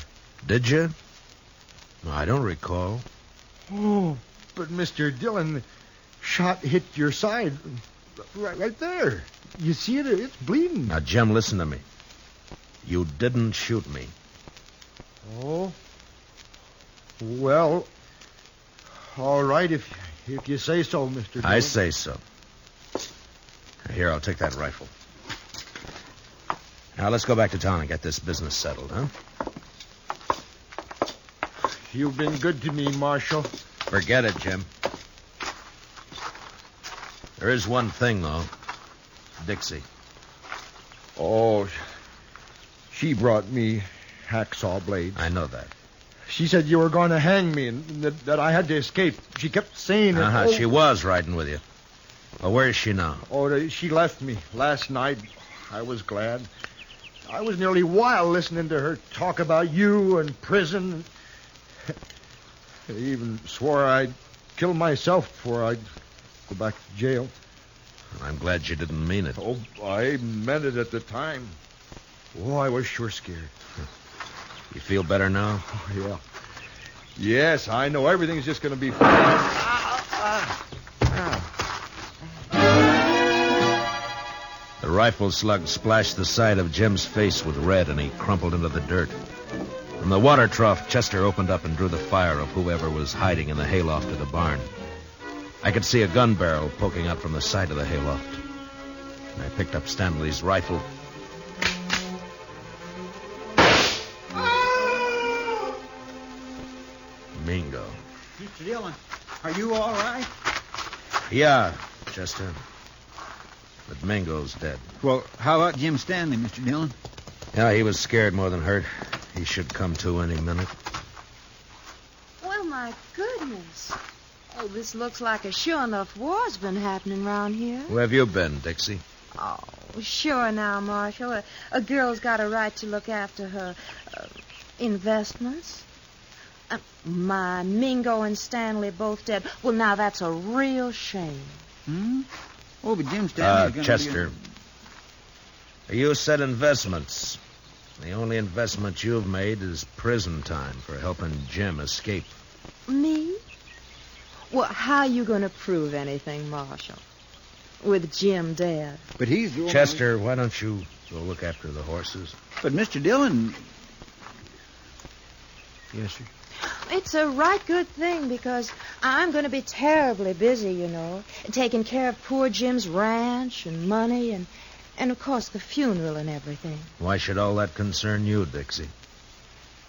Did you? I don't recall. Oh, but Mr. Dillon, shot hit your side. Right there. You see it? It's bleeding. Now, Jim, listen to me. You didn't shoot me. Oh. Well, all right, if you say so, Mr. Dillon. I say so. Here, I'll take that rifle. Now, let's go back to town and get this business settled, huh? You've been good to me, Marshal. Forget it, Jim. There is one thing, though. Dixie. Oh, she brought me hacksaw blades. I know that. She said you were going to hang me and that I had to escape. She kept saying it. Uh-huh. She was riding with you. Well, where is she now? Oh, she left me last night. I was glad. I was nearly wild listening to her talk about you and prison. I even swore I'd kill myself before I'd go back to jail. I'm glad you didn't mean it. Oh, I meant it at the time. Oh, I was sure scared. You feel better now? Oh, yeah. Yes, I know everything's just going to be fine. The rifle slug splashed the side of Jim's face with red, and he crumpled into the dirt. From the water trough, Chester opened up and drew the fire of whoever was hiding in the hayloft of the barn. I could see a gun barrel poking out from the side of the hayloft. And I picked up Stanley's rifle. Mingo. Mr. Dillon, are you all right? Yeah, Chester. But Mingo's dead. Well, how about Jim Stanley, Mr. Dillon? Yeah, he was scared more than hurt. He should come to any minute. Well, my goodness. Oh, this looks like a sure enough war's been happening around here. Where have you been, Dixie? Oh, sure now, Marshal. A girl's got a right to look after her investments. My Mingo and Stanley both dead. Well, now that's a real shame. Hmm? Oh, but Jim Stanley's going to Chester. You said investments. The only investment you've made is prison time for helping Jim escape. Me? Well, how are you going to prove anything, Marshal? With Jim dead. But he's the Chester, why don't you go look after the horses? But Mr. Dillon... Yes, sir. It's a right good thing because I'm going to be terribly busy, you know, taking care of poor Jim's ranch and money and of course, the funeral and everything. Why should all that concern you, Dixie?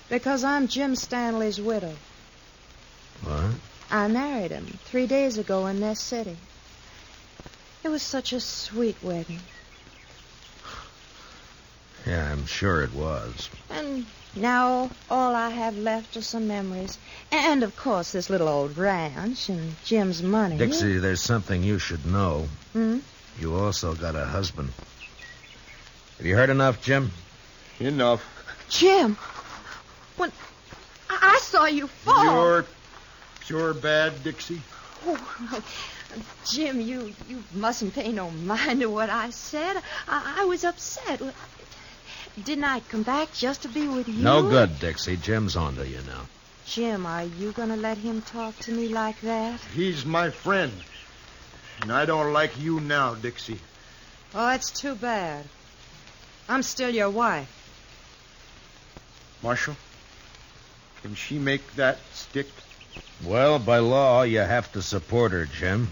Because I'm Jim Stanley's widow. What? I married him 3 days ago in this city. It was such a sweet wedding. Yeah, I'm sure it was. And now all I have left are some memories. And, of course, this little old ranch and Jim's money. Dixie, there's something you should know. Hmm? You also got a husband. Have you heard enough, Jim? Enough. Jim! When I saw you fall... You're sure bad, Dixie. Oh, Jim, you mustn't pay no mind to what I said. I was upset. Didn't I come back just to be with you? No good, Dixie. Jim's on to you now. Jim, are you going to let him talk to me like that? He's my friend. And I don't like you now, Dixie. Oh, that's too bad. I'm still your wife. Marshal, can she make that stick? Well, by law, you have to support her, Jim.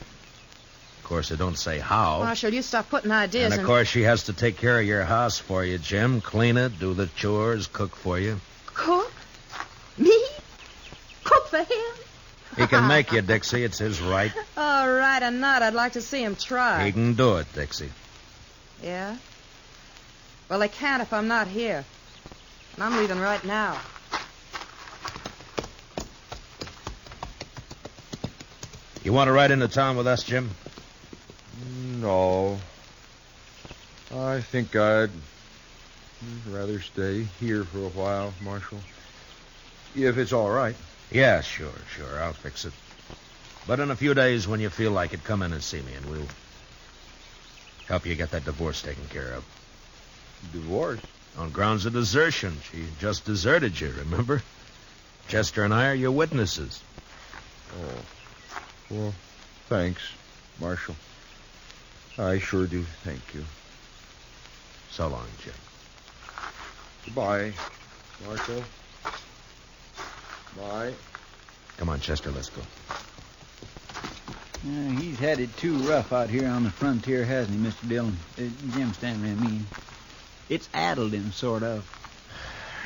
Of course, it don't say how. Marshal, you stop putting ideas And, of course, she has to take care of your house for you, Jim. Clean it, do the chores, cook for you. Cook? Me? Cook for him? He can make you, Dixie. It's his right. All right or not, I'd like to see him try. He can do it, Dixie. Yeah? Well, they can't if I'm not here. And I'm leaving right now. You want to ride into town with us, Jim? No. I think I'd rather stay here for a while, Marshal. If it's all right. Yeah, sure. I'll fix it. But in a few days, when you feel like it, come in and see me, and we'll help you get that divorce taken care of. Divorce? On grounds of desertion. She just deserted you, remember? Chester and I are your witnesses. Oh. Well, thanks, Marshal. I sure do thank you. So long, Jim. Goodbye, Marshal. Bye. Come on, Chester, let's go. He's had it too rough out here on the frontier, hasn't he, Mr. Dillon? Jim Stanley, I mean. It's addled him, sort of.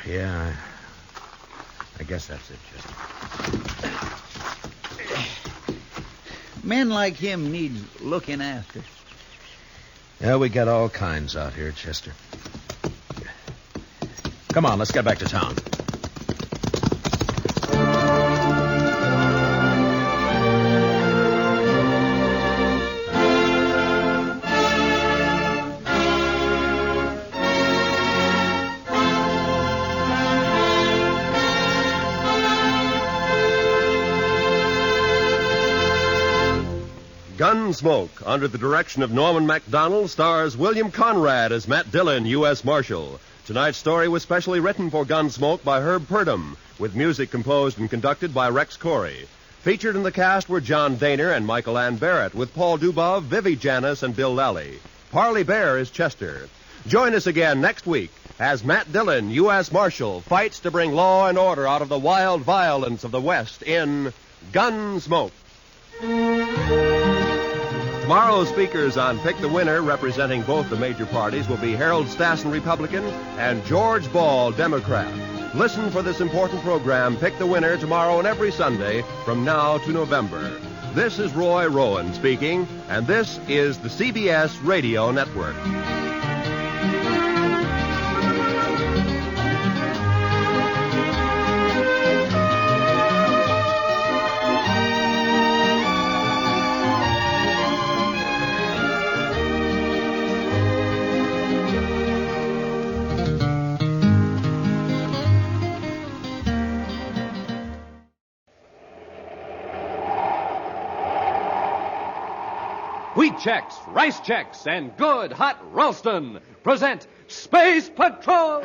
Yeah, I guess that's it, Chester. Men like him needs looking after. Yeah, we got all kinds out here, Chester. Come on, let's get back to town. Gunsmoke, under the direction of Norman MacDonald, stars William Conrad as Matt Dillon, U.S. Marshal. Tonight's story was specially written for Gunsmoke by Herb Purdom, with music composed and conducted by Rex Corey. Featured in the cast were John Daner and Michael Ann Barrett, with Paul Dubov, Vivi Janis, and Bill Lally. Parley Bear is Chester. Join us again next week as Matt Dillon, U.S. Marshal, fights to bring law and order out of the wild violence of the West in Gunsmoke. Tomorrow's speakers on Pick the Winner, representing both the major parties, will be Harold Stassen, Republican, and George Ball, Democrat. Listen for this important program, Pick the Winner, tomorrow and every Sunday from now to November. This is Roy Rowan speaking, and this is the CBS Radio Network. Wheat Chex, Rice Chex, and good hot Ralston present Space Patrol!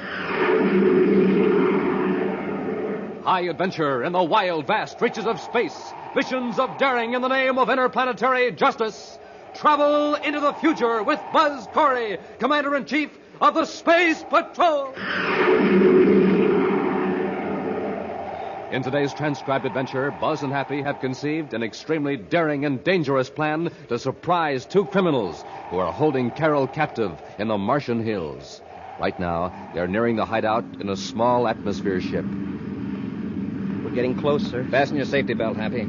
High adventure in the wild, vast reaches of space. Missions of daring in the name of interplanetary justice. Travel into the future with Buzz Corey, Commander-in-Chief of the Space Patrol! In today's transcribed adventure, Buzz and Happy have conceived an extremely daring and dangerous plan to surprise two criminals who are holding Carol captive in the Martian hills. Right now, they're nearing the hideout in a small atmosphere ship. We're getting closer. Fasten your safety belt, Happy.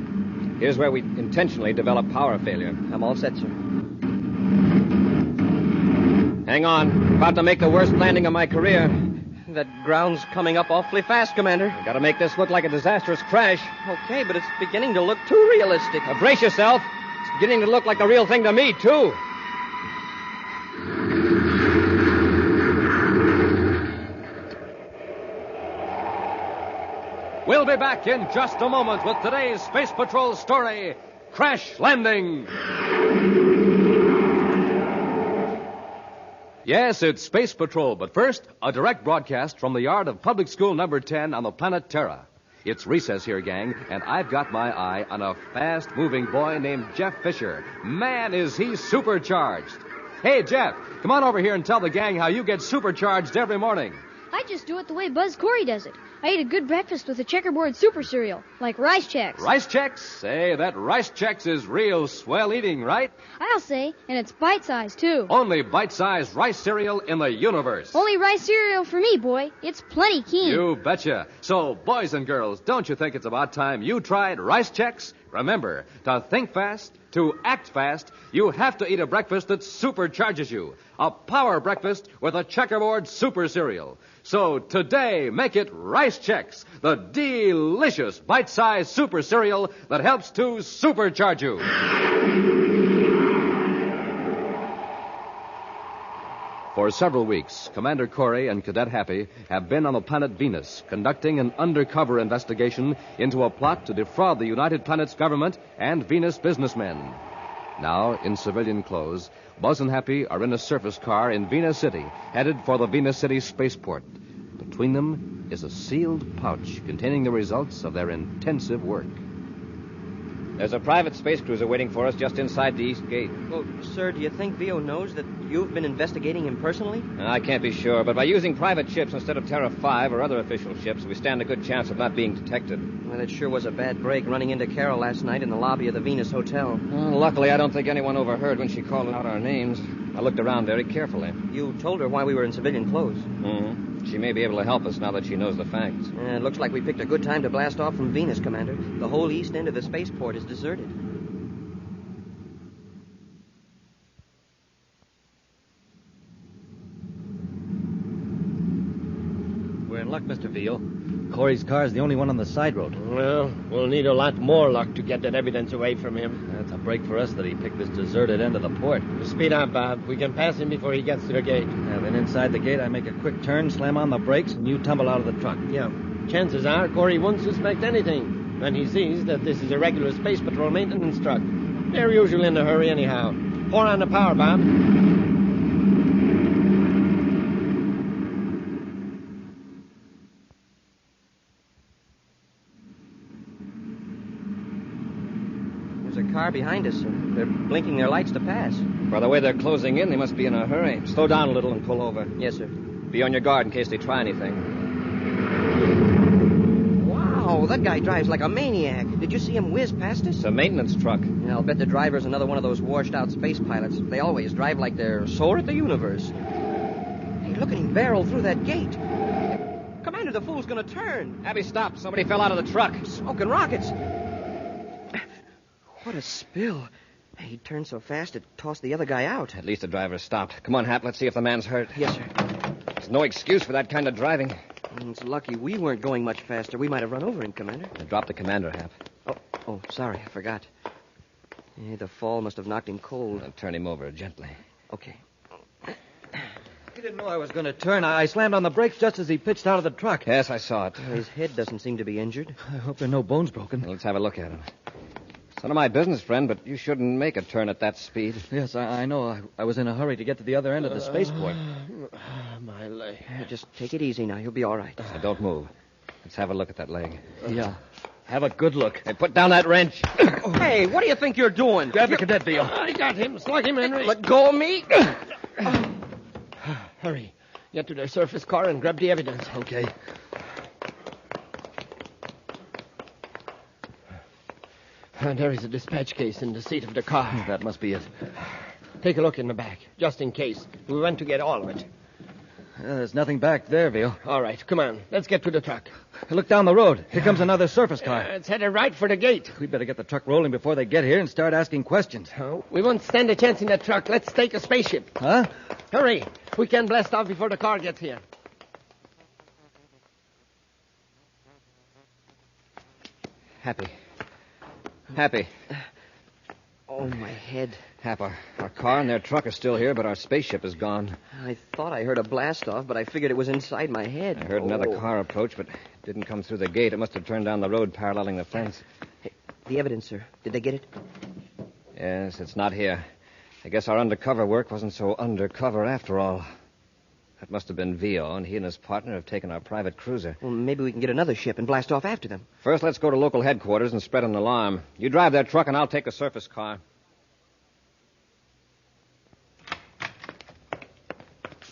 Here's where we intentionally develop power failure. I'm all set, sir. Hang on. About to make the worst landing of my career. That ground's coming up awfully fast, Commander. We gotta make this look like a disastrous crash. Okay, but it's beginning to look too realistic. Now, brace yourself. It's beginning to look like a real thing to me, too. We'll be back in just a moment with today's Space Patrol story, Crash Landing. Yes, it's Space Patrol, but first, a direct broadcast from the yard of Public School Number 10 on the planet Terra. It's recess here, gang, and I've got my eye on a fast-moving boy named Jeff Fisher. Man, is he supercharged. Hey, Jeff, come on over here and tell the gang how you get supercharged every morning. I just do it the way Buzz Corey does it. I eat a good breakfast with a checkerboard super cereal, like Rice Chex. Rice Chex? Say, that Rice Chex is real swell eating, right? I'll say, and it's bite-sized, too. Only bite-sized rice cereal in the universe. Only rice cereal for me, boy. It's plenty keen. You betcha. So, boys and girls, don't you think it's about time you tried Rice Chex? Remember, to think fast, to act fast, you have to eat a breakfast that supercharges you. A power breakfast with a checkerboard super cereal. So today, make it Rice Chex, the delicious bite-sized super cereal that helps to supercharge you. For several weeks, Commander Corey and Cadet Happy have been on the planet Venus, conducting an undercover investigation into a plot to defraud the United Planets government and Venus businessmen. Now, in civilian clothes, Buzz and Happy are in a surface car in Venus City, headed for the Venus City spaceport. Between them is a sealed pouch containing the results of their intensive work. There's a private space cruiser waiting for us just inside the east gate. Well, sir, do you think Vio knows that you've been investigating him personally? I can't be sure, but by using private ships instead of Terra 5 or other official ships, we stand a good chance of not being detected. Well, it sure was a bad break running into Carol last night in the lobby of the Venus Hotel. Well, luckily, I don't think anyone overheard when she called out our names. I looked around very carefully. You told her why we were in civilian clothes. Mm-hmm. She may be able to help us now that she knows the facts. It looks like we picked a good time to blast off from Venus, Commander. The whole east end of the spaceport is deserted. We're in luck, Mr. Veal. Corey's car is the only one on the side road. Well, we'll need a lot more luck to get that evidence away from him. That's a break for us that he picked this deserted end of the port. Speed up, Bob. We can pass him before he gets to the gate. Then inside the gate, I make a quick turn, slam on the brakes, and you tumble out of the truck. Yeah. Chances are Corey won't suspect anything when he sees that this is a regular Space Patrol maintenance truck. They're usually in a hurry anyhow. Pour on the power, Bob. Car behind us, sir. They're blinking their lights to pass. By the way they're closing in, they must be in a hurry. Slow down a little and pull over. Yes, sir. Be on your guard in case they try anything. Wow, that guy drives like a maniac. Did you see him whiz past us? It's a maintenance truck. Yeah, I'll bet the driver's another one of those washed-out space pilots. They always drive like they're sore at the universe. Hey, look at him barrel through that gate. Commander, the fool's gonna turn. Abby, stop. Somebody fell out of the truck. Smoking rockets. What a spill. He turned so fast it tossed the other guy out. At least the driver stopped. Come on, Hap, let's see if the man's hurt. Yes, sir. There's no excuse for that kind of driving. It's lucky we weren't going much faster. We might have run over him, Commander. Drop the commander, Hap. Oh, sorry, I forgot. The fall must have knocked him cold. I'll turn him over gently. Okay. He didn't know I was going to turn. I slammed on the brakes just as he pitched out of the truck. Yes, I saw it. His head doesn't seem to be injured. I hope there are no bones broken. Let's have a look at him. It's none of my business, friend, but you shouldn't make a turn at that speed. Yes, I know. I was in a hurry to get to the other end of the spaceport. My leg. Just take it easy now. You'll be all right. Now, don't move. Let's have a look at that leg. Yeah. Have a good look. Hey, put down that wrench. Hey, what do you think you're doing? Grab the cadet Veal. I got him. Slug him, Henry. Let go of me. Hurry. Get to their surface car and grab the evidence. Okay. And there is a dispatch case in the seat of the car. That must be it. Take a look in the back, just in case. We want to get all of it. There's nothing back there, Veal. All right, come on. Let's get to the truck. Look down the road. Here comes another surface car. It's headed right for the gate. We'd better get the truck rolling before they get here and start asking questions. Oh, we won't stand a chance in that truck. Let's take a spaceship. Huh? Hurry. We can blast off before the car gets here. Happy. Oh, my head. Hap, our car and their truck are still here, but our spaceship is gone. I thought I heard a blast off, but I figured it was inside my head. I heard another car approach, but it didn't come through the gate. It must have turned down the road paralleling the fence. Hey, the evidence, sir. Did they get it? Yes, it's not here. I guess our undercover work wasn't so undercover after all. That must have been Vio, and he and his partner have taken our private cruiser. Well, maybe we can get another ship and blast off after them. First, let's go to local headquarters and spread an alarm. You drive their truck, and I'll take the surface car.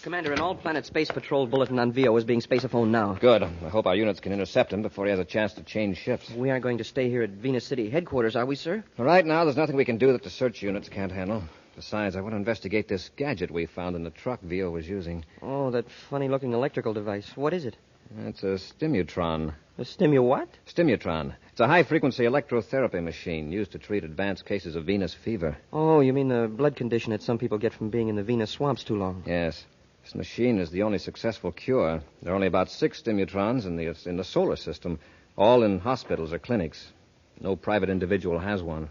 Commander, an all-planet space patrol bulletin on VO is being spaceophoned now. Good. I hope our units can intercept him before he has a chance to change shifts. We aren't going to stay here at Venus City headquarters, are we, sir? Right now, there's nothing we can do that the search units can't handle. Besides, I want to investigate this gadget we found in the truck VO was using. Oh, that funny-looking electrical device. What is it? It's a stimutron. A what? Stimutron. It's a high-frequency electrotherapy machine used to treat advanced cases of venous fever. Oh, you mean the blood condition that some people get from being in the Venus swamps too long? Yes. This machine is the only successful cure. There are only about 6 stimutrons in the solar system, all in hospitals or clinics. No private individual has one.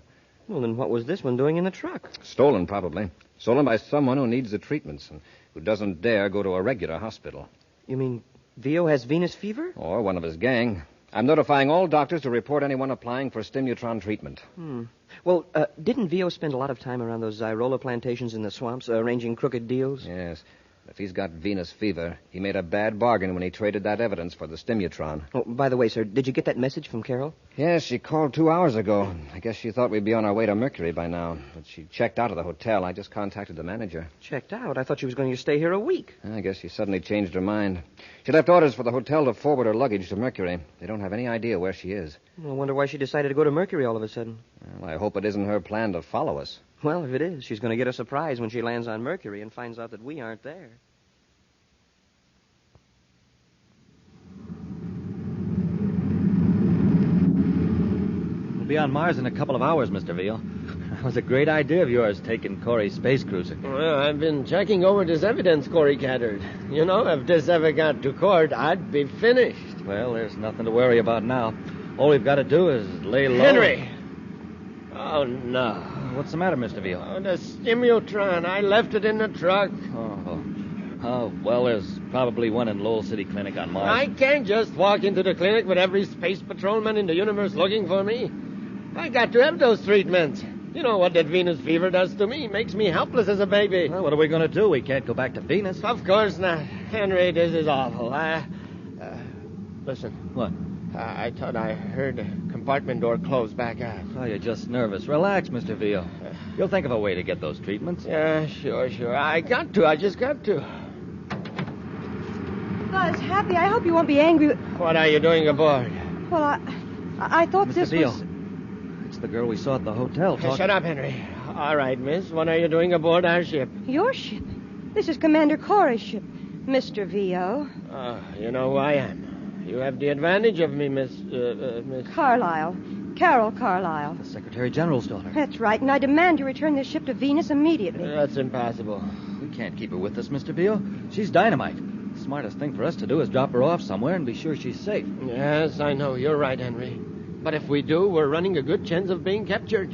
Well, then what was this one doing in the truck? Stolen, probably. Stolen by someone who needs the treatments and who doesn't dare go to a regular hospital. You mean VO has Venus fever? Or one of his gang. I'm notifying all doctors to report anyone applying for stimutron treatment. Well, didn't VO spend a lot of time around those Zyrola plantations in the swamps arranging crooked deals? Yes. If he's got venous fever, he made a bad bargain when he traded that evidence for the stimutron. Oh, by the way, sir, did you get that message from Carol? Yes, she called 2 hours ago. I guess she thought we'd be on our way to Mercury by now. But she checked out of the hotel. I just contacted the manager. Checked out? I thought she was going to stay here a week. I guess she suddenly changed her mind. She left orders for the hotel to forward her luggage to Mercury. They don't have any idea where she is. I wonder why she decided to go to Mercury all of a sudden. Well, I hope it isn't her plan to follow us. Well, if it is, she's going to get a surprise when she lands on Mercury and finds out that we aren't there. Be on Mars in a couple of hours, Mr. Veal. That was a great idea of yours, taking Corey's space cruiser. Well, I've been checking over this evidence Corey gathered. You know, if this ever got to court, I'd be finished. Well, there's nothing to worry about now. All we've got to do is lay low. Henry! Oh, no. What's the matter, Mr. Veal? Oh, the stimutron. I left it in the truck. Oh, well, there's probably one in Lowell City Clinic on Mars. I can't just walk into the clinic with every space patrolman in the universe looking for me. I got to have those treatments. You know what that Venus fever does to me. Makes me helpless as a baby. Well, what are we going to do? We can't go back to Venus. Of course not. Henry, this is awful. Listen. What? I thought I heard the compartment door close back out. Oh, you're just nervous. Relax, Mr. Veal. You'll think of a way to get those treatments. Yeah, sure. I just got to. Buzz, Happy, I hope you won't be angry. What are you doing aboard? Well, I thought Mr. this Veal. was... It's the girl we saw at the hotel. Shut up, Henry. All right, miss. What are you doing aboard our ship? Your ship? This is Commander Corey's ship, Mr. V.O. You know who I am. You have the advantage of me, Miss... Carlisle. Carol Carlisle. The Secretary General's daughter. That's right, and I demand you return this ship to Venus immediately. That's impossible. We can't keep her with us, Mr. Veal. She's dynamite. The smartest thing for us to do is drop her off somewhere and be sure she's safe. Yes, I know. You're right, Henry. But if we do, we're running a good chance of being captured.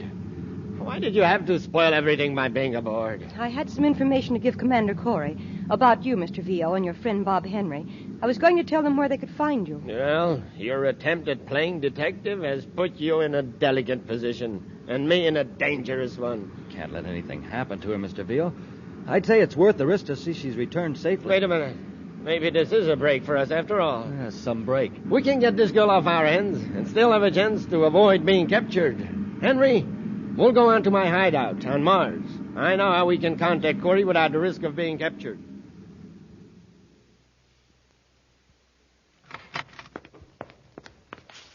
Why did you have to spoil everything by being aboard? I had some information to give Commander Corey about you, Mr. V.O., and your friend Bob Henry. I was going to tell them where they could find you. Well, your attempt at playing detective has put you in a delicate position, and me in a dangerous one. Can't let anything happen to her, Mr. Veal. I'd say it's worth the risk to see she's returned safely. Wait a minute. Maybe this is a break for us after all. Yeah, some break. We can get this girl off our hands and still have a chance to avoid being captured. Henry, we'll go on to my hideout on Mars. I know how we can contact Corey without the risk of being captured.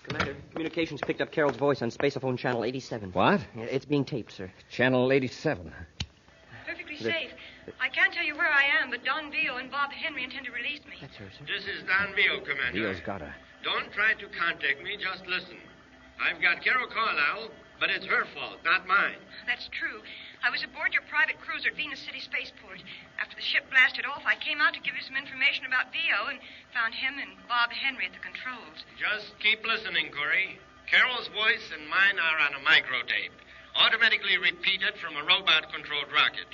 Commander, communications picked up Carol's voice on spaceophone channel 87. What? Yeah, it's being taped, sir. Channel 87. Perfectly safe. I can't tell you where I am, but Don Vio and Bob Henry intend to release me. That's her, sir. This is Don Vio, Commander. Vio's got her. Don't try to contact me, just listen. I've got Carol Carlisle, but it's her fault, not mine. That's true. I was aboard your private cruiser at Venus City Spaceport. After the ship blasted off, I came out to give you some information about Vio and found him and Bob Henry at the controls. Just keep listening, Corey. Carol's voice and mine are on a microtape, automatically repeated from a robot-controlled rocket.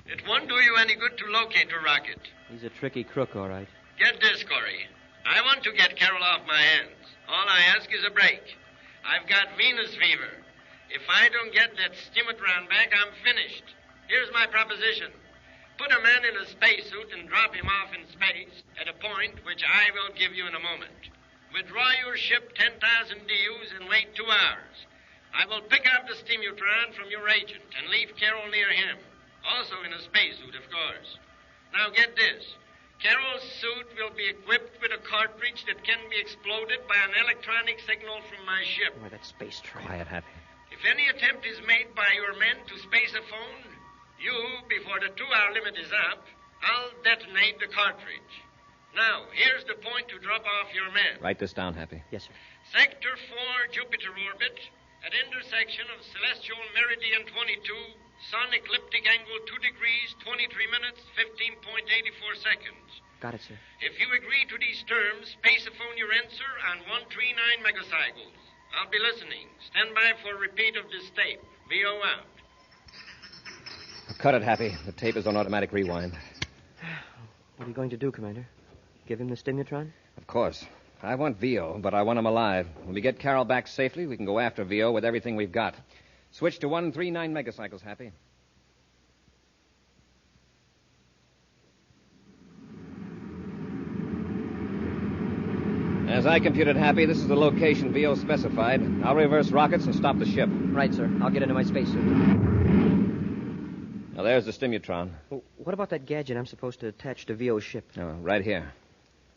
It won't do you any good to locate the rocket. He's a tricky crook, all right. Get this, Corey. I want to get Carol off my hands. All I ask is a break. I've got Venus fever. If I don't get that stimutron back, I'm finished. Here's my proposition. Put a man in a spacesuit and drop him off in space at a point which I will give you in a moment. Withdraw your ship 10,000 DUs and wait 2 hours. I will pick up the stimutron from your agent and leave Carol near him. Also in a spacesuit, of course. Now get this. Carol's suit will be equipped with a cartridge that can be exploded by an electronic signal from my ship. Why, that space train. Quiet, Happy. If any attempt is made by your men to space a phone, you, before the 2-hour limit is up, I'll detonate the cartridge. Now, here's the point to drop off your men. Write this down, Happy. Yes, sir. Sector 4, Jupiter orbit, at intersection of celestial meridian 22, sun ecliptic angle 2 degrees, 23 minutes, 15.84 seconds. Got it, sir. If you agree to these terms, spaceophone your answer on 139 megacycles. I'll be listening. Stand by for a repeat of this tape. VO out. Cut it, Happy. The tape is on automatic rewind. What are you going to do, Commander? Give him the stimulotron? Of course. I want VO, but I want him alive. When we get Carol back safely, we can go after VO with everything we've got. Switch to 139 megacycles, Happy. As I computed, Happy, this is the location VO specified. I'll reverse rockets and stop the ship. Right, sir. I'll get into my spacesuit. Now, there's the stimulotron. Well, what about that gadget I'm supposed to attach to VO's ship? Oh, right here.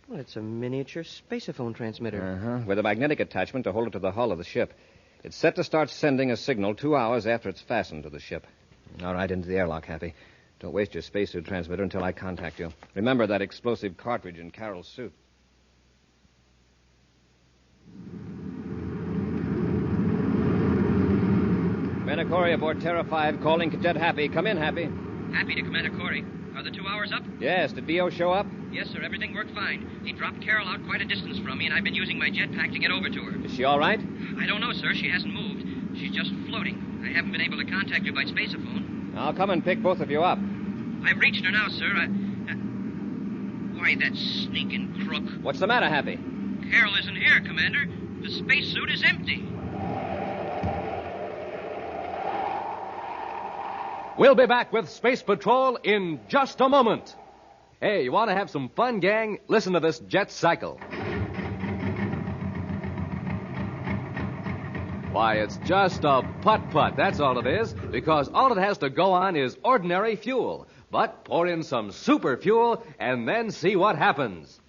Well, it's a miniature spaceophone transmitter. Uh-huh. With a magnetic attachment to hold it to the hull of the ship. It's set to start sending a signal 2 hours after it's fastened to the ship. All right, into the airlock, Happy. Don't waste your spacesuit transmitter until I contact you. Remember that explosive cartridge in Carol's suit. Commander Corey aboard Terra 5, calling Cadet Happy. Come in, Happy. Happy to Commander Corey. Are the 2 hours up? Yes, did VO show up? Yes, sir. Everything worked fine. He dropped Carol out quite a distance from me, and I've been using my jetpack to get over to her. Is she all right? I don't know, sir. She hasn't moved. She's just floating. I haven't been able to contact her by spaceophone. I'll come and pick both of you up. I've reached her now, sir. Why, that sneaking crook. What's the matter, Happy? Carol isn't here, Commander. The spacesuit is empty. We'll be back with Space Patrol in just a moment. Hey, you want to have some fun, gang? Listen to this jet cycle. Why, it's just a putt-putt, that's all it is, because all it has to go on is ordinary fuel. But pour in some super fuel and then see what happens.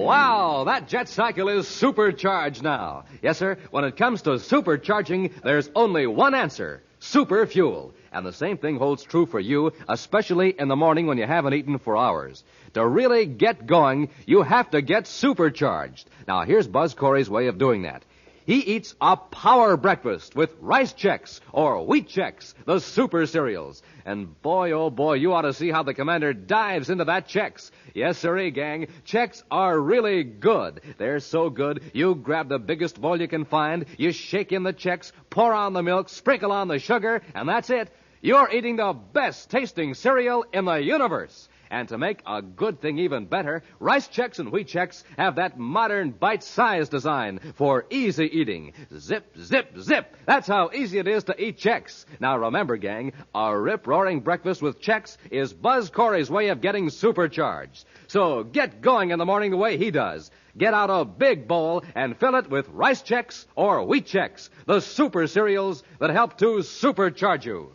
Wow, that jet cycle is supercharged now. Yes, sir, when it comes to supercharging, there's only one answer: super fuel. And the same thing holds true for you, especially in the morning when you haven't eaten for hours. To really get going, you have to get supercharged. Now, here's Buzz Corey's way of doing that. He eats a power breakfast with rice checks or wheat checks, the super cereals. And boy, oh boy, you ought to see how the commander dives into that checks. Yes, sirree, gang. Checks are really good. They're so good, you grab the biggest bowl you can find, you shake in the checks, pour on the milk, sprinkle on the sugar, and that's it. You're eating the best tasting cereal in the universe. And to make a good thing even better, rice checks and wheat checks have that modern bite-sized design for easy eating. Zip, zip, zip. That's how easy it is to eat checks. Now remember, gang, a rip-roaring breakfast with checks is Buzz Corey's way of getting supercharged. So get going in the morning the way he does. Get out a big bowl and fill it with rice checks or wheat checks, the super cereals that help to supercharge you.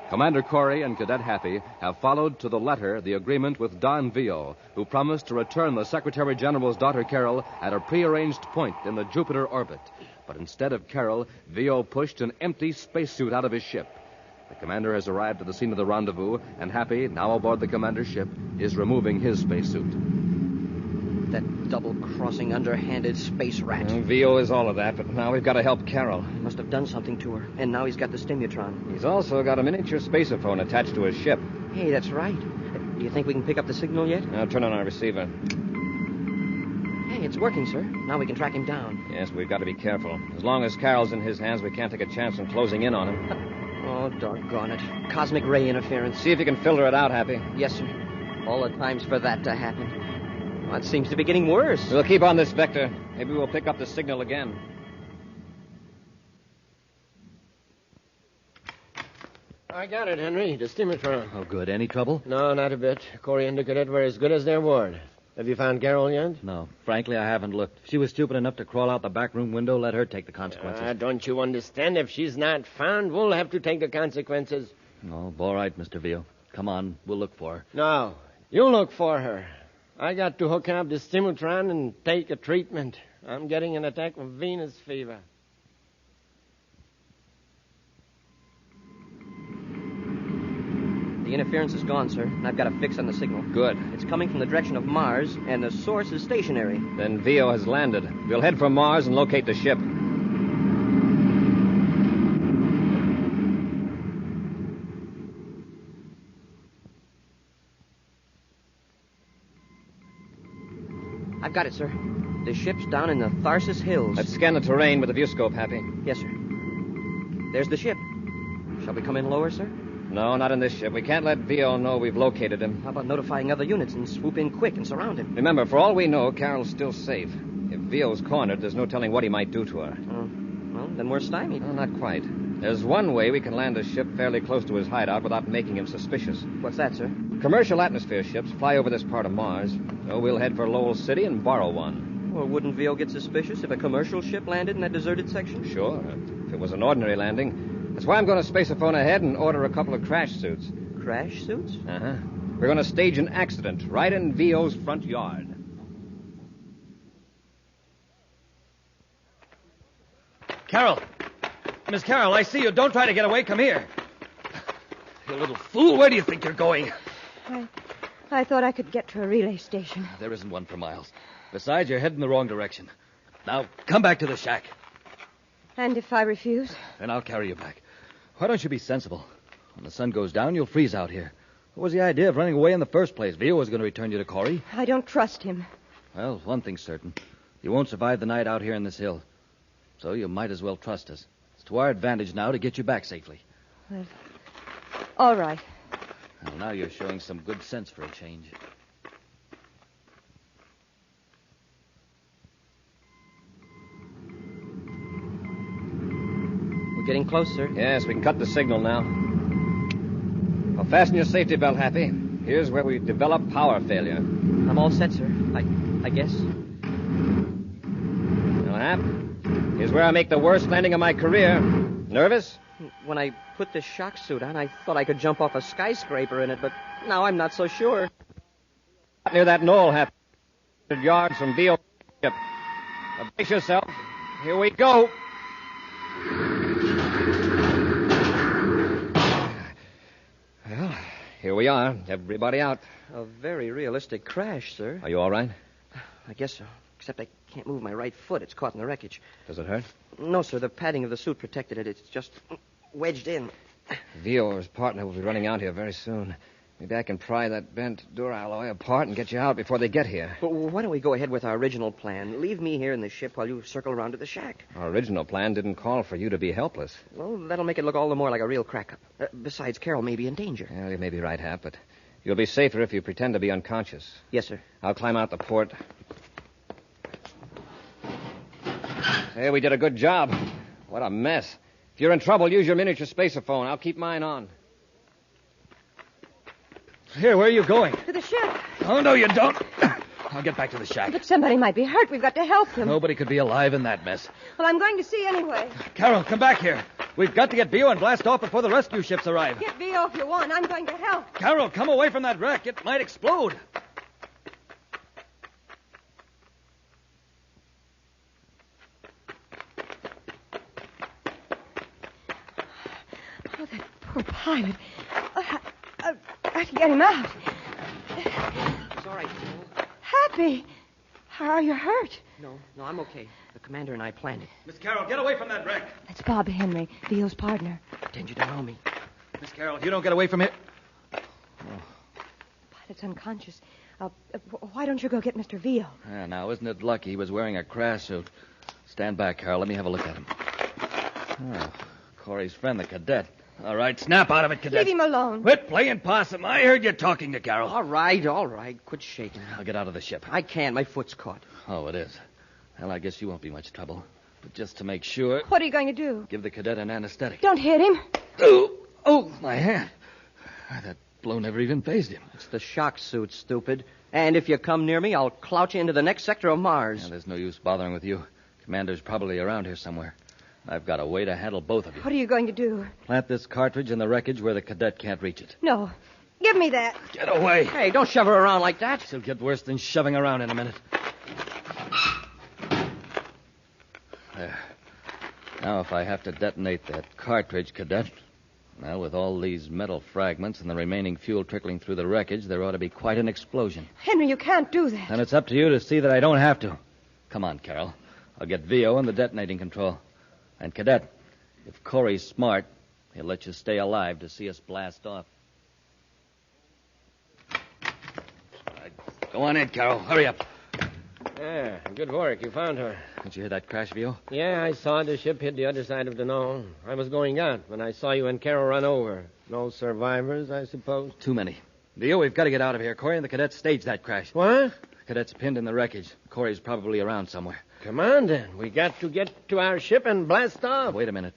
Commander Corey and Cadet Happy have followed to the letter the agreement with Don Vio, who promised to return the Secretary General's daughter Carol at a prearranged point in the Jupiter orbit. But instead of Carol, Vio pushed an empty spacesuit out of his ship. The commander has arrived at the scene of the rendezvous, and Happy, now aboard the commander's ship, is removing his spacesuit. That double-crossing, underhanded space rat. Vio is all of that, but now we've got to help Carol. He must have done something to her, and now he's got the stimulotron. He's also got a miniature spaceophone attached to his ship. Hey, that's right. Do you think we can pick up the signal yet? Now turn on our receiver. Hey, it's working, sir. Now we can track him down. Yes, but we've got to be careful. As long as Carol's in his hands, we can't take a chance on closing in on him. Oh, doggone it. Cosmic ray interference. See if you can filter it out, Happy. Yes, sir. All the times for that to happen. Well, it seems to be getting worse. We'll keep on this vector. Maybe we'll pick up the signal again. I got it, Henry. The steamertron. Oh, good. Any trouble? No, not a bit. Corey and the cadet were as good as their word. Have you found Carol yet? No. Frankly, I haven't looked. If she was stupid enough to crawl out the back room window, let her take the consequences. Don't you understand? If she's not found, we'll have to take the consequences. Oh, all right, Mr. Veal. Come on. We'll look for her. No. You look for her. I got to hook up the steamertron and take a treatment. I'm getting an attack of Venus fever. The interference is gone, sir. I've got a fix on the signal. Good. It's coming from the direction of Mars, and the source is stationary. Then Vio has landed. We'll head for Mars and locate the ship. I've got it, sir. The ship's down in the Tharsis Hills. Let's scan the terrain with the viewscope, Happy. Yes, sir. There's the ship. Shall we come in lower, sir? No, not in this ship. We can't let Vio know we've located him. How about notifying other units and swoop in quick and surround him? Remember, for all we know, Carol's still safe. If Vio's cornered, there's no telling what he might do to her. Well, then we're stymied. No, not quite. There's one way we can land the ship fairly close to his hideout without making him suspicious. What's that, sir? Commercial atmosphere ships fly over this part of Mars, so we'll head for Lowell City and borrow one. Well, wouldn't Vio get suspicious if a commercial ship landed in that deserted section? Sure, if it was an ordinary landing. That's why I'm going to space-a-phone ahead and order a couple of crash suits. Crash suits? Uh-huh. We're going to stage an accident right in Vio's front yard. Carol! Miss Carol, I see you. Don't try to get away. Come here. You little fool. Where do you think you're going? I thought I could get to a relay station. There isn't one for miles. Besides, you're heading the wrong direction. Now, come back to the shack. And if I refuse? Then I'll carry you back. Why don't you be sensible? When the sun goes down, you'll freeze out here. What was the idea of running away in the first place? Vio was going to return you to Corey. I don't trust him. Well, one thing's certain. You won't survive the night out here in this hill. So you might as well trust us. It's to our advantage now to get you back safely. Well, all right. Well, now you're showing some good sense for a change. We're getting close, sir. Yes, we can cut the signal now. Well, fasten your safety belt, Happy. Here's where we develop power failure. I'm all set, sir. I guess. Now, Hap, here's where I make the worst landing of my career. Nervous? When I put the shock suit on, I thought I could jump off a skyscraper in it, but now I'm not so sure. Near that knoll, Hap. 100 yards from Vio ship. Now, brace yourself. Here we go. Well, here we are. Everybody out. A very realistic crash, sir. Are you all right? I guess so. Except I can't move my right foot. It's caught in the wreckage. Does it hurt? No, sir. The padding of the suit protected it. It's just wedged in. Vio or his partner will be running out here very soon. Maybe I can pry that bent duralloy apart and get you out before they get here. But why don't we go ahead with our original plan? Leave me here in the ship while you circle around to the shack. Our original plan didn't call for you to be helpless. Well, that'll make it look all the more like a real crack-up. Besides, Carol may be in danger. Yeah, you may be right, Hap, but you'll be safer if you pretend to be unconscious. Yes, sir. I'll climb out the port. Hey, we did a good job. What a mess. If you're in trouble, use your miniature spacer-phone. I'll keep mine on. Here, where are you going? To the ship. Oh, no, you don't. I'll get back to the shack. But somebody might be hurt. We've got to help them. Nobody could be alive in that mess. Well, I'm going to see anyway. Carol, come back here. We've got to get Vio and blast off before the rescue ships arrive. Get Vio if you want. I'm going to help. Carol, come away from that wreck. It might explode. Oh, that poor pilot. I have to get him out. It's all right, Joel. Happy. Are you hurt? No, I'm okay. The commander and I planned it. Miss Carol, get away from that wreck. That's Bob Henry, Vio's partner. Pretend you don't know me. Miss Carol, if you don't get away from here... Pilot's unconscious. Why don't you go get Mr. Vio? Yeah, now, isn't it lucky he was wearing a crash suit? Stand back, Carol. Let me have a look at him. Oh, Corey's friend, the cadet. All right, snap out of it, cadet. Leave him alone. Quit playing possum. I heard you talking to Carol. All right. Quit shaking. I'll get out of the ship. I can't. My foot's caught. Oh, it is. Well, I guess you won't be much trouble. But just to make sure... What are you going to do? Give the cadet an anesthetic. Don't hit him. Oh, my hand. That blow never even phased him. It's the shock suit, stupid. And if you come near me, I'll clouch you into the next sector of Mars. Yeah, there's no use bothering with you. Commander's probably around here somewhere. I've got a way to handle both of you. What are you going to do? Plant this cartridge in the wreckage where the cadet can't reach it. No. Give me that. Get away. Hey, don't shove her around like that. It'll get worse than shoving around in a minute. There. Now, if I have to detonate that cartridge, Cadet, well, with all these metal fragments and the remaining fuel trickling through the wreckage, there ought to be quite an explosion. Henry, you can't do that. And it's up to you to see that I don't have to. Come on, Carol. I'll get Vio in the detonating control. And, Cadet, if Corey's smart, he'll let you stay alive to see us blast off. All right, go on in, Carol. Hurry up. Yeah, good work. You found her. Did you hear that crash, Vio? Yeah, I saw the ship hit the other side of the knoll. I was going out when I saw you and Carol run over. No survivors, I suppose? Too many. Vio, we've got to get out of here. Corey and the cadets staged that crash. What? The cadet's pinned in the wreckage. Corey's probably around somewhere. Come on, then. We got to get to our ship and blast off. Wait a minute.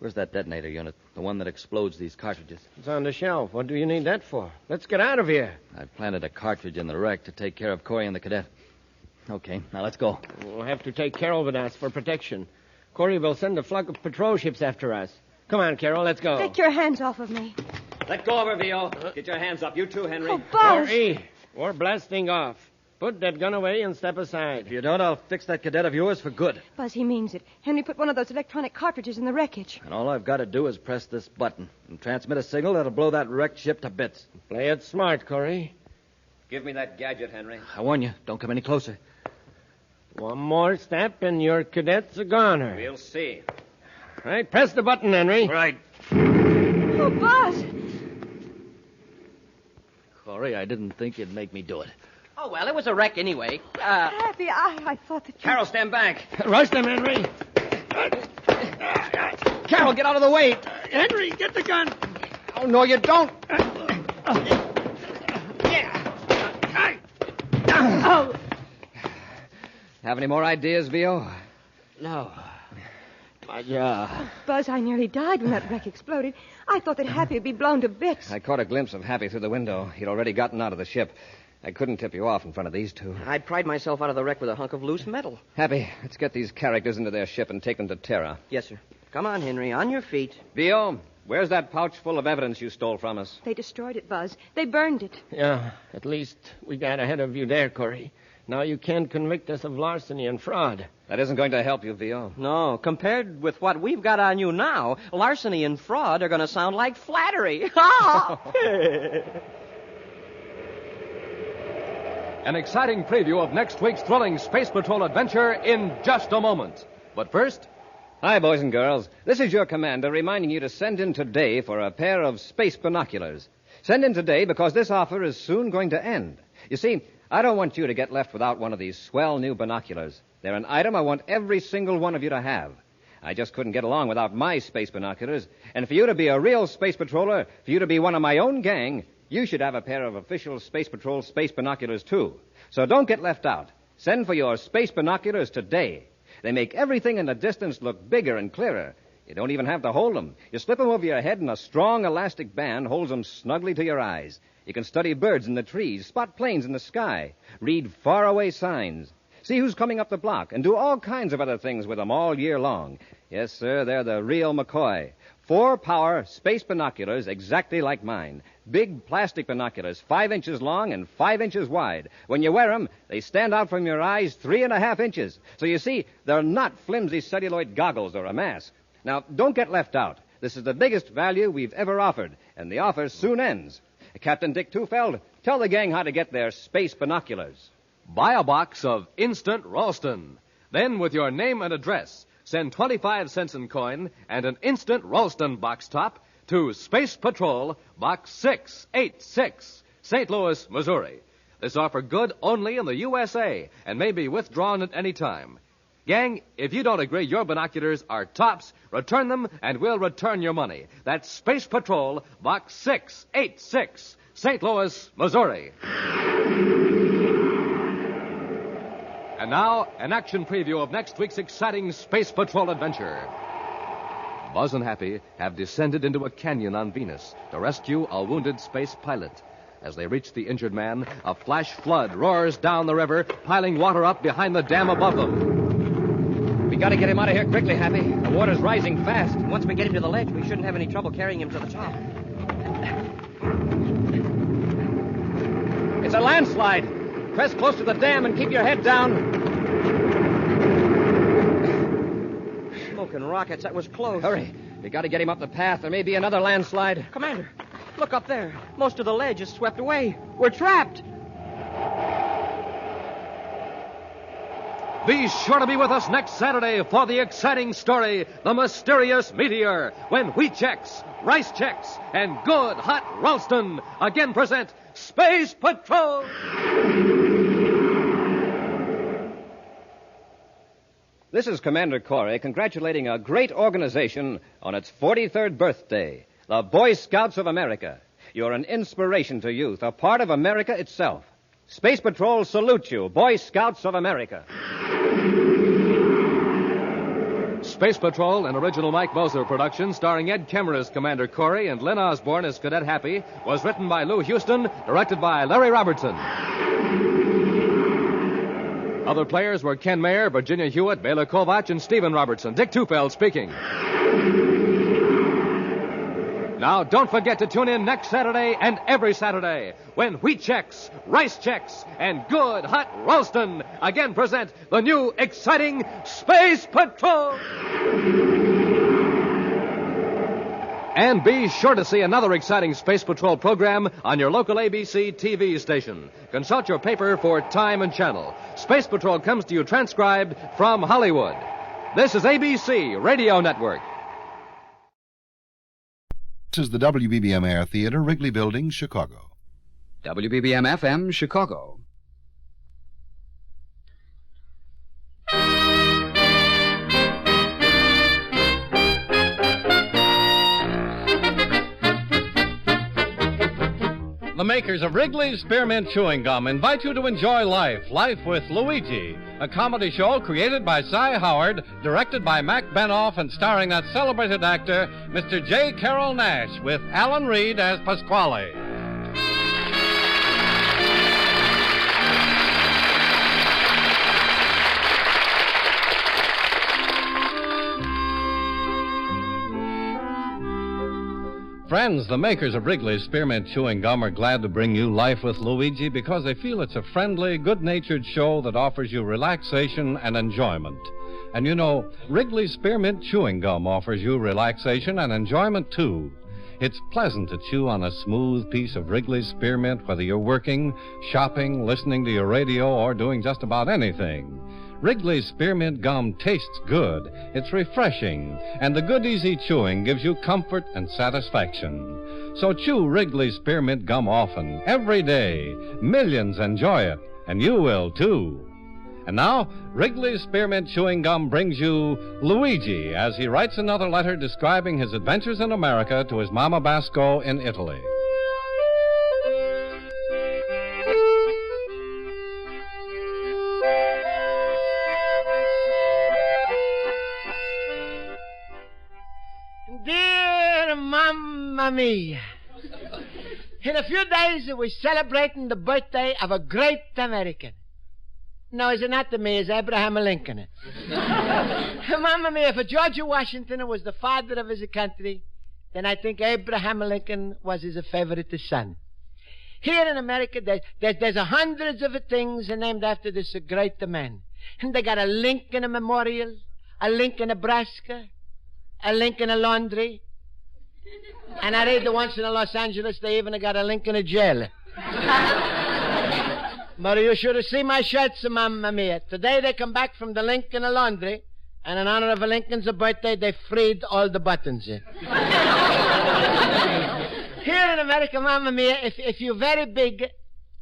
Where's that detonator unit? The one that explodes these cartridges. It's on the shelf. What do you need that for? Let's get out of here. I planted a cartridge in the wreck to take care of Corey and the cadet. Okay, now let's go. We'll have to take Carol with us for protection. Corey will send a flock of patrol ships after us. Come on, Carol, let's go. Take your hands off of me. Let go of her, Vio. Get your hands up. You too, Henry. Oh, Buzz. We're blasting off. Put that gun away and step aside. If you don't, I'll fix that cadet of yours for good. Buzz, he means it. Henry put one of those electronic cartridges in the wreckage. And all I've got to do is press this button and transmit a signal that'll blow that wrecked ship to bits. Play it smart, Corey. Give me that gadget, Henry. I warn you, don't come any closer. One more step and your cadet's a goner. We'll see. Right, press the button, Henry. Right. Oh, Buzz. Corey, I didn't think you'd make me do it. Oh, well, it was a wreck anyway. Happy, I thought that you... Carol, stand back. Rush them, Henry. Carol, get out of the way. Henry, get the gun. Oh, no, you don't. Oh. Have any more ideas, Vio? No. Buzz, I nearly died when that wreck exploded. I thought that Happy would be blown to bits. I caught a glimpse of Happy through the window. He'd already gotten out of the ship. I couldn't tip you off in front of these two. I pried myself out of the wreck with a hunk of loose metal. Happy, let's get these characters into their ship and take them to Terra. Yes, sir. Come on, Henry, on your feet. Vio, where's that pouch full of evidence you stole from us? They destroyed it, Buzz. They burned it. Yeah, at least we got ahead of you there, Corey. Now you can't convict us of larceny and fraud. That isn't going to help you, Vio. No, compared with what we've got on you now, larceny and fraud are going to sound like flattery. An exciting preview of next week's thrilling Space Patrol adventure in just a moment. But first... Hi, boys and girls. This is your commander reminding you to send in today for a pair of space binoculars. Send in today because this offer is soon going to end. You see, I don't want you to get left without one of these swell new binoculars. They're an item I want every single one of you to have. I just couldn't get along without my space binoculars. And for you to be a real space patroller, for you to be one of my own gang, you should have a pair of official Space Patrol space binoculars, too. So don't get left out. Send for your space binoculars today. They make everything in the distance look bigger and clearer. You don't even have to hold them. You slip them over your head, and a strong elastic band holds them snugly to your eyes. You can study birds in the trees, spot planes in the sky, read faraway signs, see who's coming up the block, and do all kinds of other things with them all year long. Yes, sir, they're the real McCoy. 4-power space binoculars exactly like mine. Big plastic binoculars, 5 inches long and 5 inches wide. When you wear them, they stand out from your eyes 3.5 inches. So you see, they're not flimsy celluloid goggles or a mask. Now, don't get left out. This is the biggest value we've ever offered, and the offer soon ends. Captain Dick Tufeld, tell the gang how to get their space binoculars. Buy a box of Instant Ralston. Then, with your name and address, send 25 cents in coin and an Instant Ralston box top to Space Patrol, Box 686, St. Louis, Missouri. This offer good only in the USA and may be withdrawn at any time. Gang, if you don't agree your binoculars are tops, return them and we'll return your money. That's Space Patrol, Box 686, St. Louis, Missouri. And now, an action preview of next week's exciting Space Patrol adventure. Buzz and Happy have descended into a canyon on Venus to rescue a wounded space pilot. As they reach the injured man, a flash flood roars down the river, piling water up behind the dam above them. We gotta get him out of here quickly, Happy. The water's rising fast. Once we get him to the ledge, we shouldn't have any trouble carrying him to the top. It's a landslide. Press close to the dam and keep your head down. Smoking rockets, that was close. Hurry. We gotta get him up the path. There may be another landslide. Commander, look up there. Most of the ledge is swept away. We're trapped. Be sure to be with us next Saturday for the exciting story, The Mysterious Meteor, when wheat checks, rice checks, and good hot Ralston again present Space Patrol. This is Commander Corey congratulating a great organization on its 43rd birthday, the Boy Scouts of America. You're an inspiration to youth, a part of America itself. Space Patrol salutes you, Boy Scouts of America. Space Patrol, an original Mike Moser production starring Ed Kemmer as Commander Corey and Lynn Osborne as Cadet Happy, was written by Lou Houston, directed by Larry Robertson. Other players were Ken Mayer, Virginia Hewitt, Bela Kovac, and Stephen Robertson. Dick Tufeld speaking. Now, don't forget to tune in next Saturday and every Saturday when wheat checks, rice checks, and good hot Ralston again present the new exciting Space Patrol. And be sure to see another exciting Space Patrol program on your local ABC TV station. Consult your paper for time and channel. Space Patrol comes to you transcribed from Hollywood. This is ABC Radio Network. This is the WBBM Air Theater, Wrigley Building, Chicago. WBBM FM, Chicago. The makers of Wrigley's Spearmint Chewing Gum invite you to enjoy Life with Luigi, a comedy show created by Cy Howard, directed by Mac Benoff, and starring that celebrated actor, Mr. J. Carroll Nash, with Alan Reed as Pasquale. Friends, the makers of Wrigley's Spearmint Chewing Gum are glad to bring you Life with Luigi because they feel it's a friendly, good-natured show that offers you relaxation and enjoyment. And you know, Wrigley's Spearmint Chewing Gum offers you relaxation and enjoyment, too. It's pleasant to chew on a smooth piece of Wrigley's Spearmint, whether you're working, shopping, listening to your radio, or doing just about anything. Wrigley's Spearmint Gum tastes good, it's refreshing, and the good easy chewing gives you comfort and satisfaction. So chew Wrigley's Spearmint Gum often, every day. Millions enjoy it, and you will too. And now, Wrigley's Spearmint Chewing Gum brings you Luigi as he writes another letter describing his adventures in America to his Mama Basco in Italy. Dear Mamma Mia, in a few days we're celebrating the birthday of a great American. No, it's not to me, it's Abraham Lincoln. Mamma Mia, if George Washington was the father of his country, then I think Abraham Lincoln was his favorite son. Here in America, there's hundreds of things named after this great man. And they got a Lincoln Memorial, a Lincoln Nebraska, a Lincoln Laundry. And I read that once in Los Angeles, they even got a Lincoln jail. But you should have seen my shirts, Mamma Mia. Today they come back from the Lincoln Laundry, and in honor of Lincoln's birthday, they freed all the buttons. Here in America, Mamma Mia, if you're very big,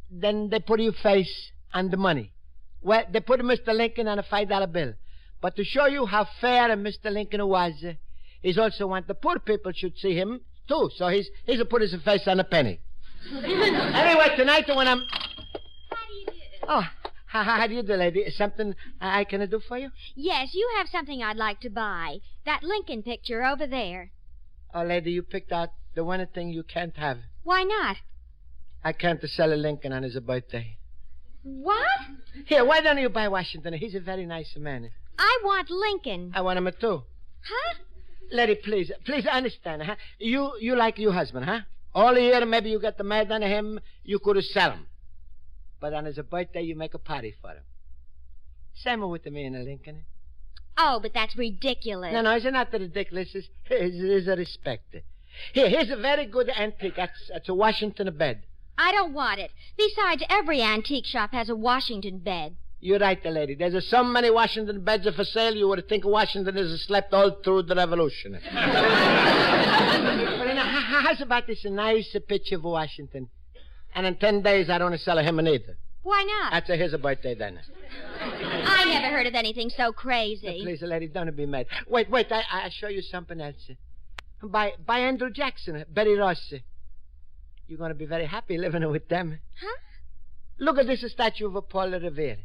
then they put your face on the money. Well, they put Mr. Lincoln on a $5 bill. But to show you how fair Mr. Lincoln was, he's also want the poor people should see him, too. So he's put his face on a penny. Anyway, tonight when I'm... Oh, how do you do, lady? Something I can do for you? Yes, you have something I'd like to buy. That Lincoln picture over there. Oh, lady, you picked out the one thing you can't have. Why not? I can't sell a Lincoln on his birthday. What? Here, why don't you buy Washington? He's a very nice man. I want Lincoln. I want him too. Huh? Lady, please understand, huh? You like your husband, huh? All year, maybe you get the mad on him, you could sell him. But on his birthday, you make a party for him. Same with me and a Lincoln. Oh, but that's ridiculous. No, it's not ridiculous. It's a respect. Here's a very good antique. That's a Washington bed. I don't want it. Besides, every antique shop has a Washington bed. You're right, lady. There's so many Washington beds for sale, you would think Washington has slept all through the Revolution. But how's about this nice picture of Washington? And in 10 days, I don't sell him neither. Why not? That's his birthday, then. I never heard of anything so crazy. Please, lady, don't be mad. Wait, I'll show you something else. By Andrew Jackson, Betty Ross. You're going to be very happy living with them. Huh? Look at this statue of Paul Revere.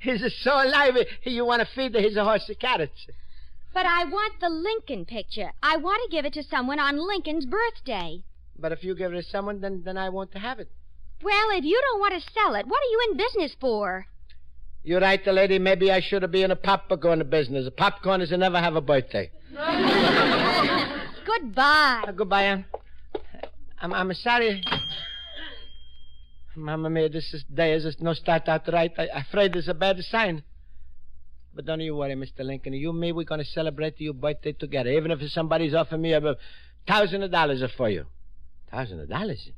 He's so alive, you want to feed his horse carrots. But I want the Lincoln picture. I want to give it to someone on Lincoln's birthday. But if you give it to someone, then I want to have it. Well, if you don't want to sell it, what are you in business for? You're right, lady. Maybe I should be in a popcorn business. Popcorn is never have a birthday. Goodbye. Goodbye, Ann. I'm sorry. Mamma mia, this day is no start out right. I'm afraid it's a bad sign. But don't you worry, Mr. Lincoln. You and me, we're going to celebrate your birthday together, even if somebody's offering me about $1,000 for you. $1,000?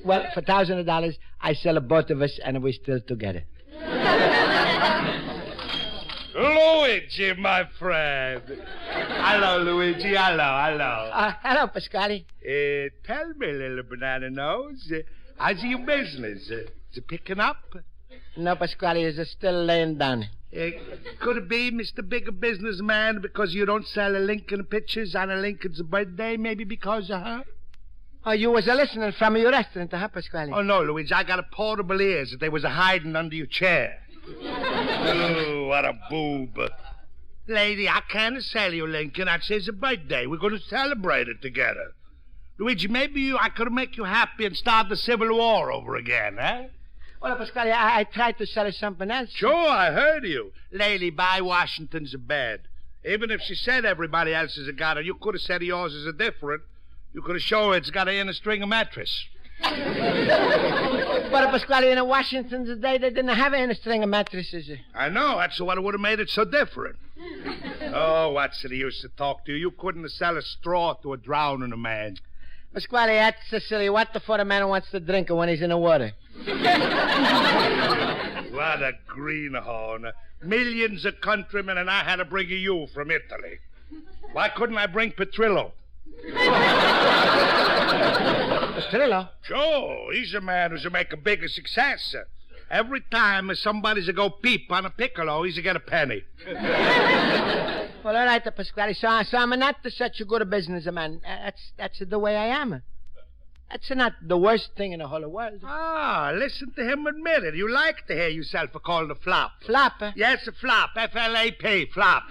Well, for $1,000, I sell both of us, and we're still together. Luigi, my friend. Hello, Luigi. Hello. Hello, Pasquale. Tell me, little banana nose, how's your business? Is it picking up? No, Pasquale, is still laying down. Could it be, Mr. Big Businessman, because you don't sell a Lincoln pictures on a Lincoln's birthday? Maybe because of her? Oh, you was listening from your restaurant, huh, Pasquale? Oh, no, Luigi. I got a portable ears that they was hiding under your chair. Oh, what a boob. Lady, I can't sell you Lincoln. That's his birthday. We're going to celebrate it together. Luigi, maybe I could make you happy and start the Civil War over again, huh? Well, Pasquale, I tried to sell her something else. Sure, I heard you. Lady, buy Washington's bed. Even if she said everybody else's had got it, you could have said yours is a different. You could have shown it's got an inner string mattress. But, Pasquale, in Washington's day, they didn't have any string of mattresses. I know. That's what would have made it so different. Oh, what's the use to talk to you? You couldn't sell a straw to a drowning man. Pasquale, that's silly. What the for a man wants to drink when he's in the water? What a greenhorn. Millions of countrymen, and I had to bring you from Italy. Why couldn't I bring Petrillo? Petrillo? Sure, he's a man who's make a bigger success. Every time somebody's a go peep on a piccolo, he's a get a penny. Well, all right, Pasquale. So I'm not such a good businessman. That's the way I am. That's not the worst thing in the whole world. Ah, listen to him admit it. You like to hear yourself called a flop. Flop? Yes, a flop. F-L-A-P, flop.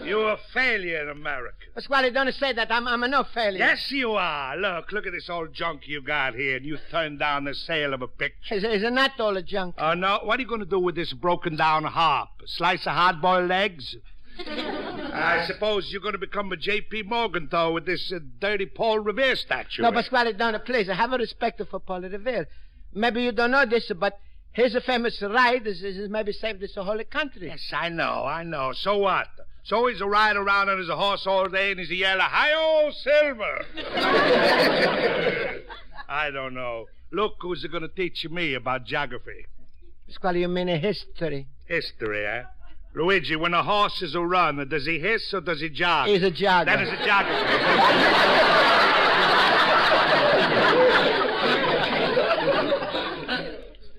You're a failure in America. Pasquale, don't say that. I'm no failure. Yes, you are. Look at this old junk you got here, and you turned down the sale of a picture. Is it not all a junk? Oh, no. What are you going to do with this broken down harp? Slice of hard-boiled eggs? I suppose you're going to become a J.P. Morgenthau with this dirty Paul Revere statue. No, Pasquale, don't, please. I have a respect for Paul Revere. Maybe you don't know this, but his famous ride is maybe saved this whole country. Yes, I know. So what? So he's a ride around on his horse all day and he's a yell, "Hi-yo, Silver!" I don't know. Look who's going to teach me about geography. Pasquale, you mean history? History, eh? Luigi, when a horse is a run, does he hiss or does he jog? He's a jogger. That is a geography.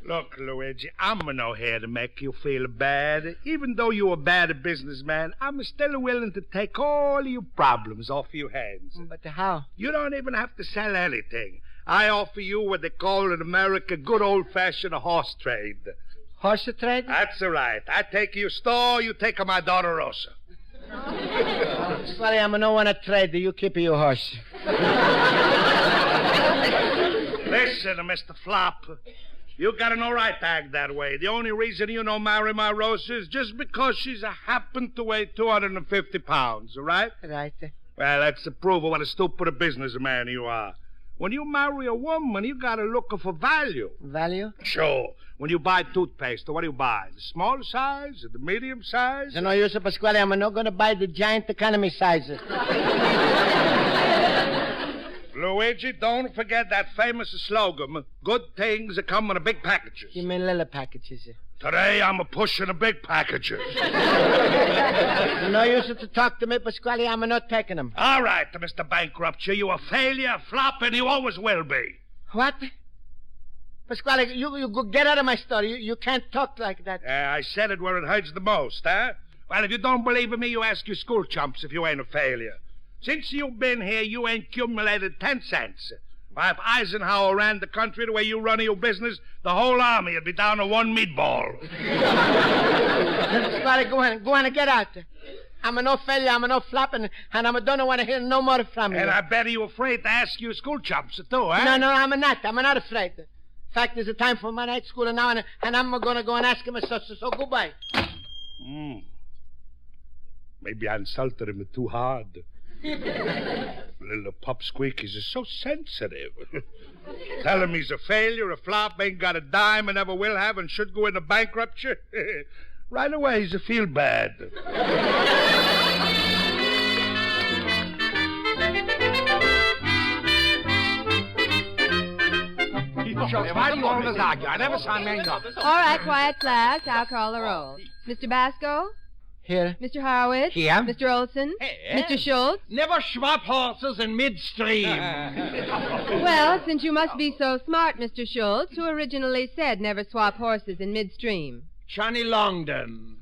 Look, Luigi, I'm no here to make you feel bad. Even though you're a bad businessman, I'm still willing to take all your problems off your hands. But how? You don't even have to sell anything. I offer you what they call in America good old-fashioned horse trade. Horse trade? That's all right. I take your store, you take my daughter Rosa. Sorry, I'm no one to trade. You keep your horse. Listen, Mr. Flop. You got no right to act that way. The only reason you don't marry my Rosa is just because she's a happened to weigh 250 pounds, all right? Right. Well, that's the proof of what a stupid businessman you are. When you marry a woman, you gotta look for value. Value? Sure. When you buy toothpaste, what do you buy? The small size or the medium size? No use, Pasquale. I'm not going to buy the giant economy sizes. Luigi, don't forget that famous slogan. Good things that come in big packages. You mean little packages? Today, I'm pushing the big packages. No use to talk to me, Pasquale. I'm not taking them. All right, Mr. Bankrupt. You a failure, a flop, and you always will be. What? Pasquale, you go get out of my store. You can't talk like that. I said it where it hurts the most, huh? Well, if you don't believe in me, you ask your school chumps if you ain't a failure. Since you've been here, you ain't accumulated 10 cents. Why, if Eisenhower ran the country the way you run your business, the whole army would be down to one meatball. Pasquale, go on and get out. I'm no failure, I'm no flop, and I don't want to hear no more from you. And I bet you're afraid to ask your school chumps, too, huh? No, I'm not afraid. In fact, there's a time for my night school now, and I'm going to go and ask him, so goodbye. Maybe I insulted him too hard. Little pup Squeakies is so sensitive. Tell him he's a failure, a flop, ain't got a dime, and never will have, and should go into bankruptcy. Right away, he's a feel bad. Why do you always argue? I never saw men go. All right, quiet, class. I'll call the roll. Mr. Basco? Here. Mr. Horowitz? Here. Mr. Olson? Here. Mr. Schultz? Never swap horses in midstream. Well, since you must be so smart, Mr. Schultz, who originally said never swap horses in midstream? Johnny Longden.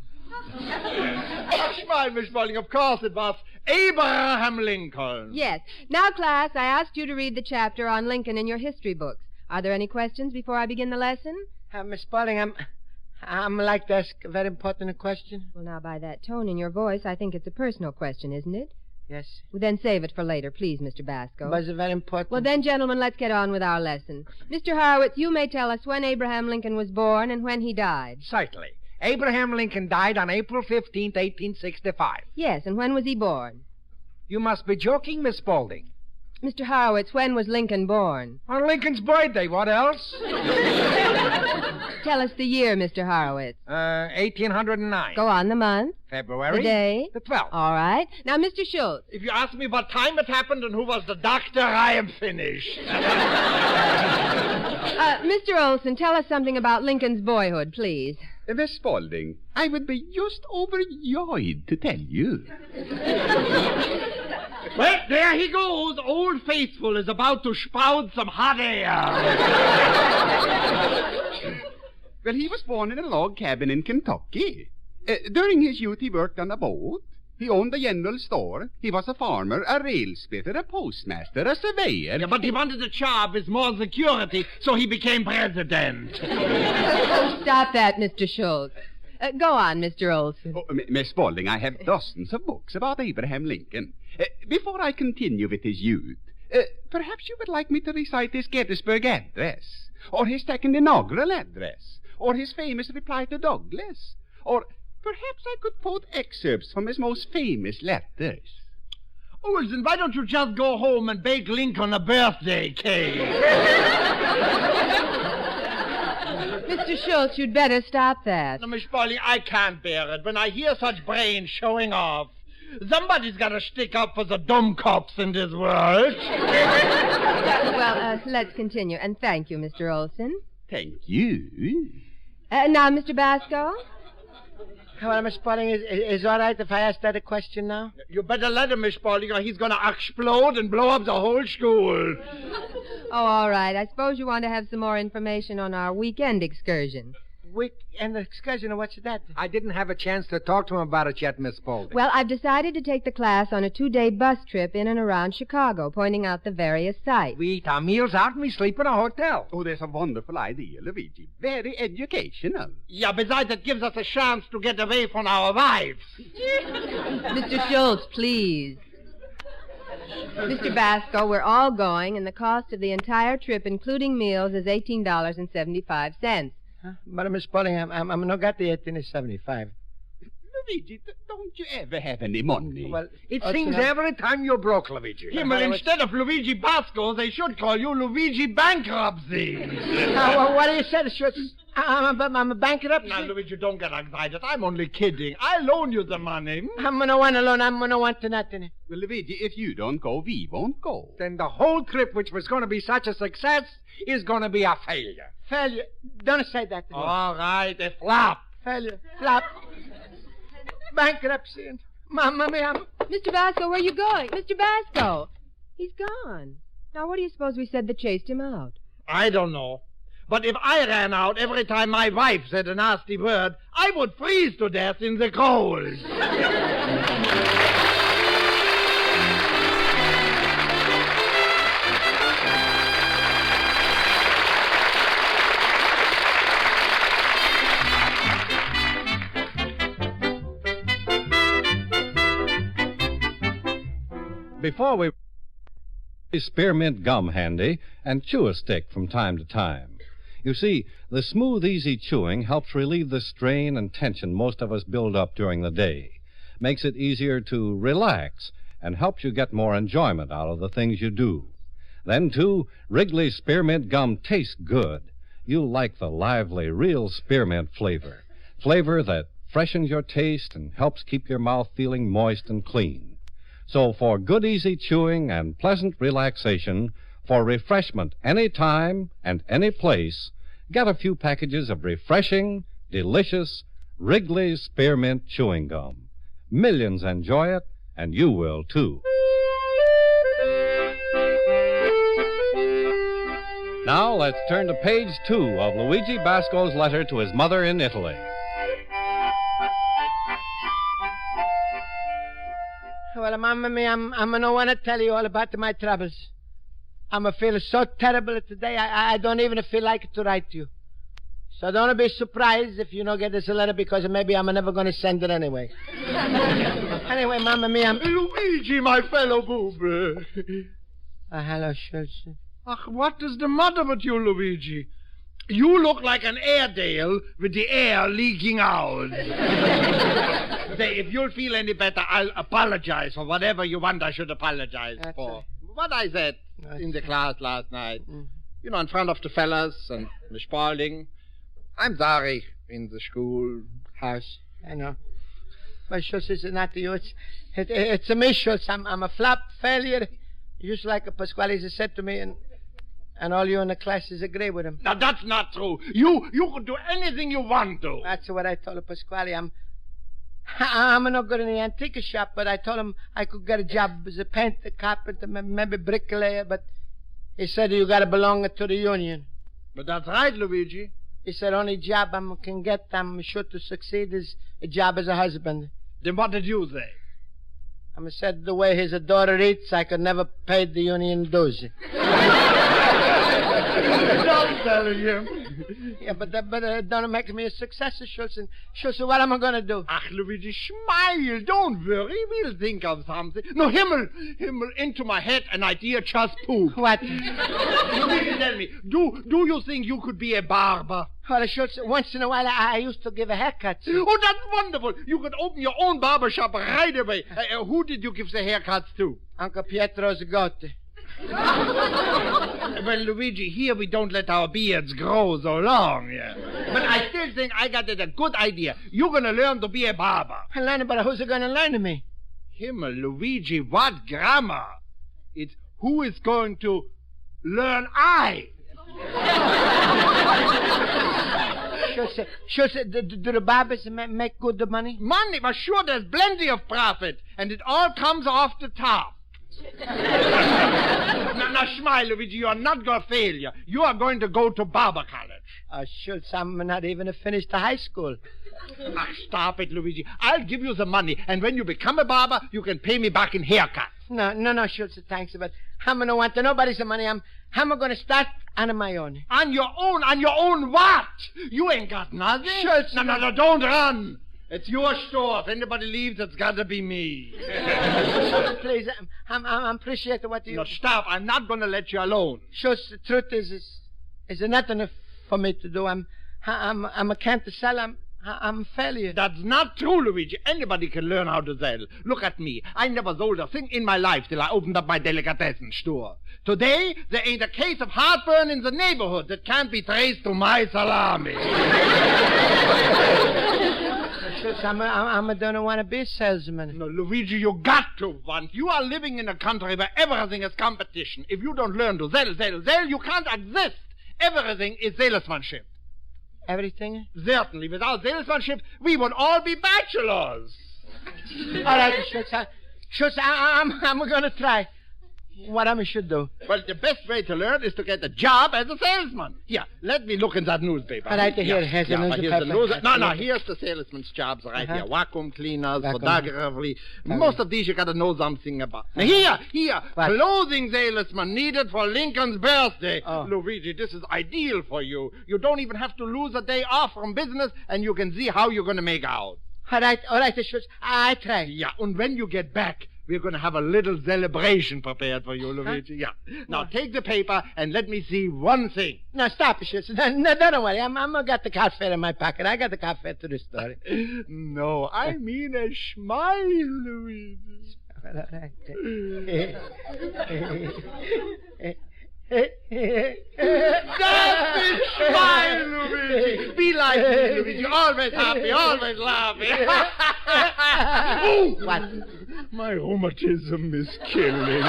That's fine, Miss Bowling. Of course it was Abraham Lincoln. Yes. Now, class, I asked you to read the chapter on Lincoln in your history books. Are there any questions before I begin the lesson? Miss Bowling, I'm like to ask a very important question. Well, now, by that tone in your voice, I think it's a personal question, isn't it? Yes. Well, then save it for later, please, Mr. Basco. Was it very important? Well, then, gentlemen, let's get on with our lesson. Mr. Horowitz, you may tell us when Abraham Lincoln was born and when he died. Certainly. Abraham Lincoln died on April 15th, 1865. Yes, and when was he born? You must be joking, Miss Spaulding. Mr. Horowitz, when was Lincoln born? On Lincoln's birthday. What else? Tell us the year, Mr. Horowitz. 1809. Go on, the month. February. The day. The 12th. All right. Now, Mr. Schultz. If you ask me what time it happened and who was the doctor, I am finished. Mr. Olson, tell us something about Lincoln's boyhood, please. Miss Spaulding, I would be just overjoyed to tell you. Well, there he goes. Old Faithful is about to spout some hot air. Well, he was born in a log cabin in Kentucky. During his youth, he worked on a boat. He owned a general store. He was a farmer, a rail splitter, a postmaster, a surveyor. Yeah, but he wanted a job with more security, so he became president. Oh, stop that, Mr. Schultz. Go on, Mr. Olson. Oh, Miss Spaulding, I have dozens of books about Abraham Lincoln. Before I continue with his youth, perhaps you would like me to recite his Gettysburg Address, or his second inaugural address, or his famous reply to Douglas, or perhaps I could quote excerpts from his most famous letters. Oh, well, then why don't you just go home and bake Lincoln a birthday cake? Mr. Schultz, you'd better stop that. No, Miss Spaulding, I can't bear it. When I hear such brains showing off, somebody's got to stick up for the dumb cops in this world. Well, let's continue. And thank you, Mr. Olson. Thank you. Now, Mr. Basco? Well, Miss Spaulding, is it all right if I ask that a question now? You better let him, Miss Spaulding, or he's going to explode and blow up the whole school. Oh, all right. I suppose you want to have some more information on our weekend excursion. Week and excursion, what's that? I didn't have a chance to talk to him about it yet, Miss Spaulding. Well, I've decided to take the class on a 2-day bus trip in and around Chicago, pointing out the various sites. We eat our meals out and we sleep in a hotel. Oh, that's a wonderful idea, Luigi. Very educational. Yeah, besides, it gives us a chance to get away from our wives. Mr. Schultz, please. Mr. Basco, we're all going, and the cost of the entire trip, including meals, is $18.75. Huh? But, Miss Spaulding, I'm not got the 18.75. Luigi, don't you ever have any money? Well, it seems every time you're broke, Luigi. Himmel, instead of Luigi Basco, they should call you Luigi Bankruptcy. What do you say, Schultz? I'm a bankrupt. Now, Luigi, don't get excited. I'm only kidding. I loan you the money. I'm gonna want a loan. I'm gonna want to nothing. Well, Luigi, if you don't go, we won't go. Then the whole trip, which was going to be such a success, is going to be a failure. Failure? Don't say that to me. All right, a flop. Failure. Flop. Bankruptcy. Mamma mia. Mr. Basco, where are you going? Mr. Basco! He's gone. Now, what do you suppose we said that chased him out? I don't know. But if I ran out every time my wife said a nasty word, I would freeze to death in the cold. Before we spearmint gum handy and chew a stick from time to time. You see, the smooth, easy chewing helps relieve the strain and tension most of us build up during the day, makes it easier to relax, and helps you get more enjoyment out of the things you do. Then, too, Wrigley's spearmint gum tastes good. You'll like the lively, real spearmint flavor that freshens your taste and helps keep your mouth feeling moist and clean. So for good, easy chewing and pleasant relaxation, for refreshment any time and any place, get a few packages of refreshing, delicious Wrigley's Spearmint Chewing Gum. Millions enjoy it, and you will, too. Now let's turn to page 2 of Luigi Basco's letter to his mother in Italy. Well, Mamma mia, I'm gonna want to tell you all about my troubles. I'm feeling so terrible today, I don't even feel like to write to you. So don't be surprised if you don't get this letter, because maybe I'm never going to send it anyway. Anyway, Mamma mia, Luigi, my fellow boob. Hello, Schultz. Ach, what is the matter with you, Luigi? You look like an Airedale with the air leaking out. Say, if you'll feel any better, I'll apologize for whatever you want I should apologize for. What I said in the class last night. You know, in front of the fellas and Miss Spaulding. I'm sorry, in the school house. I know. But Schultz, it's not to you. It's a me, Schultz. I'm a flop failure. Just like Pasquale said to me, and all you in the classes agree with him. Now, that's not true. You could do anything you want to. That's what I told Pasquale. I'm not good in the antique shop, but I told him I could get a job as a painter, carpenter, maybe bricklayer, but he said you got to belong to the union. But that's right, Luigi. He said only job I can get, I'm sure to succeed, is a job as a husband. Then what did you say? I said the way his daughter eats, I could never pay the union dues. Don't tell him. Yeah, but don't make me a success, Schultz. Schultz, what am I going to do? Ach, Luigi, smile. Don't worry. We'll think of something. No, Himmel, into my head an idea just pooped. What? Luigi, tell me, do you think you could be a barber? Well, Schultz, once in a while I used to give a haircut. Oh, that's wonderful. You could open your own barber shop right away. Who did you give the haircuts to? Uncle Pietro's goat. Well, Luigi, here we don't let our beards grow so long, yeah. But I still think I got a good idea. You're going to learn to be a barber. I learn, but who's going to learn me? Himmel, Luigi, what grammar? It's who is going to learn I. Schultz, do the barbers make good money? Money? Well, sure, there's plenty of profit, and it all comes off the top. now, smile, Luigi, you are not going to fail. You are going to go to barber college. Schultz, I'm not even finished high school. Stop it, Luigi. I'll give you the money, and when you become a barber, you can pay me back in haircut. No, Schultz, thanks, but I'm going to want nobody's money. I'm going to start on my own. On your own what? You ain't got nothing. Schultz. No, don't run. It's your store. If anybody leaves, it's got to be me. Please, I'm appreciate what you... No, stop. I'm not going to let you alone. Schultz, the truth is nothing for me to do. I can't sell. I'm a failure. That's not true, Luigi. Anybody can learn how to sell. Look at me. I never sold a thing in my life till I opened up my delicatessen store. Today, there ain't a case of heartburn in the neighborhood that can't be traced to my salami. I don't want to be a salesman. No, Luigi, you got to want. You are living in a country where everything is competition. If you don't learn to sell, you can't exist. Everything is salesmanship. Everything? Certainly. Without salesmanship, we would all be bachelors. All right, Schultz, I'm going to try. What I should do? Well, the best way to learn is to get a job as a salesman. Here, let me look in that newspaper. All right, here, here's the newspaper. Here's the salesman's jobs right here. Vacuum cleaners, photography. Most of these you got to know something about. Now, here. What? Clothing salesman needed for Lincoln's birthday. Oh. Luigi, this is ideal for you. You don't even have to lose a day off from business, and you can see how you're going to make out. All right, Schultz. I try. Yeah, and when you get back, we're going to have a little celebration prepared for you, Luigi. Yeah. Now, take the paper and let me see one thing. No, stop it, Schultz. No, don't worry. I'm got the car fare in my pocket. I got the car fare to the store. No, I mean a smile, Luigi. That's it, smile, Luigi. Be like me, Luigi. Always happy, always laughing. Oh, what? My rheumatism is killing.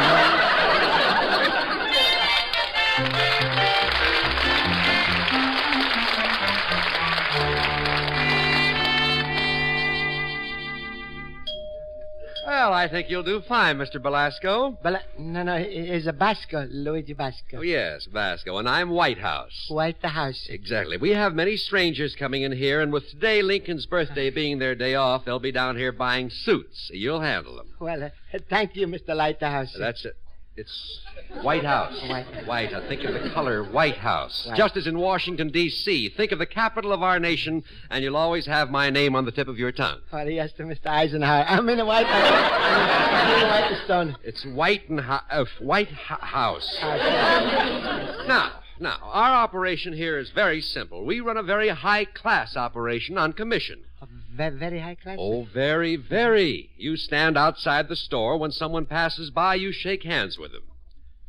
Well, I think you'll do fine, Mr. Belasco. No, it's a Basco, Luigi Basco. Oh, yes, Basco, and I'm Whitehouse. Whitehouse. Exactly. We have many strangers coming in here, and with today Lincoln's birthday being their day off, they'll be down here buying suits. You'll handle them. Well, thank you, Mr. Lighthouse. That's it. It's White House. White. Think of the color White House. White. Just as in Washington, D.C. Think of the capital of our nation, and you'll always have my name on the tip of your tongue. Oh, yes, to Mr. Eisenhower. I'm in the White House. I'm in the White Stone. It's White House. Now, our operation here is very simple. We run a very high-class operation on commission. Very high class? Oh, very, very. You stand outside the store. When someone passes by, you shake hands with them.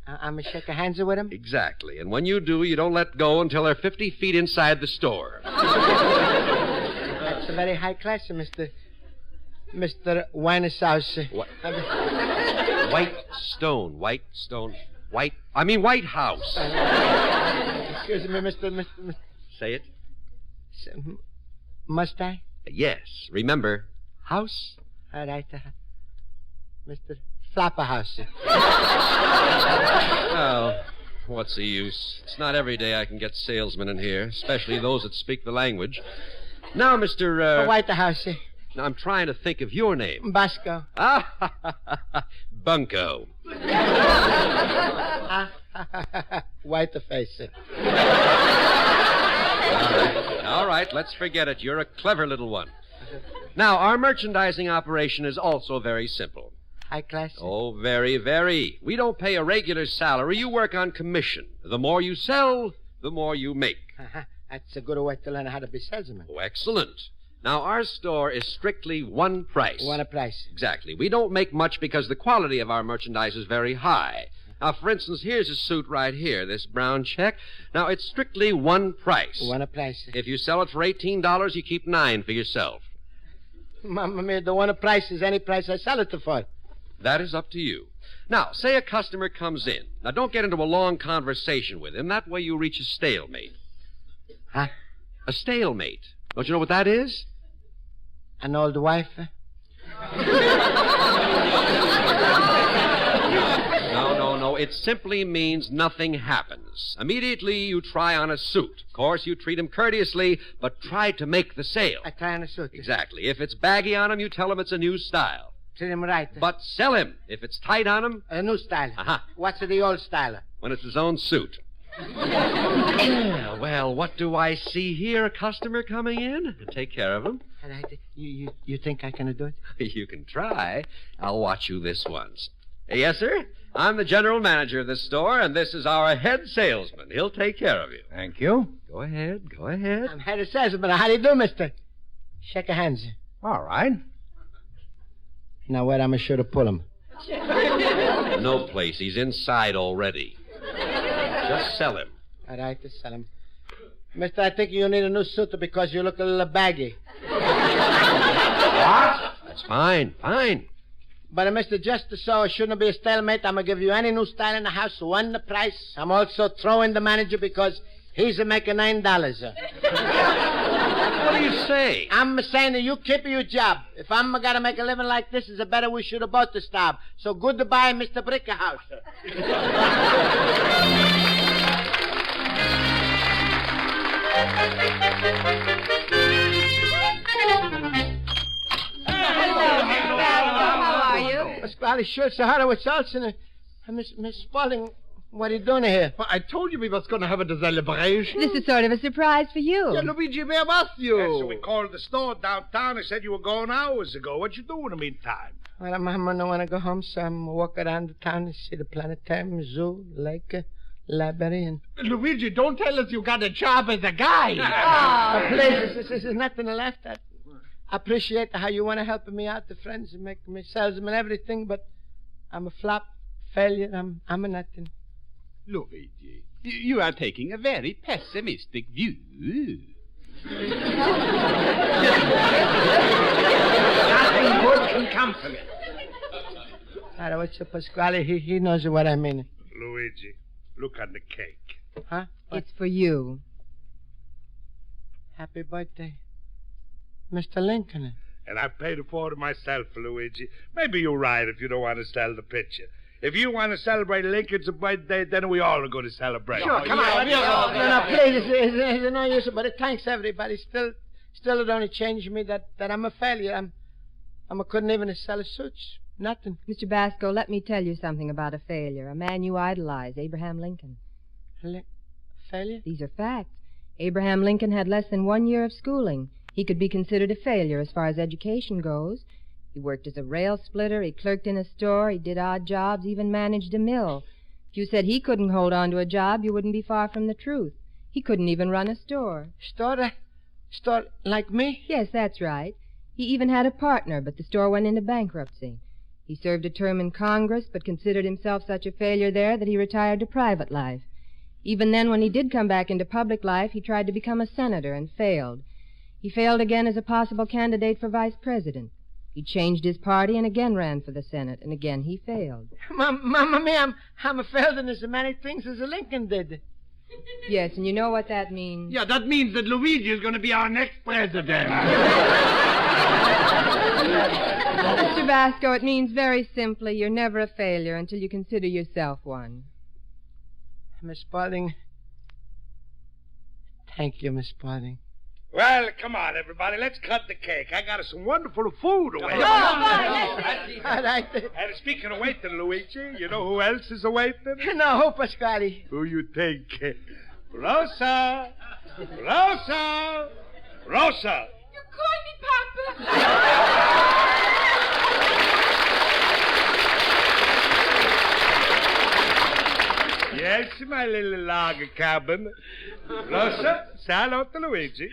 I'm going to shake hands with them? Exactly. And when you do, you don't let go until they're 50 feet inside the store. That's a very high class, Mr. Winehouse. What? White House. Excuse me, Mr. Say it. Must I? Yes. Remember, house. All right. Mr. Flapperhouse. Well, what's the use? It's not every day I can get salesmen in here, especially those that speak the language. Now, Mr. White House. Now, I'm trying to think of your name. Basco. Bunko. White the face. All right, let's forget it. You're a clever little one. Now, our merchandising operation is also very simple. High class? Oh, very, very. We don't pay a regular salary. You work on commission. The more you sell, the more you make. That's a good way to learn how to be salesman. Oh, excellent. Now, our store is strictly one price. One price. Exactly. We don't make much because the quality of our merchandise is very high. Now, for instance, here's a suit right here, this brown check. Now, it's strictly one price. One price. If you sell it for $18, you keep $9 for yourself. Mamma mia, the one price is any price I sell it for. That is up to you. Now, say a customer comes in. Now, don't get into a long conversation with him. That way you reach a stalemate. Huh? A stalemate. Don't you know what that is? An old wife? No. No, it simply means nothing happens. Immediately you try on a suit. Of course, you treat him courteously, but try to make the sale. I try on a suit. Exactly. If it's baggy on him, you tell him it's a new style. Treat him right. But sell him. If it's tight on him... A new style. Uh-huh. What's the old style? When it's his own suit. Well, what do I see here? A customer coming in? Take care of him. You think I can do it? You can try. I'll watch you this once. Yes, sir? I'm the general manager of this store, and this is our head salesman. He'll take care of you. Thank you. Go ahead. I'm head of salesman. How do you do, mister? Shake a hands. All right. Now, where am I sure to pull him? No place. He's inside already. Just sell him. All right, to sell him. Mister, I think you need a new suit because you look a little baggy. What? That's fine. But, mister, just so it shouldn't be a stalemate, I'm going to give you any new style in the house, one the price. I'm also throwing the manager because he's making $9. What do you say? I'm saying that you keep your job. If I'm going to make a living like this, it's better we should have both to stop. So goodbye, Mr. Brickerhouse. How are you? Pasquale Schultz, Horowitz, Olsen. Miss Spaulding, what are you doing here? Well, I told you we was going to have a celebration. This is sort of a surprise for you. Yeah, Luigi, where was you? Yeah, so we called the store downtown. They said you were going hours ago. What you do in the meantime? Well, I'm going to want to go home, so I'm walking around the town to see the planetarium, zoo, lake, library, and... Luigi, don't tell us you got a job as a guide. Please, this is nothing to laugh at. I appreciate how you want to help me out, the friends, and make me salesman and everything, but I'm a flop, failure. I'm a nothing. Luigi, you are taking a very pessimistic view. Nothing good can come from it. All right, what's up, Pasquale? He knows what I mean. Luigi, look on the cake. Huh? It's for you. Happy birthday, Mr. Lincoln. And I paid for it myself, Luigi. Maybe you're right if you don't want to sell the picture. If you want to celebrate Lincoln's birthday, then we all are going to celebrate. Sure, come on. No, please, it's no use, but thanks, everybody. Still, it only changed me that I'm a failure. I couldn't even sell a suit. Nothing. Mr. Basco, let me tell you something about a failure. A man you idolize, Abraham Lincoln. Failure? These are facts. Abraham Lincoln had less than 1 year of schooling. He could be considered a failure as far as education goes. He worked as a rail splitter, he clerked in a store, he did odd jobs, even managed a mill. If you said he couldn't hold on to a job, you wouldn't be far from the truth. He couldn't even run a store. Store like me? Yes, that's right. He even had a partner, but the store went into bankruptcy. He served a term in Congress, but considered himself such a failure there that he retired to private life. Even then, when he did come back into public life, he tried to become a senator and failed. He failed again as a possible candidate for vice president. He changed his party and again ran for the Senate, and again he failed. Mamma mia, I'm a failed in as many things as Lincoln did. Yes, and you know what that means? Yeah, that means that Luigi is going to be our next president. Mr. Basco, it means very simply you're never a failure until you consider yourself one. Miss Spaulding. Thank you, Miss Spaulding. Well, come on, everybody. Let's cut the cake. I got us some wonderful food away. All right. And speaking of waiting, Luigi, you know who else is awaiting? No, who, Pasquale? Who you think? Rosa! Rosa! Rosa! You called me, Papa. Yes, my little log cabin. Rosa, say hello to Luigi.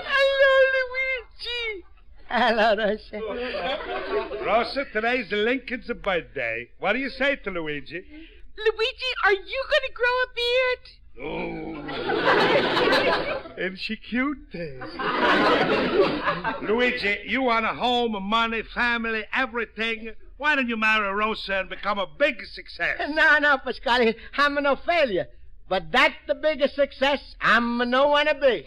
Hello, Luigi. Hello, Rosa. Rosa, today's Lincoln's birthday. What do you say to Luigi? Luigi, are you going to grow a beard? Oh. Isn't she cute? Luigi, you want a home, money, family, everything. Why don't you marry Rosa and become a big success? No, Pasquale. I'm no failure. But that's the biggest success I'm no wanna be.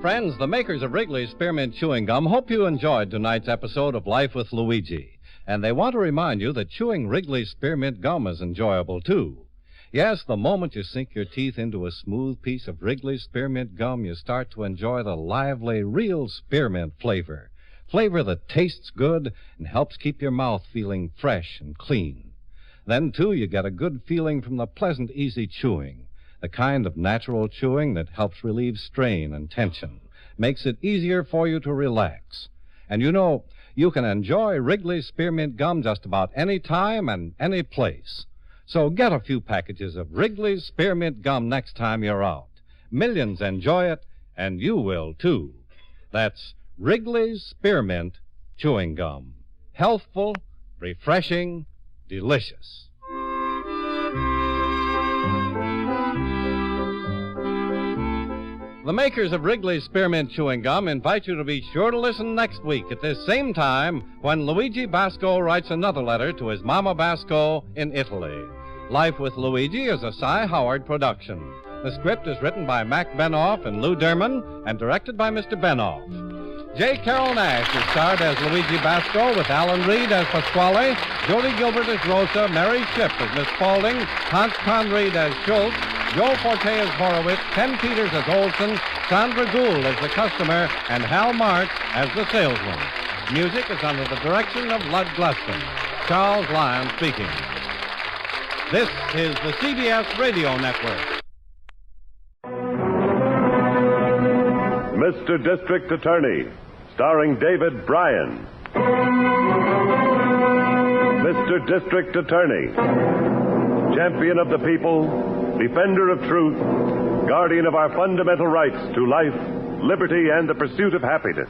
Friends, the makers of Wrigley's Spearmint Chewing Gum hope you enjoyed tonight's episode of Life with Luigi. And they want to remind you that chewing Wrigley's Spearmint Gum is enjoyable, too. Yes, the moment you sink your teeth into a smooth piece of Wrigley's Spearmint Gum, you start to enjoy the lively, real spearmint flavor. Flavor that tastes good and helps keep your mouth feeling fresh and clean. Then, too, you get a good feeling from the pleasant, easy chewing. The kind of natural chewing that helps relieve strain and tension, makes it easier for you to relax. And you know, you can enjoy Wrigley's Spearmint Gum just about any time and any place. So get a few packages of Wrigley's Spearmint Gum next time you're out. Millions enjoy it, and you will, too. That's Wrigley's Spearmint Chewing Gum. Healthful, refreshing, delicious. The makers of Wrigley's Spearmint Chewing Gum invite you to be sure to listen next week at this same time when Luigi Basco writes another letter to his Mama Basco in Italy. Life with Luigi is a Cy Howard production. The script is written by Mac Benoff and Lou Derman and directed by Mr. Benoff. J. Carroll Nash is starred as Luigi Basco with Alan Reed as Pasquale, Jody Gilbert as Rosa, Mary Shipp as Miss Spaulding, Hans Conried as Schultz, Joe Forte as Horowitz, Ken Peters as Olson, Sandra Gould as the customer, and Hal March as the salesman. Music is under the direction of Lud Gluskin. Charles Lyon speaking. This is the CBS Radio Network. Mr. District Attorney, starring David Bryan. Mr. District Attorney, champion of the people, defender of truth, guardian of our fundamental rights to life, liberty, and the pursuit of happiness.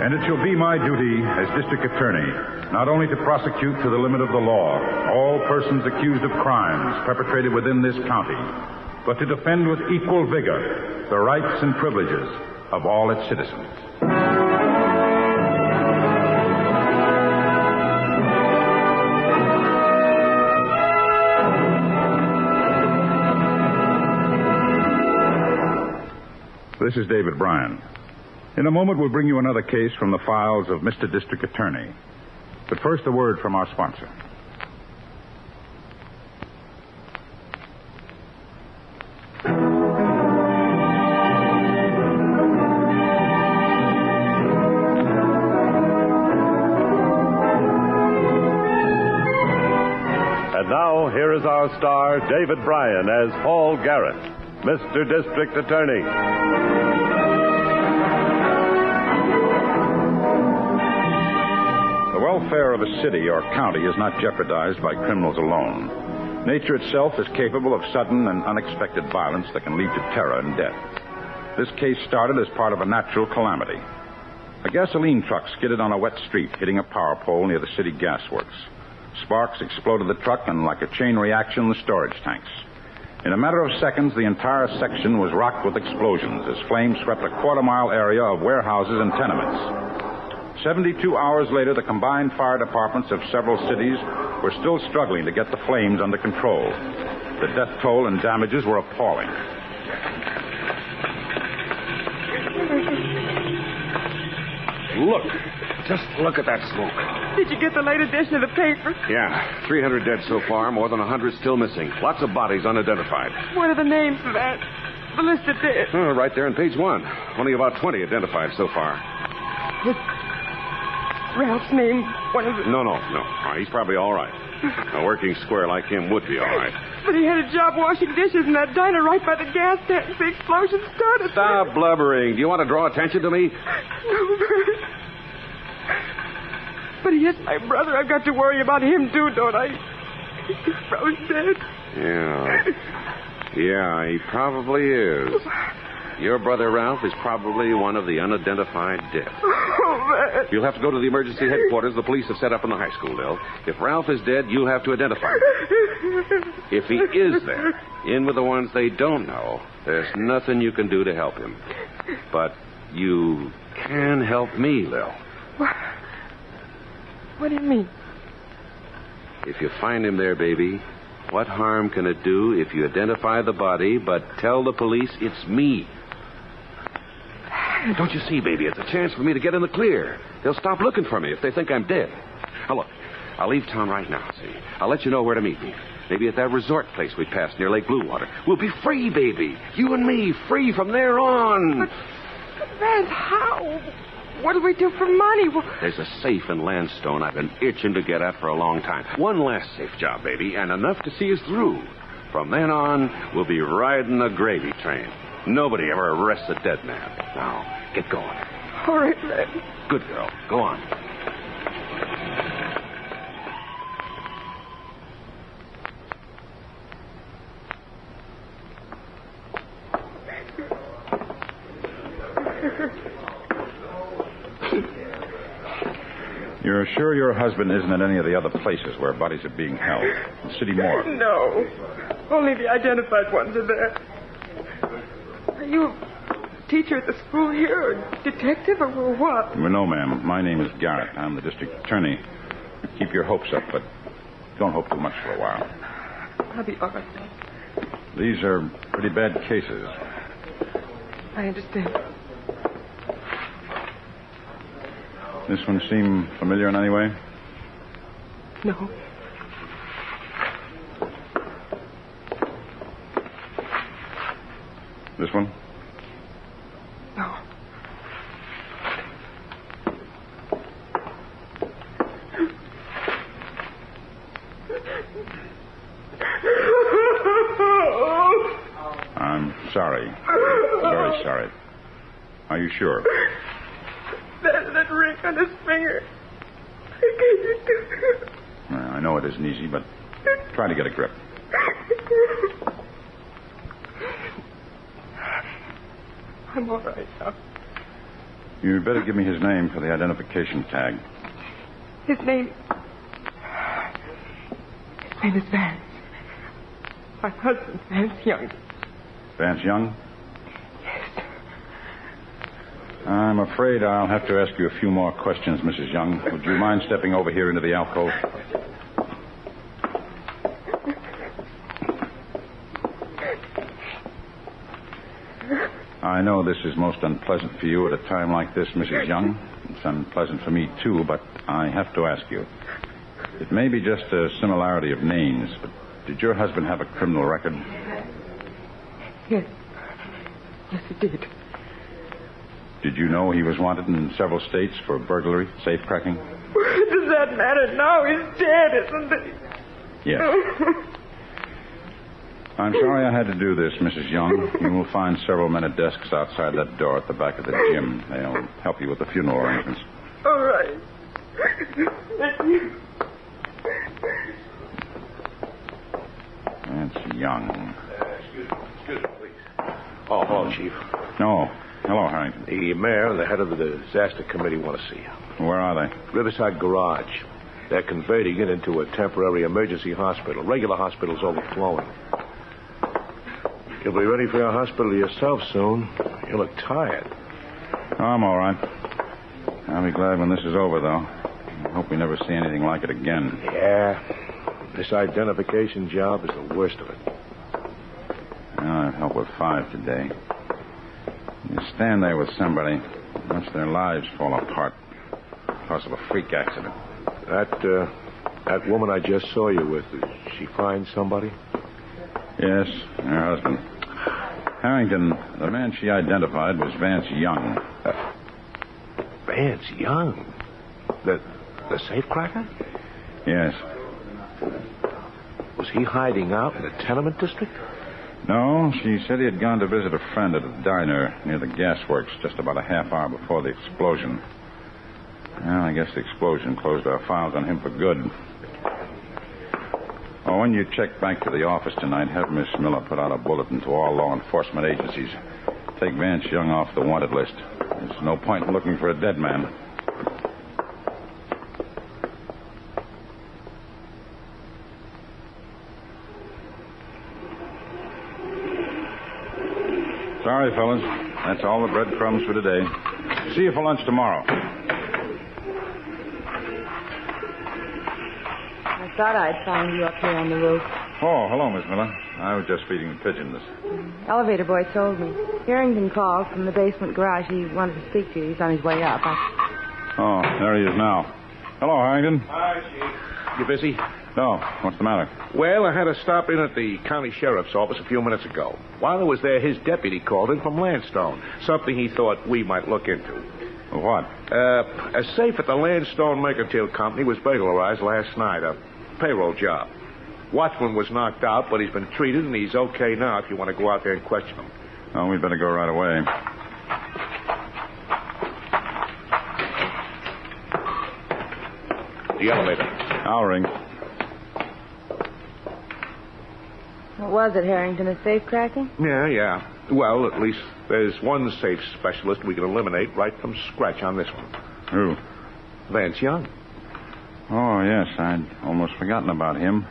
And it shall be my duty as district attorney not only to prosecute to the limit of the law all persons accused of crimes perpetrated within this county, but to defend with equal vigor the rights and privileges of all its citizens. This is David Bryan. In a moment, we'll bring you another case from the files of Mr. District Attorney. But first, a word from our sponsor. And now, here is our star, David Bryan, as Paul Garrett, Mr. District Attorney. The welfare of a city or county is not jeopardized by criminals alone. Nature itself is capable of sudden and unexpected violence that can lead to terror and death. This case started as part of a natural calamity. A gasoline truck skidded on a wet street, hitting a power pole near the city gasworks. Sparks exploded the truck, and like a chain reaction, the storage tanks. In a matter of seconds, the entire section was rocked with explosions as flames swept a quarter-mile area of warehouses and tenements. 72 hours later, the combined fire departments of several cities were still struggling to get the flames under control. The death toll and damages were appalling. Look. Just look at that smoke. Did you get the late edition of the paper? Yeah, 300 dead so far, more than 100 still missing. Lots of bodies unidentified. What are the names of that? The list of dead. Oh, right there on page 1. Only about 20 identified so far. Is Ralph's name one of the... No. He's probably all right. A working square like him would be all right. But he had a job washing dishes in that diner right by the gas tank. The explosion started. Stop blubbering. Do you want to draw attention to me? No, Bert. But he is my brother. I've got to worry about him, too, don't I? He's probably dead. Yeah, he probably is. Your brother Ralph is probably one of the unidentified dead. Oh, man. You'll have to go to the emergency headquarters the police have set up in the high school, Lil. If Ralph is dead, you'll have to identify him. If he is there, in with the ones they don't know, there's nothing you can do to help him. But you can help me, Lil. What? What do you mean? If you find him there, baby, what harm can it do if you identify the body but tell the police it's me? Don't you see, baby, it's a chance for me to get in the clear. They'll stop looking for me if they think I'm dead. Now, look, I'll leave town right now, see? I'll let you know where to meet me. Maybe at that resort place we passed near Lake Blue Water. We'll be free, baby. You and me, free from there on. But Vance, how? What'll we do for money? There's a safe in Landstone I've been itching to get at for a long time. One last safe job, baby, and enough to see us through. From then on, we'll be riding a gravy train. Nobody ever arrests a dead man. Now, get going. All right, Red. Good girl. Go on. You're sure your husband isn't at any of the other places where bodies are being held? The city morgue? No. Only the identified ones are there. Are you a teacher at the school here, or detective, or what? Well, no, ma'am. My name is Garrett. I'm the district attorney. Keep your hopes up, but don't hope too much for a while. I'll be all right. These are pretty bad cases. I understand. This one seem familiar in any way? No. This one? No. I'm sorry. Very sorry. Are you sure? That ring on his finger. I know it isn't easy, but try to get a grip. I'm all right now. You'd better give me his name for the identification tag. His name is Vance. My husband, Vance Young. Vance Young? I'm afraid I'll have to ask you a few more questions, Mrs. Young. Would you mind stepping over here into the alcove? I know this is most unpleasant for you at a time like this, Mrs. Young. It's unpleasant for me, too, but I have to ask you. It may be just a similarity of names, but did your husband have a criminal record? Yes. Yes, he did. Did you know he was wanted in several states for burglary, safecracking? Does that matter now? He's dead, isn't he? Yes. I'm sorry I had to do this, Mrs. Young. You will find several men at desks outside that door at the back of the gym. They'll help you with the funeral arrangements. All right. Thank you. That's Young. Excuse me, please. Oh, hello, Chief. No. Hello, Harrington. The mayor and the head of the disaster committee want to see you. Where are they? Riverside Garage. They're converting it into a temporary emergency hospital. Regular hospital's overflowing. You'll be ready for your hospital yourself soon. You look tired. Oh, I'm all right. I'll be glad when this is over, though. I hope we never see anything like it again. Yeah. This identification job is the worst of it. I've helped with 5 today. You stand there with somebody, watch their lives fall apart because of a freak accident. That woman I just saw you with, did she find somebody? Yes, her husband. Harrington, the man she identified was Vance Young. Vance Young? The safecracker? Yes. Was he hiding out in the tenement district? No, she said he had gone to visit a friend at a diner near the gasworks just about a half hour before the explosion. Well, I guess the explosion closed our files on him for good. Oh, when you check back to the office tonight, have Miss Miller put out a bulletin to all law enforcement agencies. Take Vance Young off the wanted list. There's no point in looking for a dead man. Sorry, fellas. That's all the breadcrumbs for today. See you for lunch tomorrow. thought I'd find you up here on the roof. Oh, hello, Miss Miller. I was just feeding the pigeons. Elevator boy told me. Harrington called from the basement garage. He wanted to speak to you. He's on his way up. Oh, there he is now. Hello, Harrington. Hi, Chief. You busy? No. What's the matter? Well, I had to stop in at the county sheriff's office a few minutes ago. While I was there, his deputy called in from Landstone. Something he thought we might look into. What? A safe at the Landstone Mercantile Company was burglarized last night. A payroll job. Watchman was knocked out, but he's been treated, and he's okay now if you want to go out there and question him. Oh, we'd better go right away. The elevator. I'll ring. What was it, Harrington? A safe cracking? Yeah. Well, at least there's one safe specialist we can eliminate right from scratch on this one. Who? Vance Young. Oh, yes. I'd almost forgotten about him.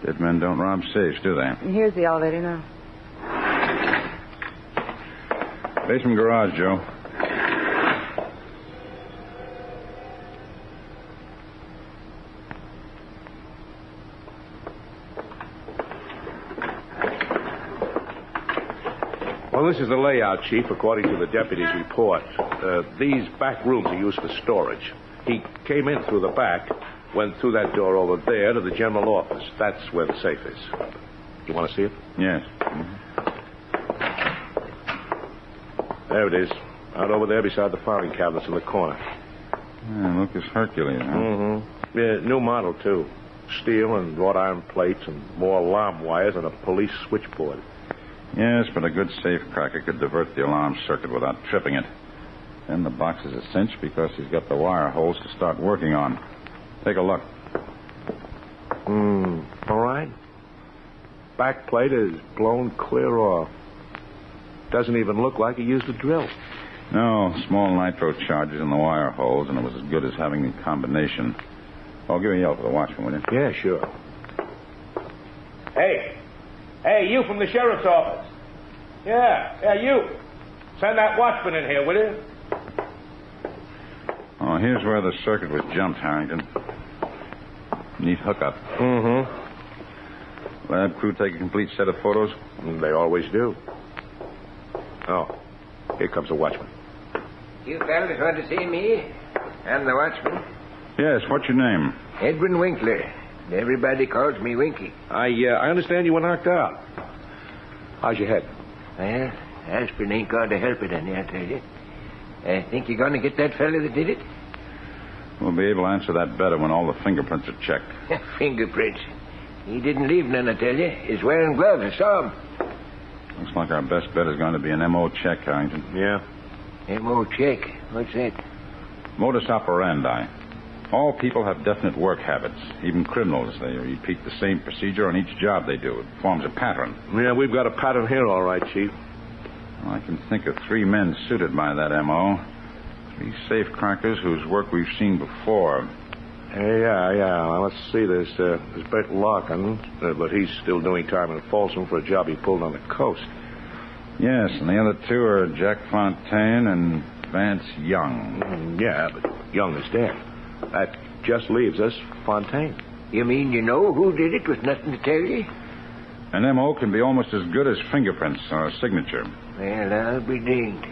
Dead men don't rob safes, do they? And here's the elevator now. Basement garage, Joe. Well, this is the layout, Chief, according to the deputy's report. These back rooms are used for storage. He came in through the back, went through that door over there to the general office. That's where the safe is. You want to see it? Yes. There it is. Out over there beside the filing cabinets in the corner. Yeah, Lucas Hercules, huh? Mm-hmm. Yeah, new model, too. Steel and wrought iron plates and more alarm wires and a police switchboard. Yes, but a good safe cracker could divert the alarm circuit without tripping it. Then the box is a cinch because he's got the wire holes to start working on. Take a look. All right. Back plate is blown clear off. Doesn't even look like he used a drill. No, small nitro charges in the wire holes, and it was as good as having the combination. Oh, give me a yell for the watchman, will you? Yeah, sure. Hey, you from the sheriff's office. Yeah, you. Send that watchman in here, will you? Oh, here's where the circuit was jumped, Harrington. Neat hookup. Mm-hmm. Lab crew take a complete set of photos? They always do. Oh, here comes the watchman. You fellas want to see me? I'm the watchman. Yes, what's your name? Edwin Winkler. Everybody calls me Winky. I understand you were knocked out. How's your head? Well, aspirin ain't going to help it any, I tell you. Think you're going to get that fella that did it? We'll be able to answer that better when all the fingerprints are checked. Fingerprints? He didn't leave none, I tell you. He's wearing gloves. I saw him. Looks like our best bet is going to be an M.O. check, Harrington. Yeah. M.O. check? What's that? Modus operandi. All people have definite work habits, even criminals. They repeat the same procedure on each job they do. It forms a pattern. Yeah, we've got a pattern here, all right, Chief. Well, I can think of 3 men suited by that M.O. 3 safe crackers whose work we've seen before. Yeah. Well, let's see. There's Bert Larkin, but he's still doing time in Folsom for a job he pulled on the coast. Yes, and the other 2 are Jack Fontaine and Vance Young. Yeah, but Young is dead. That just leaves us Fontaine. You mean you know who did it with nothing to tell you? An M.O. can be almost as good as fingerprints or a signature. Well, I'll be dinged.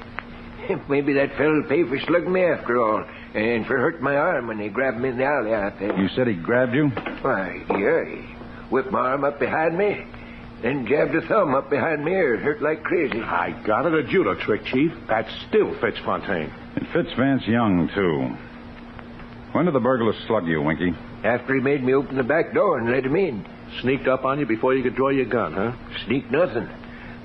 Maybe that fellow'll pay for slugging me after all, and for hurting my arm when he grabbed me in the alley out there. You said he grabbed you? Why, yeah. He whipped my arm up behind me, then jabbed a thumb up behind my ear. It hurt like crazy. I got it, a judo trick, Chief. That still fits Fontaine. It fits Vance Young, too. When did the burglar slug you, Winky? After he made me open the back door and let him in. Sneaked up on you before you could draw your gun, huh? Sneak nothing.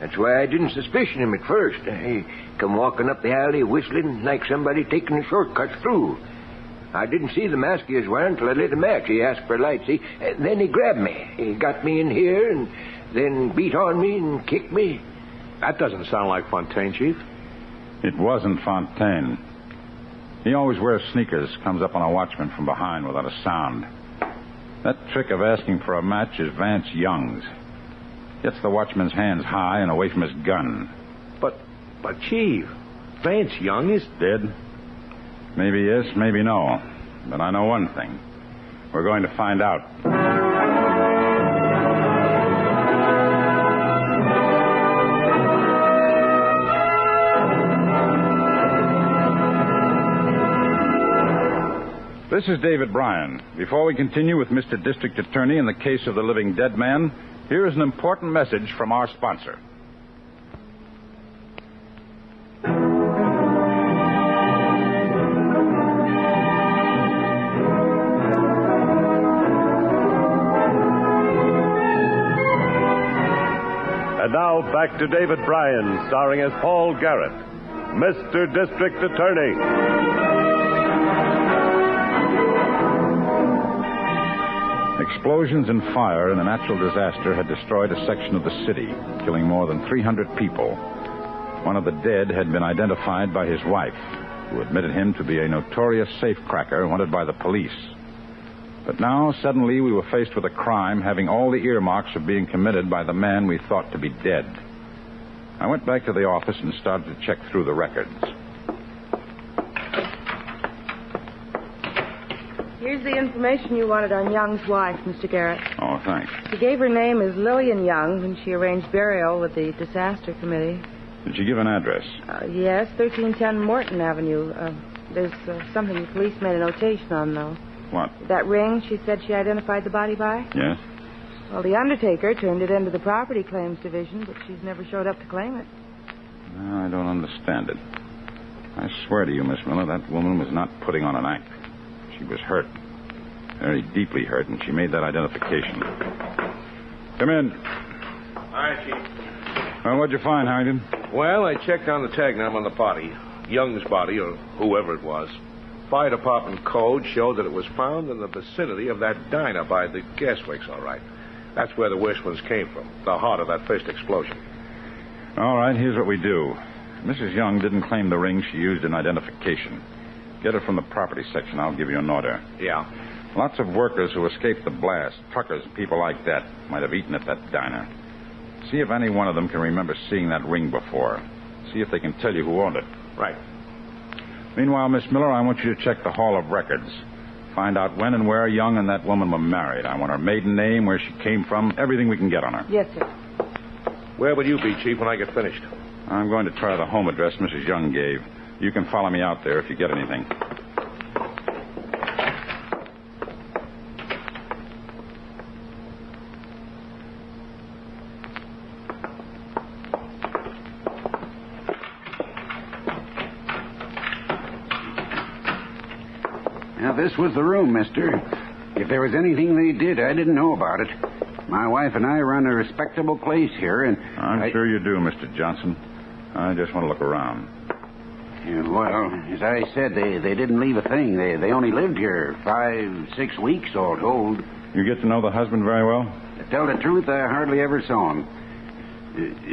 That's why I didn't suspicion him at first. He come walking up the alley whistling like somebody taking a shortcut through. I didn't see the mask he was wearing till I lit a match. He asked for a light, see? Then he grabbed me. He got me in here and then beat on me and kicked me. That doesn't sound like Fontaine, Chief. It wasn't Fontaine. He always wears sneakers, comes up on a watchman from behind without a sound. That trick of asking for a match is Vance Young's. Gets the watchman's hands high and away from his gun. But Chief, Vance Young is dead. Maybe yes, maybe no. But I know one thing. We're going to find out. This is David Bryan. Before we continue with Mr. District Attorney in the case of the living dead man, here is an important message from our sponsor. And now back to David Bryan, starring as Paul Garrett, Mr. District Attorney. Explosions and fire in a natural disaster had destroyed a section of the city, killing more than 300 people. One of the dead had been identified by his wife, who admitted him to be a notorious safecracker wanted by the police. But now, suddenly, we were faced with a crime having all the earmarks of being committed by the man we thought to be dead. I went back to the office and started to check through the records. Here's the information you wanted on Young's wife, Mr. Garrett. Oh, thanks. She gave her name as Lillian Young when she arranged burial with the disaster committee. Did she give an address? Yes, 1310 Morton Avenue. There's something the police made a notation on, though. What? That ring she said she identified the body by? Yes. Well, the undertaker turned it into the property claims division, but she's never showed up to claim it. I don't understand it. I swear to you, Miss Miller, that woman was not putting on an act. She was hurt. Very deeply hurt, and she made that identification. Come in. Hi, Chief. Well, what'd you find, Harrington? Well, I checked on the tag number on the body. Young's body, or whoever it was. Fire department code showed that it was found in the vicinity of that diner by the gasworks, all right. That's where the worst ones came from, the heart of that first explosion. All right, here's what we do. Mrs. Young didn't claim the ring she used in identification. Get it from the property section. I'll give you an order. Yeah. Lots of workers who escaped the blast, truckers, people like that, might have eaten at that diner. See if any one of them can remember seeing that ring before. See if they can tell you who owned it. Right. Meanwhile, Miss Miller, I want you to check the Hall of Records. Find out when and where Young and that woman were married. I want her maiden name, where she came from, everything we can get on her. Yes, sir. Where will you be, Chief, when I get finished? I'm going to try the home address Mrs. Young gave. You can follow me out there if you get anything. Now, this was the room, mister. If there was anything they did, I didn't know about it. My wife and I run a respectable place here, and I'm sure you do, Mr. Johnson. I just want to look around. Yeah, well, as I said, they didn't leave a thing. They only lived here 5-6 weeks, all told. You get to know the husband very well? To tell the truth, I hardly ever saw him.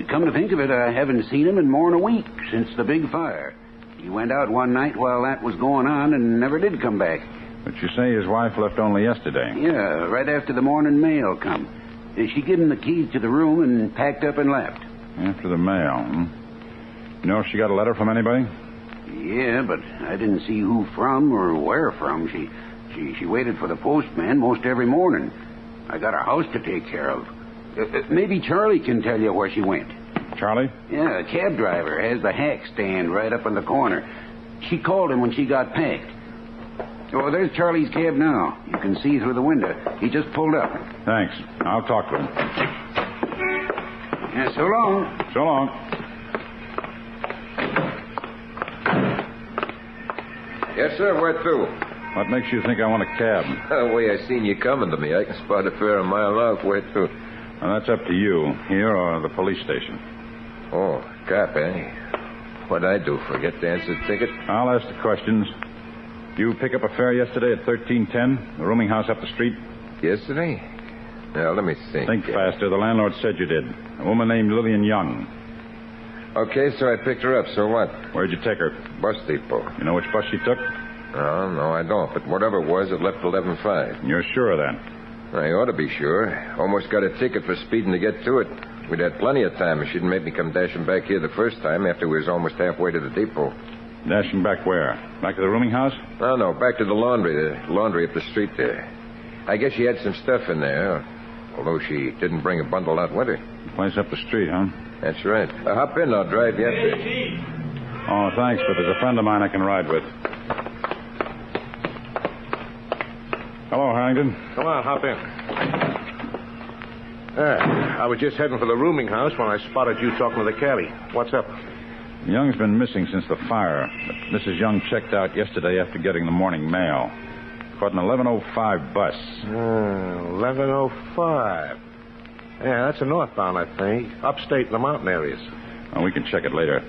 Come to think of it, I haven't seen him in more than a week since the big fire. He went out one night while that was going on and never did come back. But you say his wife left only yesterday. Yeah, right after the morning mail come. She gave him the keys to the room and packed up and left. After the mail, hmm? You know if she got a letter from anybody? Yeah, but I didn't see who from or where from. She waited for the postman most every morning. I got a house to take care of. Maybe Charlie can tell you where she went. Charlie? Yeah, the cab driver has the hack stand right up in the corner. She called him when she got packed. Oh, there's Charlie's cab now. You can see through the window. He just pulled up. Thanks. I'll talk to him. Yeah, so long. So long. Yes, sir, where to? What makes you think I want a cab? The way I seen you coming to me, I can spot a fare a mile off. Where to? Well, that's up to you, here or the police station. Oh, cop, eh? What'd I do, forget to answer the ticket? I'll ask the questions. You pick up a fare yesterday at 1310, the rooming house up the street? Yesterday? Now, let me think. Think faster. The landlord said you did. A woman named Lillian Young. Okay, so I picked her up. So what? Where'd you take her? Bus depot. You know which bus she took? Oh, no, I don't. But whatever it was, it left 11:05. You're sure of that? I ought to be sure. Almost got a ticket for speeding to get to it. We'd had plenty of time. She didn't make me come dashing back here the first time after we was almost halfway to the depot. Dashing back where? Back to the rooming house? No, back to the laundry up the street there. I guess she had some stuff in there, although she didn't bring a bundle out with her. Place up the street, huh? That's right. Hop in, I'll drive you up there. Oh, thanks, but there's a friend of mine I can ride with. Hello, Harrington. Come on, hop in. I was just heading for the rooming house when I spotted you talking to the cabbie. What's up? Young's been missing since the fire. But Mrs. Young checked out yesterday after getting the morning mail. Caught an 11:05 bus. 11:05. Yeah, that's a northbound, I think. Upstate in the mountain areas. Oh, we can check it later.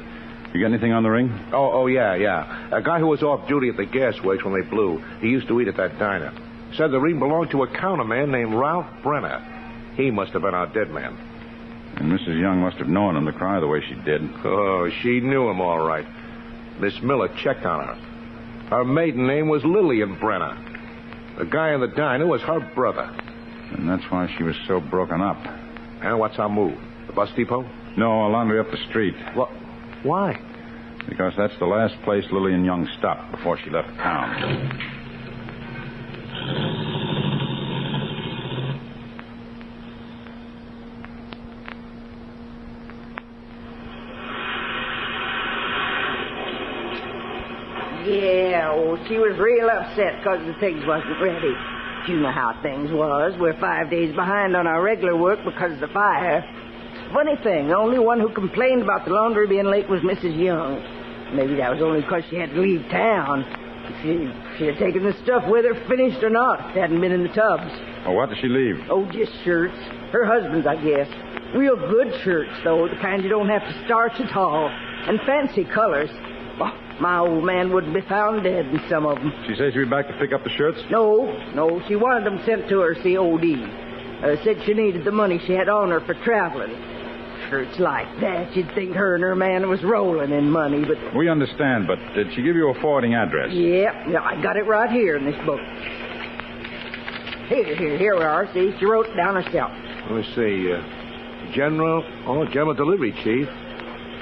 You got anything on the ring? Oh, yeah. A guy who was off duty at the gas works when they blew. He used to eat at that diner. Said the ring belonged to a counterman named Ralph Brenner. He must have been our dead man. And Mrs. Young must have known him to cry the way she did. Oh, she knew him all right. Miss Miller checked on her. Her maiden name was Lillian Brenner. The guy in the diner was her brother. And that's why she was so broken up. And what's our move? The bus depot? No, a laundry up the street. What? Why? Because that's the last place Lillian Young stopped before she left town. Yeah, she was real upset because the things wasn't ready. You know how things was. We're 5 days behind on our regular work because of the fire. Funny thing, the only one who complained about the laundry being late was Mrs. Young. Maybe that was only because she had to leave town. She had taken the stuff with her, finished or not. It hadn't been in the tubs. Oh, what did she leave? Oh, just shirts. Her husband's, I guess. Real good shirts, though, the kind you don't have to starch at all. And fancy colors. Oh, my old man wouldn't be found dead in some of them. She says she'll be back to pick up the shirts? No. She wanted them sent to her COD. Said she needed the money she had on her for traveling. Shirts like that, you'd think her and her man was rolling in money, but... We understand, but did she give you a forwarding address? Yeah, I got it right here in this book. Here we are. See, she wrote it down herself. Let me see. General Delivery Chief.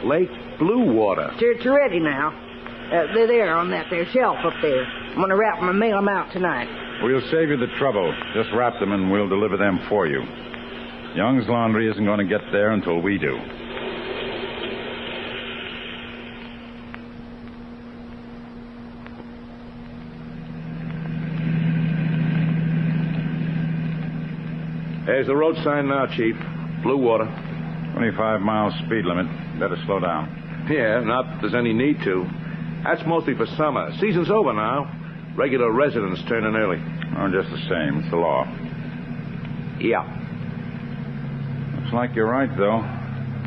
Lake Blue Water. It's ready now. They're there on that there shelf up there. I'm going to wrap them and mail them out tonight. We'll save you the trouble. Just wrap them and we'll deliver them for you. Young's Laundry isn't going to get there until we do. There's the road sign now, Chief. Blue Water. 25 miles speed limit. Better slow down. Yeah, not that there's any need to. That's mostly for summer. Season's over now. Regular residents turn in early. Oh, just the same. It's the law. Yeah. Looks like you're right, though.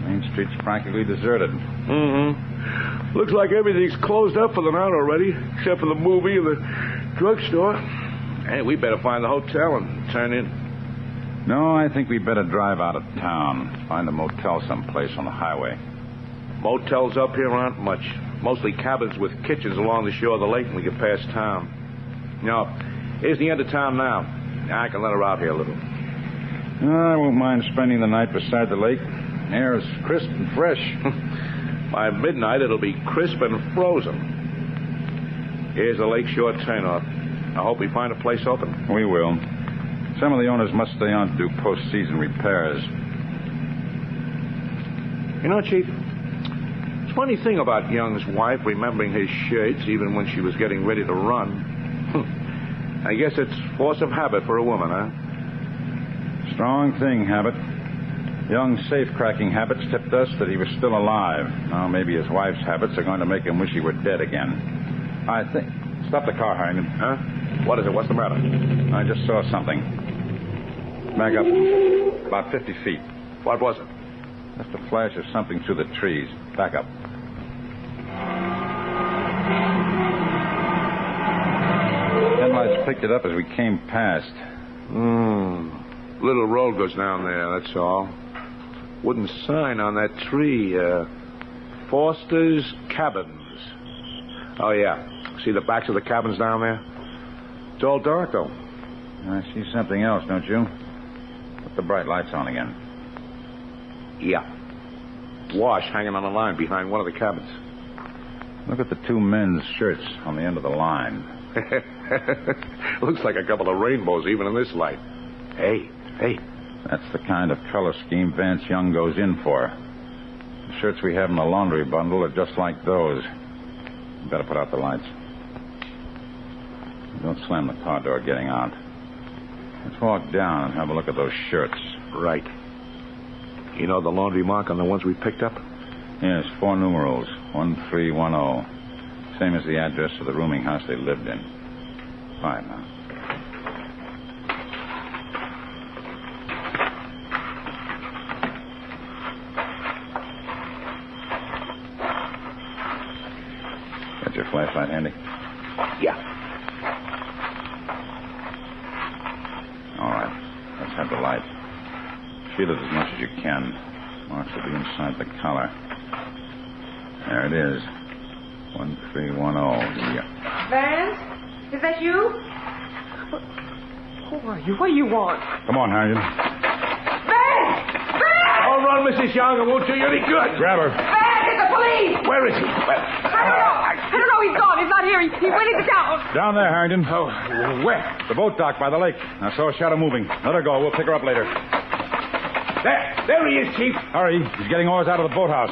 Main Street's practically deserted. Mm-hmm. Looks like everything's closed up for the night already, except for the movie and the drugstore. Hey, we better find the hotel and turn in. No, I think we better drive out of town. Find a motel someplace on the highway. Motels up here aren't much. Mostly cabins with kitchens along the shore of the lake when we get past town. No, here's the end of town now. I can let her out here a little. I won't mind spending the night beside the lake. Air is crisp and fresh. By midnight, it'll be crisp and frozen. Here's the lakeshore turnoff. I hope we find a place open. We will. Some of the owners must stay on to do post-season repairs. You know, Chief, it's a funny thing about Young's wife remembering his shirts even when she was getting ready to run. I guess it's force of habit for a woman, huh? Strong thing, habit. Young's safe-cracking habits tipped us that he was still alive. Now, maybe his wife's habits are going to make him wish he were dead again. I think... Stop the car, Harrington. Huh? What is it? What's the matter? I just saw something. Back up. About 50 feet. What was it? Just a flash of something through the trees. Back up. Headlights picked it up as we came past. Little road goes down there, that's all. Wooden sign on that tree. Foster's Cabins. Oh, yeah. See the backs of the cabins down there? It's all dark, though. I see something else, don't you? Put the bright lights on again. Yeah. Wash hanging on a line behind one of the cabins. Look at the two men's shirts on the end of the line. Looks like a couple of rainbows even in this light. Hey. That's the kind of color scheme Vance Young goes in for. The shirts we have in the laundry bundle are just like those. You better put out the lights. Don't slam the car door getting out. Let's walk down and have a look at those shirts. Right. You know the laundry mark on the ones we picked up? Yes, 4 numerals. 1310. Same as the address of the rooming house they lived in. Fine now. Got your flashlight handy? Yeah. All right. Let's have the light. Feel it as much as you can. Marks will be inside the collar. There it is. 1310. Yeah. Vance? Is that you? Who are you? What do you want? Come on, Harrigan. Vance! Vance! Don't run, Mrs. Young. It won't do you any good. Grab her. Vance, it's the police! Where is he? I don't know. He's gone. He's not here. He went into town. Down there, Harrington. Oh, where? The boat dock by the lake. I saw a shadow moving. Let her go. We'll pick her up later. There he is, Chief. Hurry. He's getting oars out of the boathouse.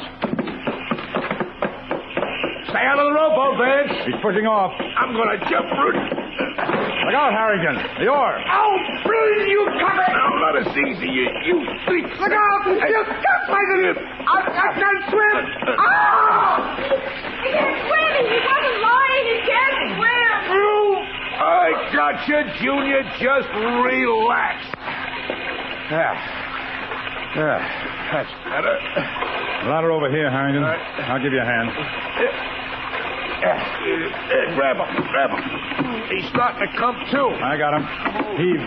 Stay out of the rowboat, Vance. He's pushing off. I'm going to jump through. Look out, Harrington. The oar. Oh, please, you cover it. Oh, not as easy, you thief. Look out. You can't fight it. I can't swim. Ah! He can't swim. He wasn't lying. He can't swim. I got you, Junior. Just relax. That's better. Ladder over here, Harrington. I'll give you a hand. Grab him. He's starting to come to. I got him. Heave.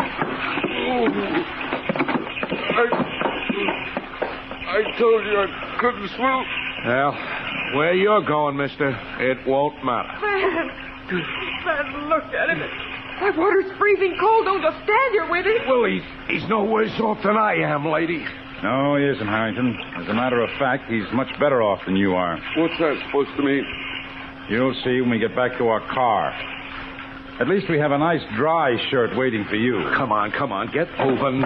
I told you I couldn't swim. Well, where you're going, mister, it won't matter. Man, look at him. That water's freezing cold. Don't just stand here with him. Well, he's no worse off than I am, lady. No, he isn't, Harrington. As a matter of fact, he's much better off than you are. What's that supposed to mean? You'll see when we get back to our car. At least we have a nice dry shirt waiting for you. Come on, get moving.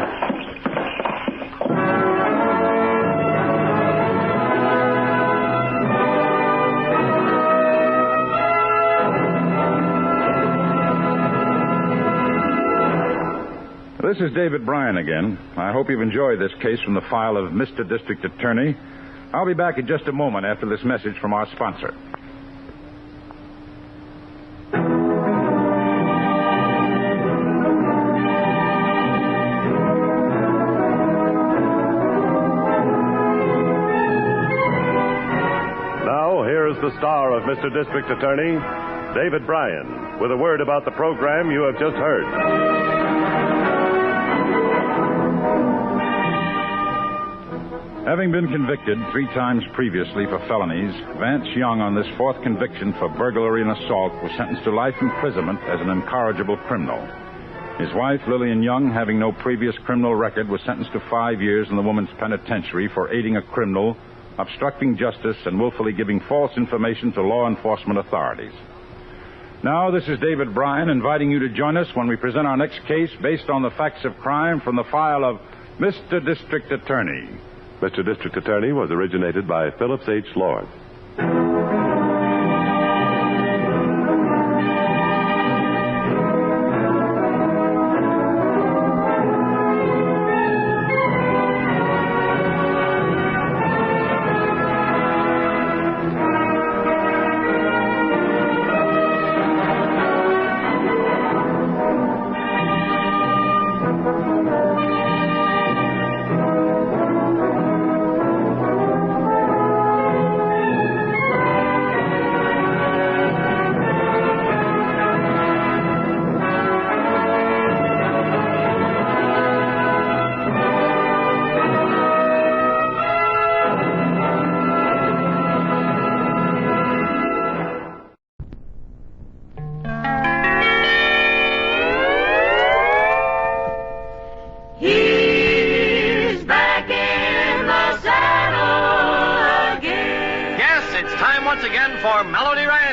This is David Bryan again. I hope you've enjoyed this case from the file of Mr. District Attorney. I'll be back in just a moment after this message from our sponsor. Now, here's the star of Mr. District Attorney, David Bryan, with a word about the program you have just heard. Having been convicted 3 times previously for felonies, Vance Young, on this 4th conviction for burglary and assault, was sentenced to life imprisonment as an incorrigible criminal. His wife, Lillian Young, having no previous criminal record, was sentenced to 5 years in the women's penitentiary for aiding a criminal, obstructing justice, and willfully giving false information to law enforcement authorities. Now, this is David Bryan inviting you to join us when we present our next case based on the facts of crime from the file of Mr. District Attorney. Mr. District Attorney was originated by Phillips H. Lord.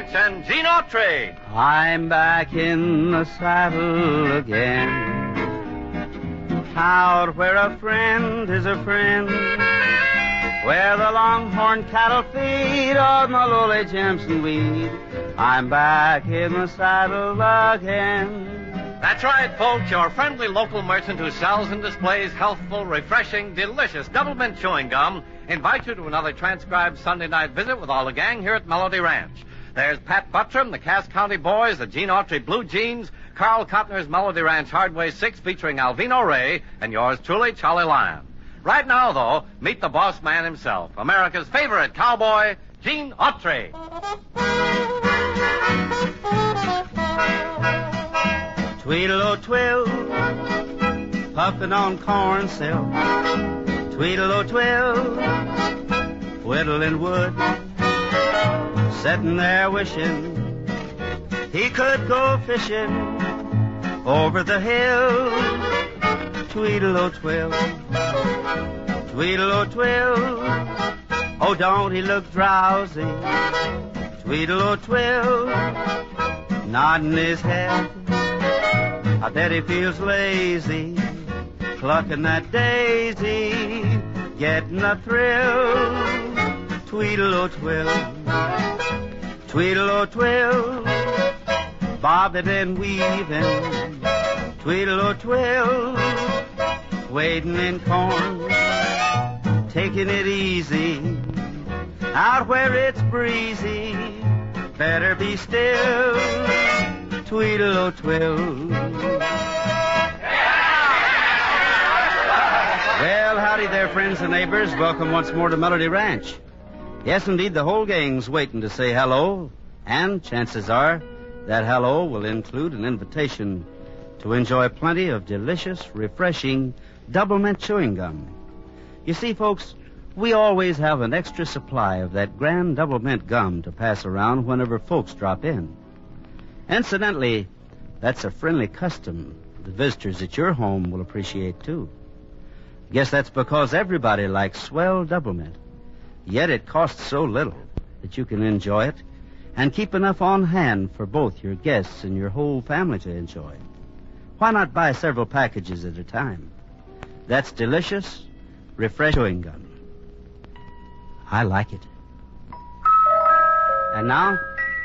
Ranch and Gene Autry. I'm back in the saddle again, out where a friend is a friend, where the longhorn cattle feed on the lowly Jimson weed. I'm back in the saddle again. That's right, folks. Your friendly local merchant who sells and displays healthful, refreshing, delicious double mint chewing gum invites you to another transcribed Sunday night visit with all the gang here at Melody Ranch. There's Pat Buttram, the Cass County Boys, the Gene Autry Blue Jeans, Carl Cotner's Melody Ranch Hardway 6 featuring Alvino Ray, and yours truly, Charlie Lyon. Right now, though, meet the boss man himself, America's favorite cowboy, Gene Autry. Tweedle-o-twill, puffin' on corn silk. Tweedle-o-twill, whittling wood, setting there wishing he could go fishing over the hill. Tweedle-o-twill, tweedle-o-twill, oh, don't he look drowsy? Tweedle-o-twill, nodding his head, I bet he feels lazy, plucking that daisy, getting a thrill. Tweedle-o-twill, tweedle-o-twill, bobbing and weaving. Tweedle-o-twill, wading in corn, taking it easy, out where it's breezy, better be still. Tweedle-o-twill. Well, howdy there, friends and neighbors. Welcome once more to Melody Ranch. Yes, indeed, the whole gang's waiting to say hello, and chances are that hello will include an invitation to enjoy plenty of delicious, refreshing double mint chewing gum. You see, folks, we always have an extra supply of that grand double mint gum to pass around whenever folks drop in. Incidentally, that's a friendly custom the visitors at your home will appreciate, too. Guess that's because everybody likes swell double mint. Yet it costs so little that you can enjoy it and keep enough on hand for both your guests and your whole family to enjoy. Why not buy several packages at a time? That's delicious, refreshing chewing gum. I like it. And now,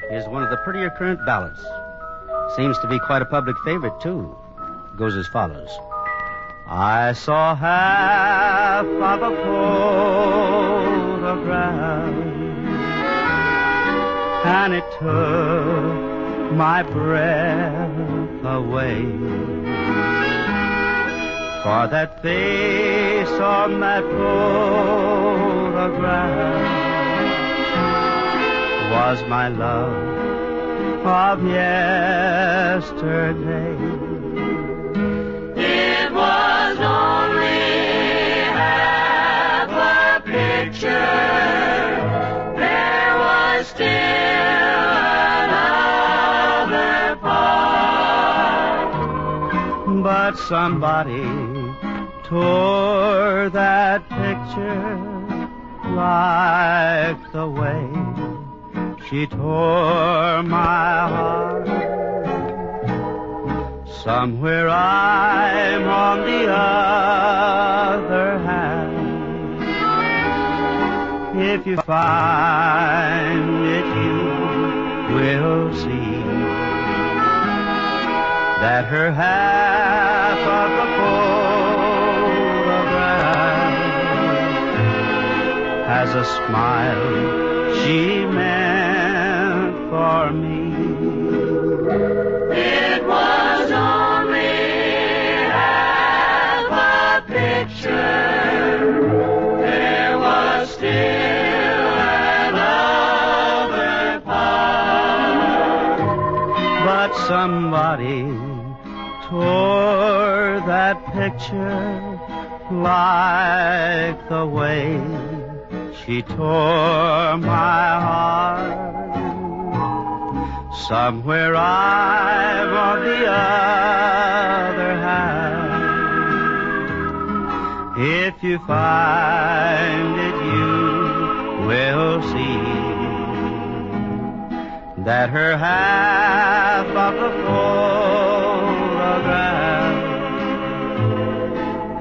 here's one of the prettier current ballads. Seems to be quite a public favorite, too. It goes as follows. I saw half of a photograph, and it took my breath away. For that face on that photograph was my love of yesterday. It was only half a picture. There was still another part. But somebody tore that picture like the way she tore my heart. Somewhere I'm on the other hand. If you find it, you will see that her half of the photograph has a smile she meant for me. It was only half a picture. There was still another part. But somebody tore that picture like the way she tore my heart. Somewhere I'm on the other hand. If you find it, you will see that her half of the photograph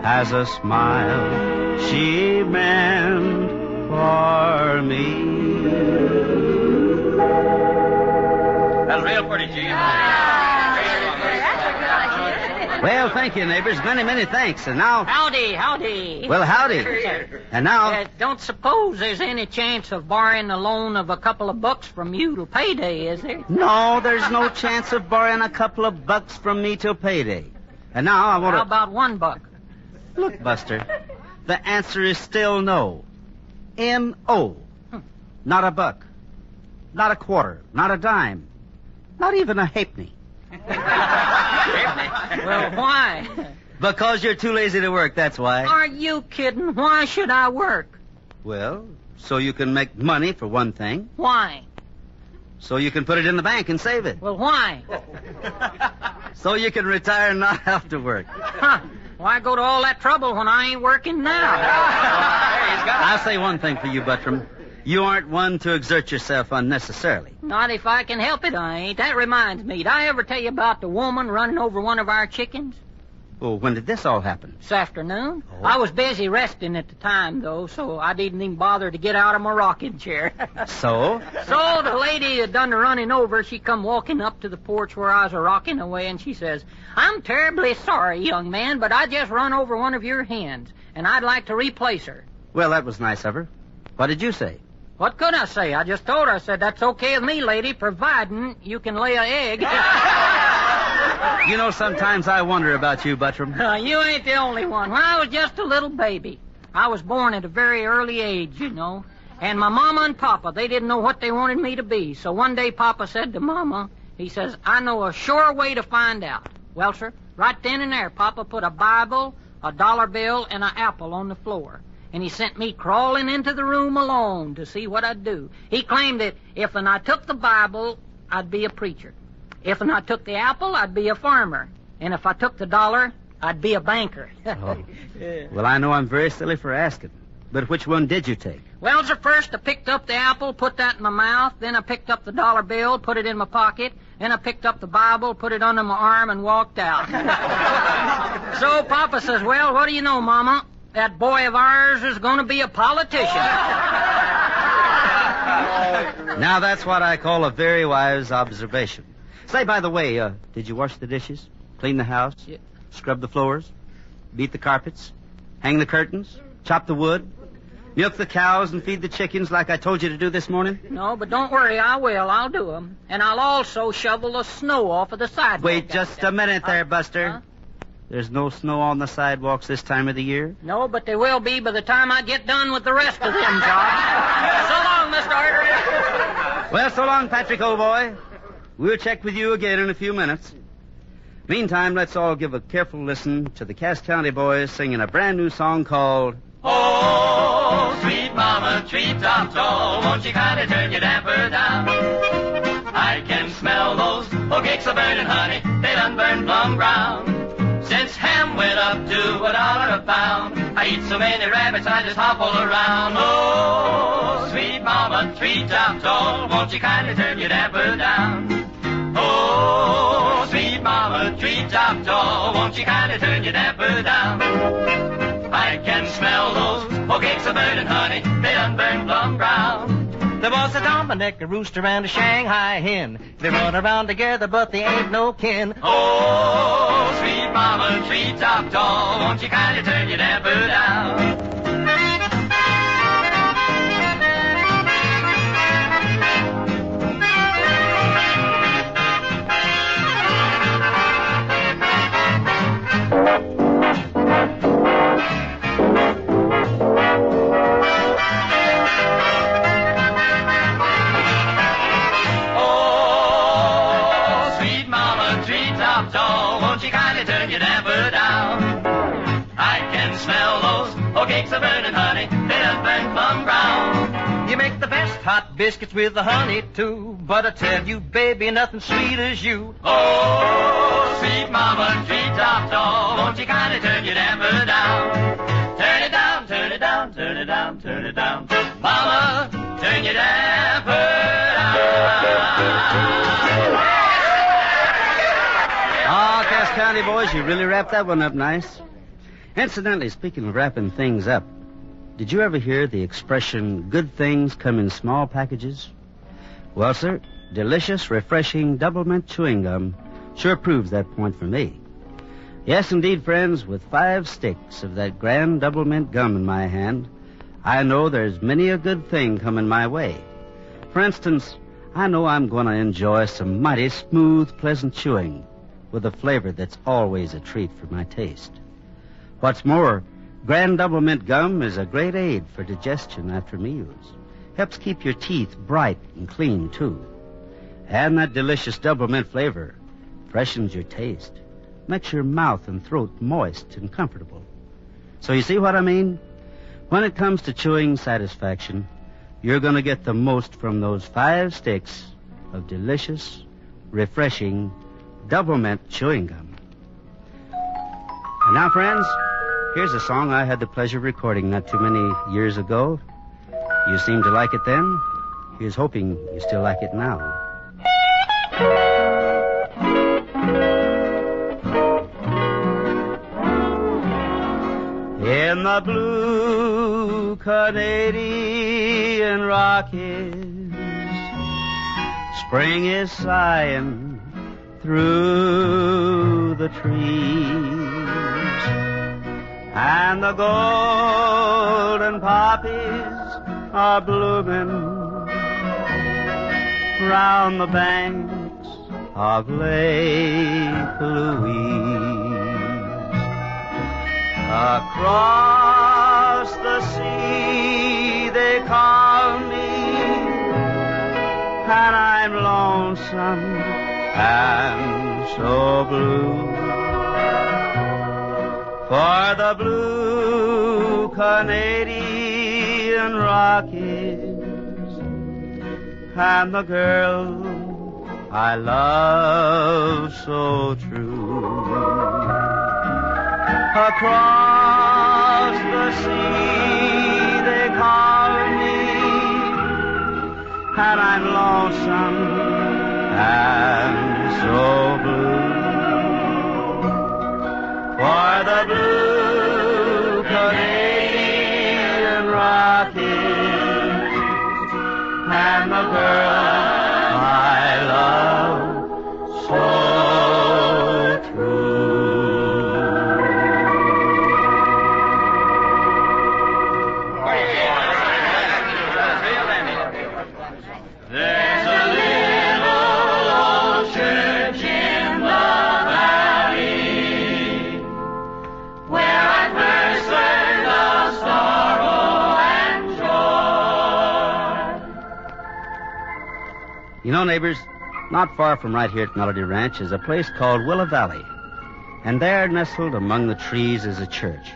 has a smile she meant for me. That's real pretty, Gene. Well, thank you, neighbors. Many, many thanks. And now... Howdy. Well, howdy. And now... Don't suppose there's any chance of borrowing the loan of a couple of bucks from you till payday, is there? No, there's no chance of borrowing a couple of bucks from me till payday. And now I want to... How about $1? Look, Buster, the answer is still no. N-O. Not a buck. Not a quarter. Not a dime. Not even a halfpenny. Well, why? Because you're too lazy to work, that's why. Are you kidding? Why should I work? Well, so you can make money, for one thing. Why? So you can put it in the bank and save it. Well, why? So you can retire and not have to work. Huh. Why go to all that trouble when I ain't working now? I'll say one thing for you, Buttram. You aren't one to exert yourself unnecessarily. Not if I can help it, I ain't. That reminds me. Did I ever tell you about the woman running over one of our chickens? Well, when did this all happen? This afternoon. Oh. I was busy resting at the time, though, so I didn't even bother to get out of my rocking chair. So? So the lady that done the running over, she come walking up to the porch where I was rocking away, and she says, "I'm terribly sorry, young man, but I just run over one of your hens, and I'd like to replace her." Well, that was nice of her. What did you say? What could I say? I just told her, I said, "That's okay with me, lady, providing you can lay an egg." You know, sometimes I wonder about you, Buttram. You ain't the only one. When I was just a little baby, I was born at a very early age, you know. And my mama and papa, they didn't know what they wanted me to be. So one day Papa said to Mama, he says, "I know a sure way to find out." Well, sir, right then and there, Papa put a Bible, a dollar bill, and an apple on the floor. And he sent me crawling into the room alone to see what I'd do. He claimed that if I took the Bible, I'd be a preacher. If I took the apple, I'd be a farmer. And if I took the dollar, I'd be a banker. Oh. Well, I know I'm very silly for asking. But which one did you take? Well, sir, first I picked up the apple, put that in my mouth. Then I picked up the dollar bill, put it in my pocket. Then I picked up the Bible, put it under my arm, and walked out. So Papa says, "Well, what do you know, Mama? That boy of ours is going to be a politician." Now, that's what I call a very wise observation. Say, by the way, did you wash the dishes, clean the house, scrub the floors, beat the carpets, hang the curtains, chop the wood, milk the cows and feed the chickens like I told you to do this morning? No, but don't worry, I will. I'll do them. And I'll also shovel the snow off of the sidewalk. Wait just a minute there, Buster. Huh? There's no snow on the sidewalks this time of the year? No, but there will be by the time I get done with the rest of them jobs. So long, Mr. Artery. Well, so long, Patrick, old boy. We'll check with you again in a few minutes. Meantime, let's all give a careful listen to the Cass County Boys singing a brand new song called... Oh, sweet mama, treetop tall, won't you kindly turn your damper down? I can smell those cakes of burning honey, they done burn plum brown. Since ham went up to $1 a pound, I eat so many rabbits I just hop all around. Oh, sweet mama, treetop tall, won't you kindly turn your damper down? Oh, sweet mama, treetop tall, won't you kindly turn your damper down? I can smell those cakes of burning honey, they done burn plum brown. There was a Dominic, a rooster, and a Shanghai hen. They run around together, but they ain't no kin. Oh, sweet mama, treetop tall, won't you kindly turn your damper down? Cakes of burning honey, they done burn plum brown. You make the best hot biscuits with the honey, too. But I tell you, baby, nothing sweet as you. Oh, sweet mama, treetop tall, won't you kindly turn your damper down? Turn it down, turn it down, turn it down, turn it down. Mama, turn your damper down. Cass County boys, you really wrapped that one up nice. Incidentally, speaking of wrapping things up, did you ever hear the expression, good things come in small packages? Well, sir, delicious, refreshing double mint chewing gum sure proves that point for me. Yes, indeed, friends, with 5 sticks of that grand double mint gum in my hand, I know there's many a good thing coming my way. For instance, I know I'm going to enjoy some mighty smooth, pleasant chewing with a flavor that's always a treat for my taste. What's more, grand double mint gum is a great aid for digestion after meals. Helps keep your teeth bright and clean, too. And that delicious double mint flavor freshens your taste, makes your mouth and throat moist and comfortable. So you see what I mean? When it comes to chewing satisfaction, you're going to get the most from those 5 sticks of delicious, refreshing, double mint chewing gum. And now, friends, here's a song I had the pleasure of recording not too many years ago. You seemed to like it then. Here's hoping you still like it now. In the blue Canadian Rockies, spring is sighing through the trees, and the golden poppies are blooming round the banks of Lake Louise. Across the sea they call me, and I'm lonesome and so blue. For the blue Canadian Rockies and the girl I love so true. Across the sea they call me, and I'm lonesome and so blue. For the blue Canadian Rockies and the girl I love so true. There's a little old church in the valley where I first learned of sorrow and joy. You know, neighbors, not far from right here at Melody Ranch is a place called Willow Valley. And there, nestled among the trees, is a church.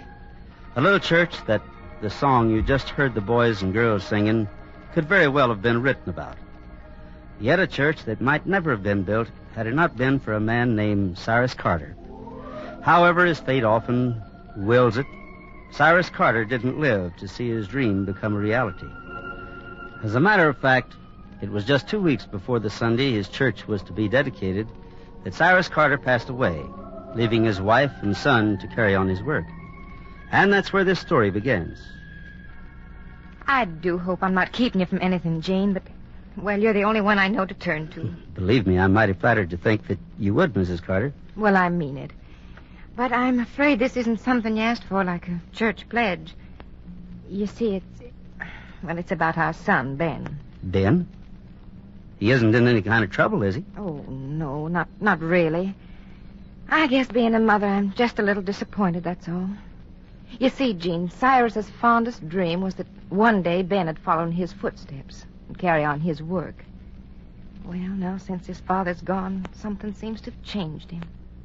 A little church that the song you just heard the boys and girls singing could very well have been written about. Yet a church that might never have been built had it not been for a man named Cyrus Carter. However, as fate often wills it, Cyrus Carter didn't live to see his dream become a reality. As a matter of fact, it was just 2 weeks before the Sunday his church was to be dedicated that Cyrus Carter passed away, leaving his wife and son to carry on his work. And that's where this story begins. I do hope I'm not keeping you from anything, Jane, but, well, you're the only one I know to turn to. Believe me, I'm mighty flattered to think that you would, Mrs. Carter. Well, I mean it. But I'm afraid this isn't something you asked for, like a church pledge. You see, it's about our son, Ben. Ben? He isn't in any kind of trouble, is he? Oh, no, not really. I guess being a mother, I'm just a little disappointed, that's all. You see, Gene, Cyrus's fondest dream was that one day Ben would follow in his footsteps and carry on his work. Well, now, since his father's gone, something seems to have changed him.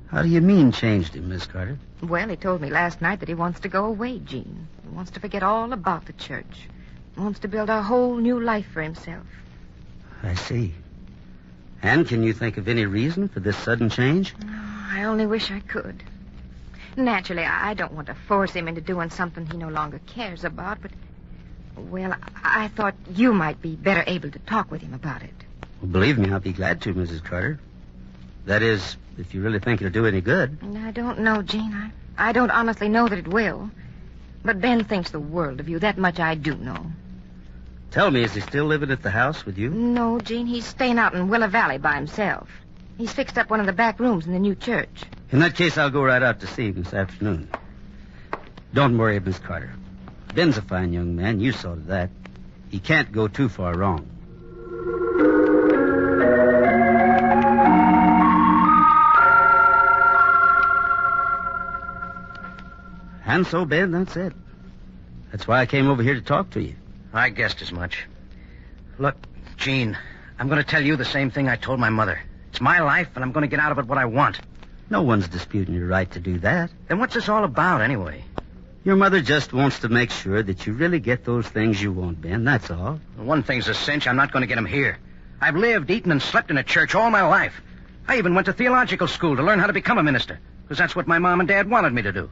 How do you mean changed him, Miss Carter? Well, he told me last night that he wants to go away, Gene. He wants to forget all about the church. He wants to build a whole new life for himself. I see. And can you think of any reason for this sudden change? Oh, I only wish I could. Naturally, I don't want to force him into doing something he no longer cares about, but, well, I thought you might be better able to talk with him about it. Well, believe me, I'll be glad to, Mrs. Carter. That is, if you really think it'll do any good. I don't know, Gene. I don't honestly know that it will. But Ben thinks the world of you. That much I do know. Tell me, is he still living at the house with you? No, Gene. He's staying out in Willow Valley by himself. He's fixed up one of the back rooms in the new church. In that case, I'll go right out to see him this afternoon. Don't worry, Miss Carter. Ben's a fine young man. You saw to that. He can't go too far wrong. And so, Ben, that's it. That's why I came over here to talk to you. I guessed as much. Look, Gene, I'm going to tell you the same thing I told my mother. It's my life, and I'm going to get out of it what I want. No one's disputing your right to do that. Then what's this all about, anyway? Your mother just wants to make sure that you really get those things you want, Ben. That's all. Well, one thing's a cinch. I'm not going to get them here. I've lived, eaten, and slept in a church all my life. I even went to theological school to learn how to become a minister, because that's what my mom and Dad wanted me to do.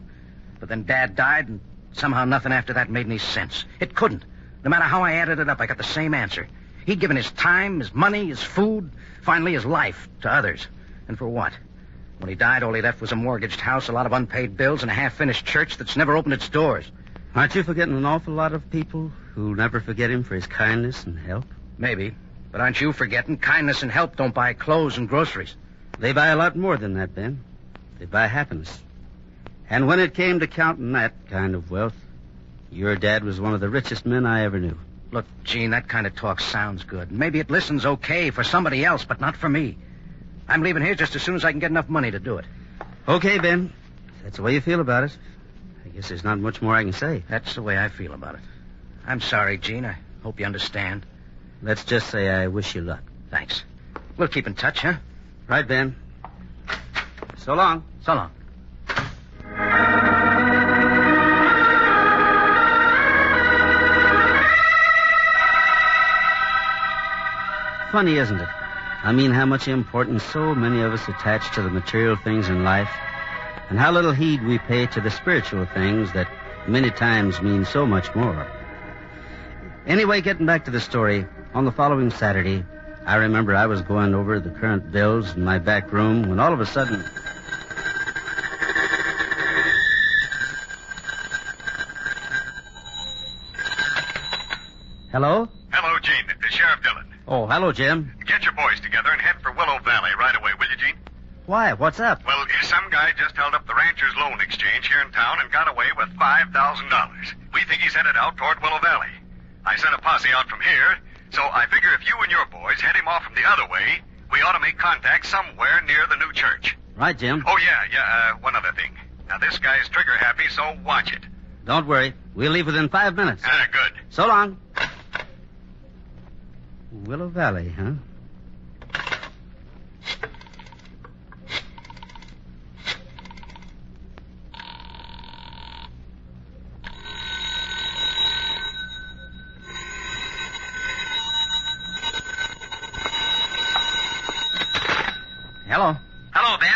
But then Dad died, and somehow nothing after that made any sense. It couldn't. No matter how I added it up, I got the same answer. He'd given his time, his money, his food, finally his life to others. And for what? When he died, all he left was a mortgaged house, a lot of unpaid bills, and a half-finished church that's never opened its doors. Aren't you forgetting an awful lot of people who'll never forget him for his kindness and help? Maybe. But aren't you forgetting kindness and help don't buy clothes and groceries? They buy a lot more than that, Ben. They buy happiness. And when it came to counting that kind of wealth, your dad was one of the richest men I ever knew. Look, Gene, that kind of talk sounds good. Maybe it listens okay for somebody else, but not for me. I'm leaving here just as soon as I can get enough money to do it. Okay, Ben. If that's the way you feel about it, I guess there's not much more I can say. That's the way I feel about it. I'm sorry, Gene. I hope you understand. Let's just say I wish you luck. Thanks. We'll keep in touch, huh? Right, Ben. So long. So long. Funny, isn't it? I mean, how much importance so many of us attach to the material things in life, and how little heed we pay to the spiritual things that many times mean so much more. Anyway, getting back to the story, on the following Saturday, I remember I was going over the current bills in my back room when all of a sudden... Hello? Hello, Gene. It's Sheriff Dillon. Oh, hello, Jim. Get your boys together and head for Willow Valley right away, will you, Gene? Why? What's up? Well, some guy just held up the Rancher's Loan Exchange here in town and got away with $5,000. We think he's headed out toward Willow Valley. I sent a posse out from here, so I figure if you and your boys head him off from the other way, we ought to make contact somewhere near the new church. Right, Jim. Oh, yeah, one other thing. Now, this guy's trigger-happy, so watch it. Don't worry. We'll leave within 5 minutes. Good. So long. Willow Valley, huh? Hello. Hello, Ben.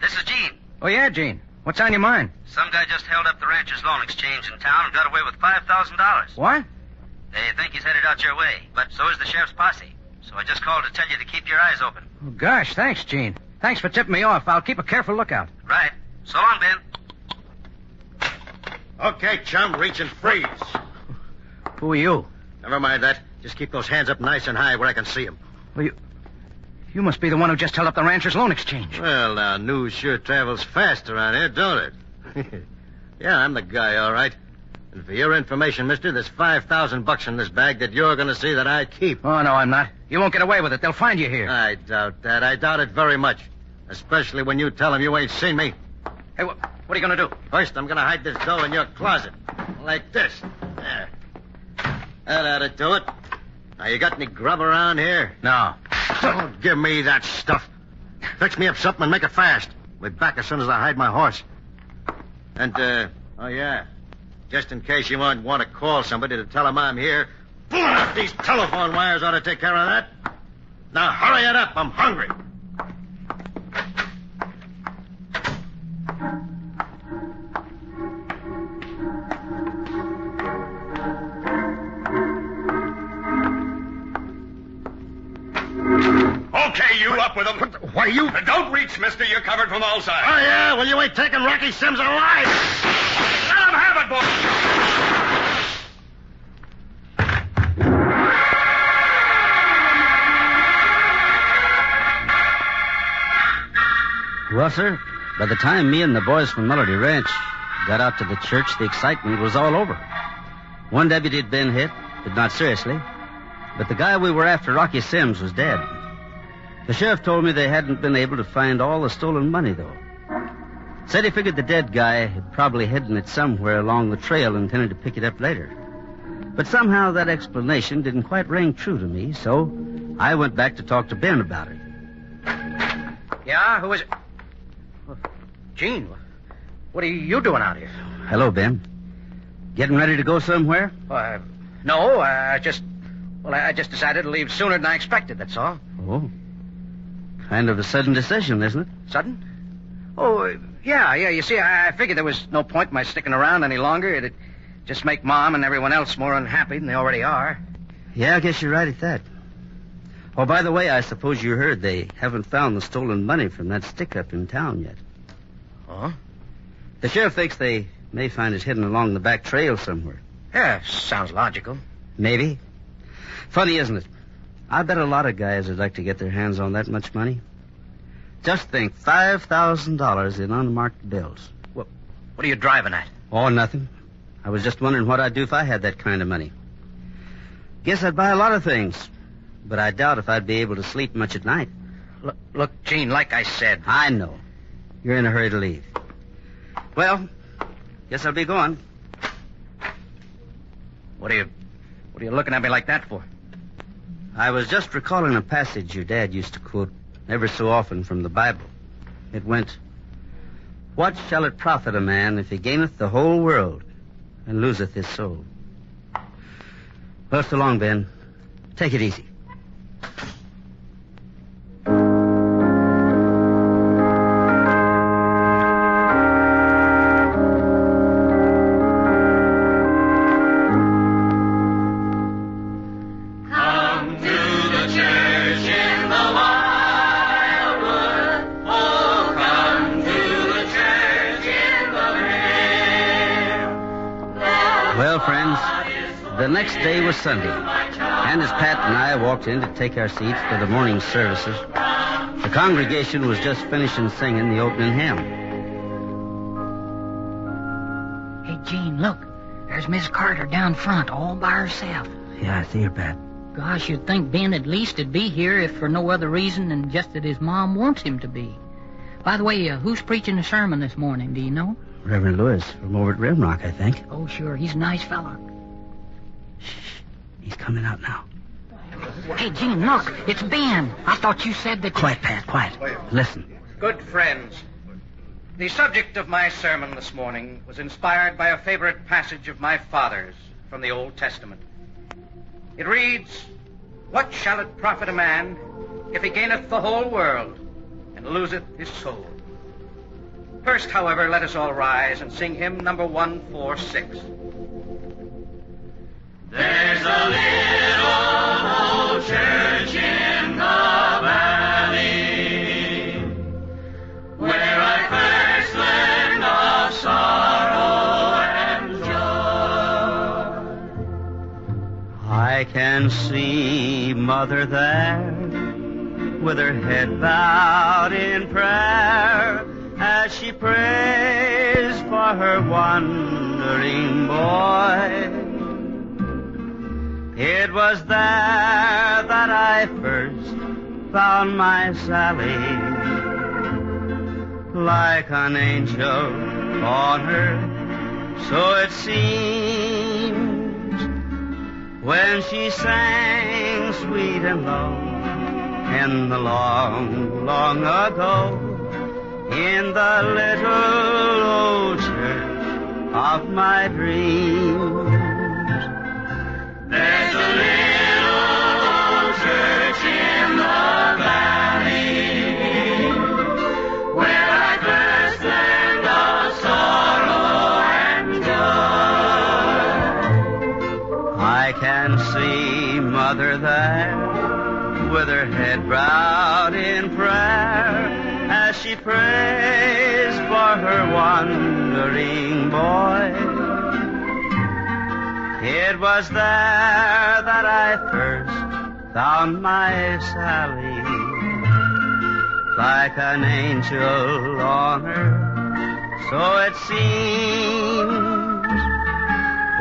This is Gene. Oh, yeah, Gene. What's on your mind? Some guy just held up the Rancher's Loan Exchange in town and got away with $5,000. What? They think he's headed out your way, but so is the sheriff's posse. So I just called to tell you to keep your eyes open. Oh, gosh, thanks, Gene. Thanks for tipping me off. I'll keep a careful lookout. Right. So long, Ben. Okay, chum, reach and freeze. Who are you? Never mind that. Just keep those hands up nice and high where I can see them. Well, you must be the one who just held up the Rancher's Loan Exchange. Well, now, news sure travels fast around here, don't it? Yeah, I'm the guy, all right. And for your information, mister, there's $5,000 in this bag that you're going to see that I keep. Oh, no, I'm not. You won't get away with it. They'll find you here. I doubt that. I doubt it very much. Especially when you tell them you ain't seen me. Hey, what are you going to do? First, I'm going to hide this dough in your closet. Like this. There. That ought to do it. Now, you got any grub around here? No. Don't give me that stuff. Fix me up something and make it fast. We'll be back as soon as I hide my horse. And, oh, yeah. Just in case you might want to call somebody to tell them I'm here, pulling out these telephone wires ought to take care of that. Now, hurry it up. I'm hungry. Okay, you up with them. Why you... Don't reach, mister. You're covered from all sides. Oh, yeah? Well, you ain't taking Rocky Sims alive. Let him have it, boy. Well, sir, by the time me and the boys from Melody Ranch got out to the church, the excitement was all over. One deputy had been hit, but not seriously. But the guy we were after, Rocky Sims, was dead. The sheriff told me they hadn't been able to find all the stolen money, though. Said he figured the dead guy had probably hidden it somewhere along the trail and intended to pick it up later. But somehow that explanation didn't quite ring true to me, so I went back to talk to Ben about it. Yeah, who is it? Gene, what are you doing out here? Hello, Ben. Getting ready to go somewhere? No, I just decided to leave sooner than I expected, that's all. Oh. Kind of a sudden decision, isn't it? Sudden? Oh, yeah. You see, I figured there was no point in my sticking around any longer. It'd just make Mom and everyone else more unhappy than they already are. Yeah, I guess you're right at that. Oh, by the way, I suppose you heard they haven't found the stolen money from that stick-up in town yet. Oh? The sheriff thinks they may find it hidden along the back trail somewhere. Yeah, sounds logical. Maybe. Funny, isn't it? I bet a lot of guys would like to get their hands on that much money. Just think, $5,000 in unmarked bills. What are you driving at? Oh, nothing. I was just wondering what I'd do if I had that kind of money. Guess I'd buy a lot of things, but I doubt if I'd be able to sleep much at night. Look, Gene, like I said... I know. You're in a hurry to leave. Well, guess I'll be going. What are you looking at me like that for? I was just recalling a passage your dad used to quote ever so often from the Bible. It went, "What shall it profit a man if he gaineth the whole world and loseth his soul?" Well, so long, Ben. Take it easy. The next day was Sunday, and as Pat and I walked in to take our seats for the morning services, the congregation was just finishing singing the opening hymn. Hey, Gene, look. There's Miss Carter down front, all by herself. Yeah, I see her, Pat. Gosh, you'd think Ben at least would be here if for no other reason than just that his mom wants him to be. By the way, who's preaching the sermon this morning, do you know? Reverend Lewis from over at Rimrock, I think. Oh, sure. He's a nice fella. Shh. He's coming out now. Hey, Gene, look. It's Ben. I thought you said that... Quiet, Pat, quiet. Listen. Good friends, the subject of my sermon this morning was inspired by a favorite passage of my father's from the Old Testament. It reads, "What shall it profit a man if he gaineth the whole world and loseth his soul?" First, however, let us all rise and sing hymn number 146. There's a little old church in the valley where I first learned of sorrow and joy. I can see Mother there with her head bowed in prayer as she prays for her wandering boy. It was there that I first found my Sally, like an angel on earth, so it seems, when she sang sweet and low in the long, long ago, in the little old church of my dreams. There's a little old church in the valley where I first learned of sorrow and joy. I can see Mother there with her head bowed in prayer she prays for her wandering boy. It was there that I first found my Sally, like an angel on her, so it seems,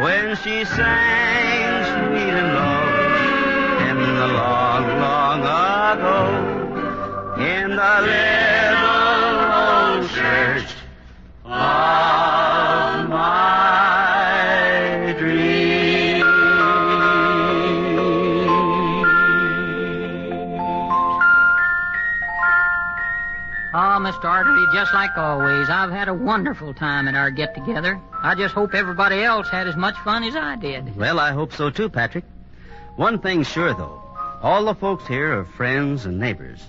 when she sang sweet and low in the long, long ago, in the little old church of my dreams. Oh, Mr. Artery, just like always, I've had a wonderful time at our get-together. I just hope everybody else had as much fun as I did. Well, I hope so too, Patrick. One thing's sure, though. All the folks here are friends and neighbors.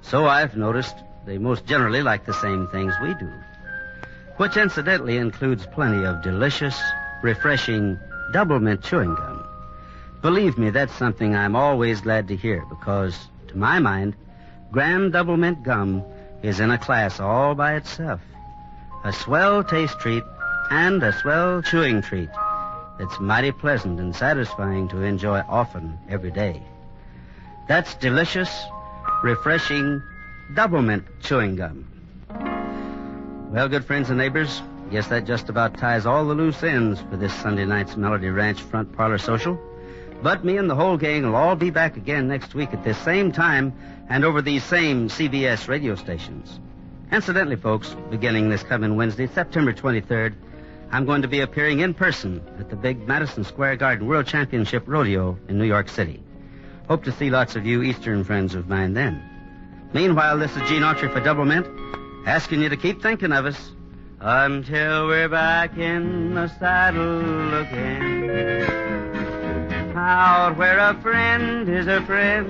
So I've noticed they most generally like the same things we do, which incidentally includes plenty of delicious, refreshing double mint chewing gum. Believe me, that's something I'm always glad to hear because, to my mind, Grand Double Mint Gum is in a class all by itself. A swell taste treat and a swell chewing treat that's mighty pleasant and satisfying to enjoy often every day. That's delicious, refreshing double mint chewing gum. Well, good friends and neighbors, guess that just about ties all the loose ends for this Sunday night's Melody Ranch Front Parlor Social. But me and the whole gang will all be back again next week at this same time and over these same CBS radio stations. Incidentally, folks, beginning this coming Wednesday, September 23rd, I'm going to be appearing in person at the big Madison Square Garden World Championship Rodeo in New York City. Hope to see lots of you Eastern friends of mine then. Meanwhile, this is Gene Autry for Double Mint, asking you to keep thinking of us until we're back in the saddle again. Out where a friend is a friend,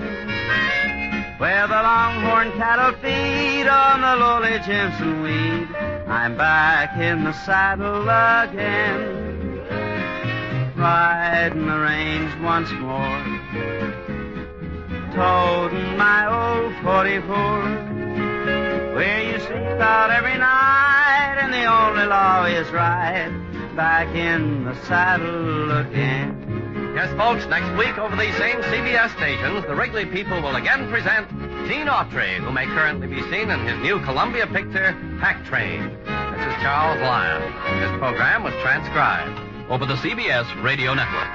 where the longhorn cattle feed on the lowly Jimson weed, I'm back in the saddle again, riding the range once more, toting my old 44, where you sleep out every night, and the only law is right, back in the saddle again. Yes, folks, next week over these same CBS stations, the Wrigley people will again present Gene Autry, who may currently be seen in his new Columbia picture, Pack Train. This is Charles Lyon. This program was transcribed over the CBS Radio Network.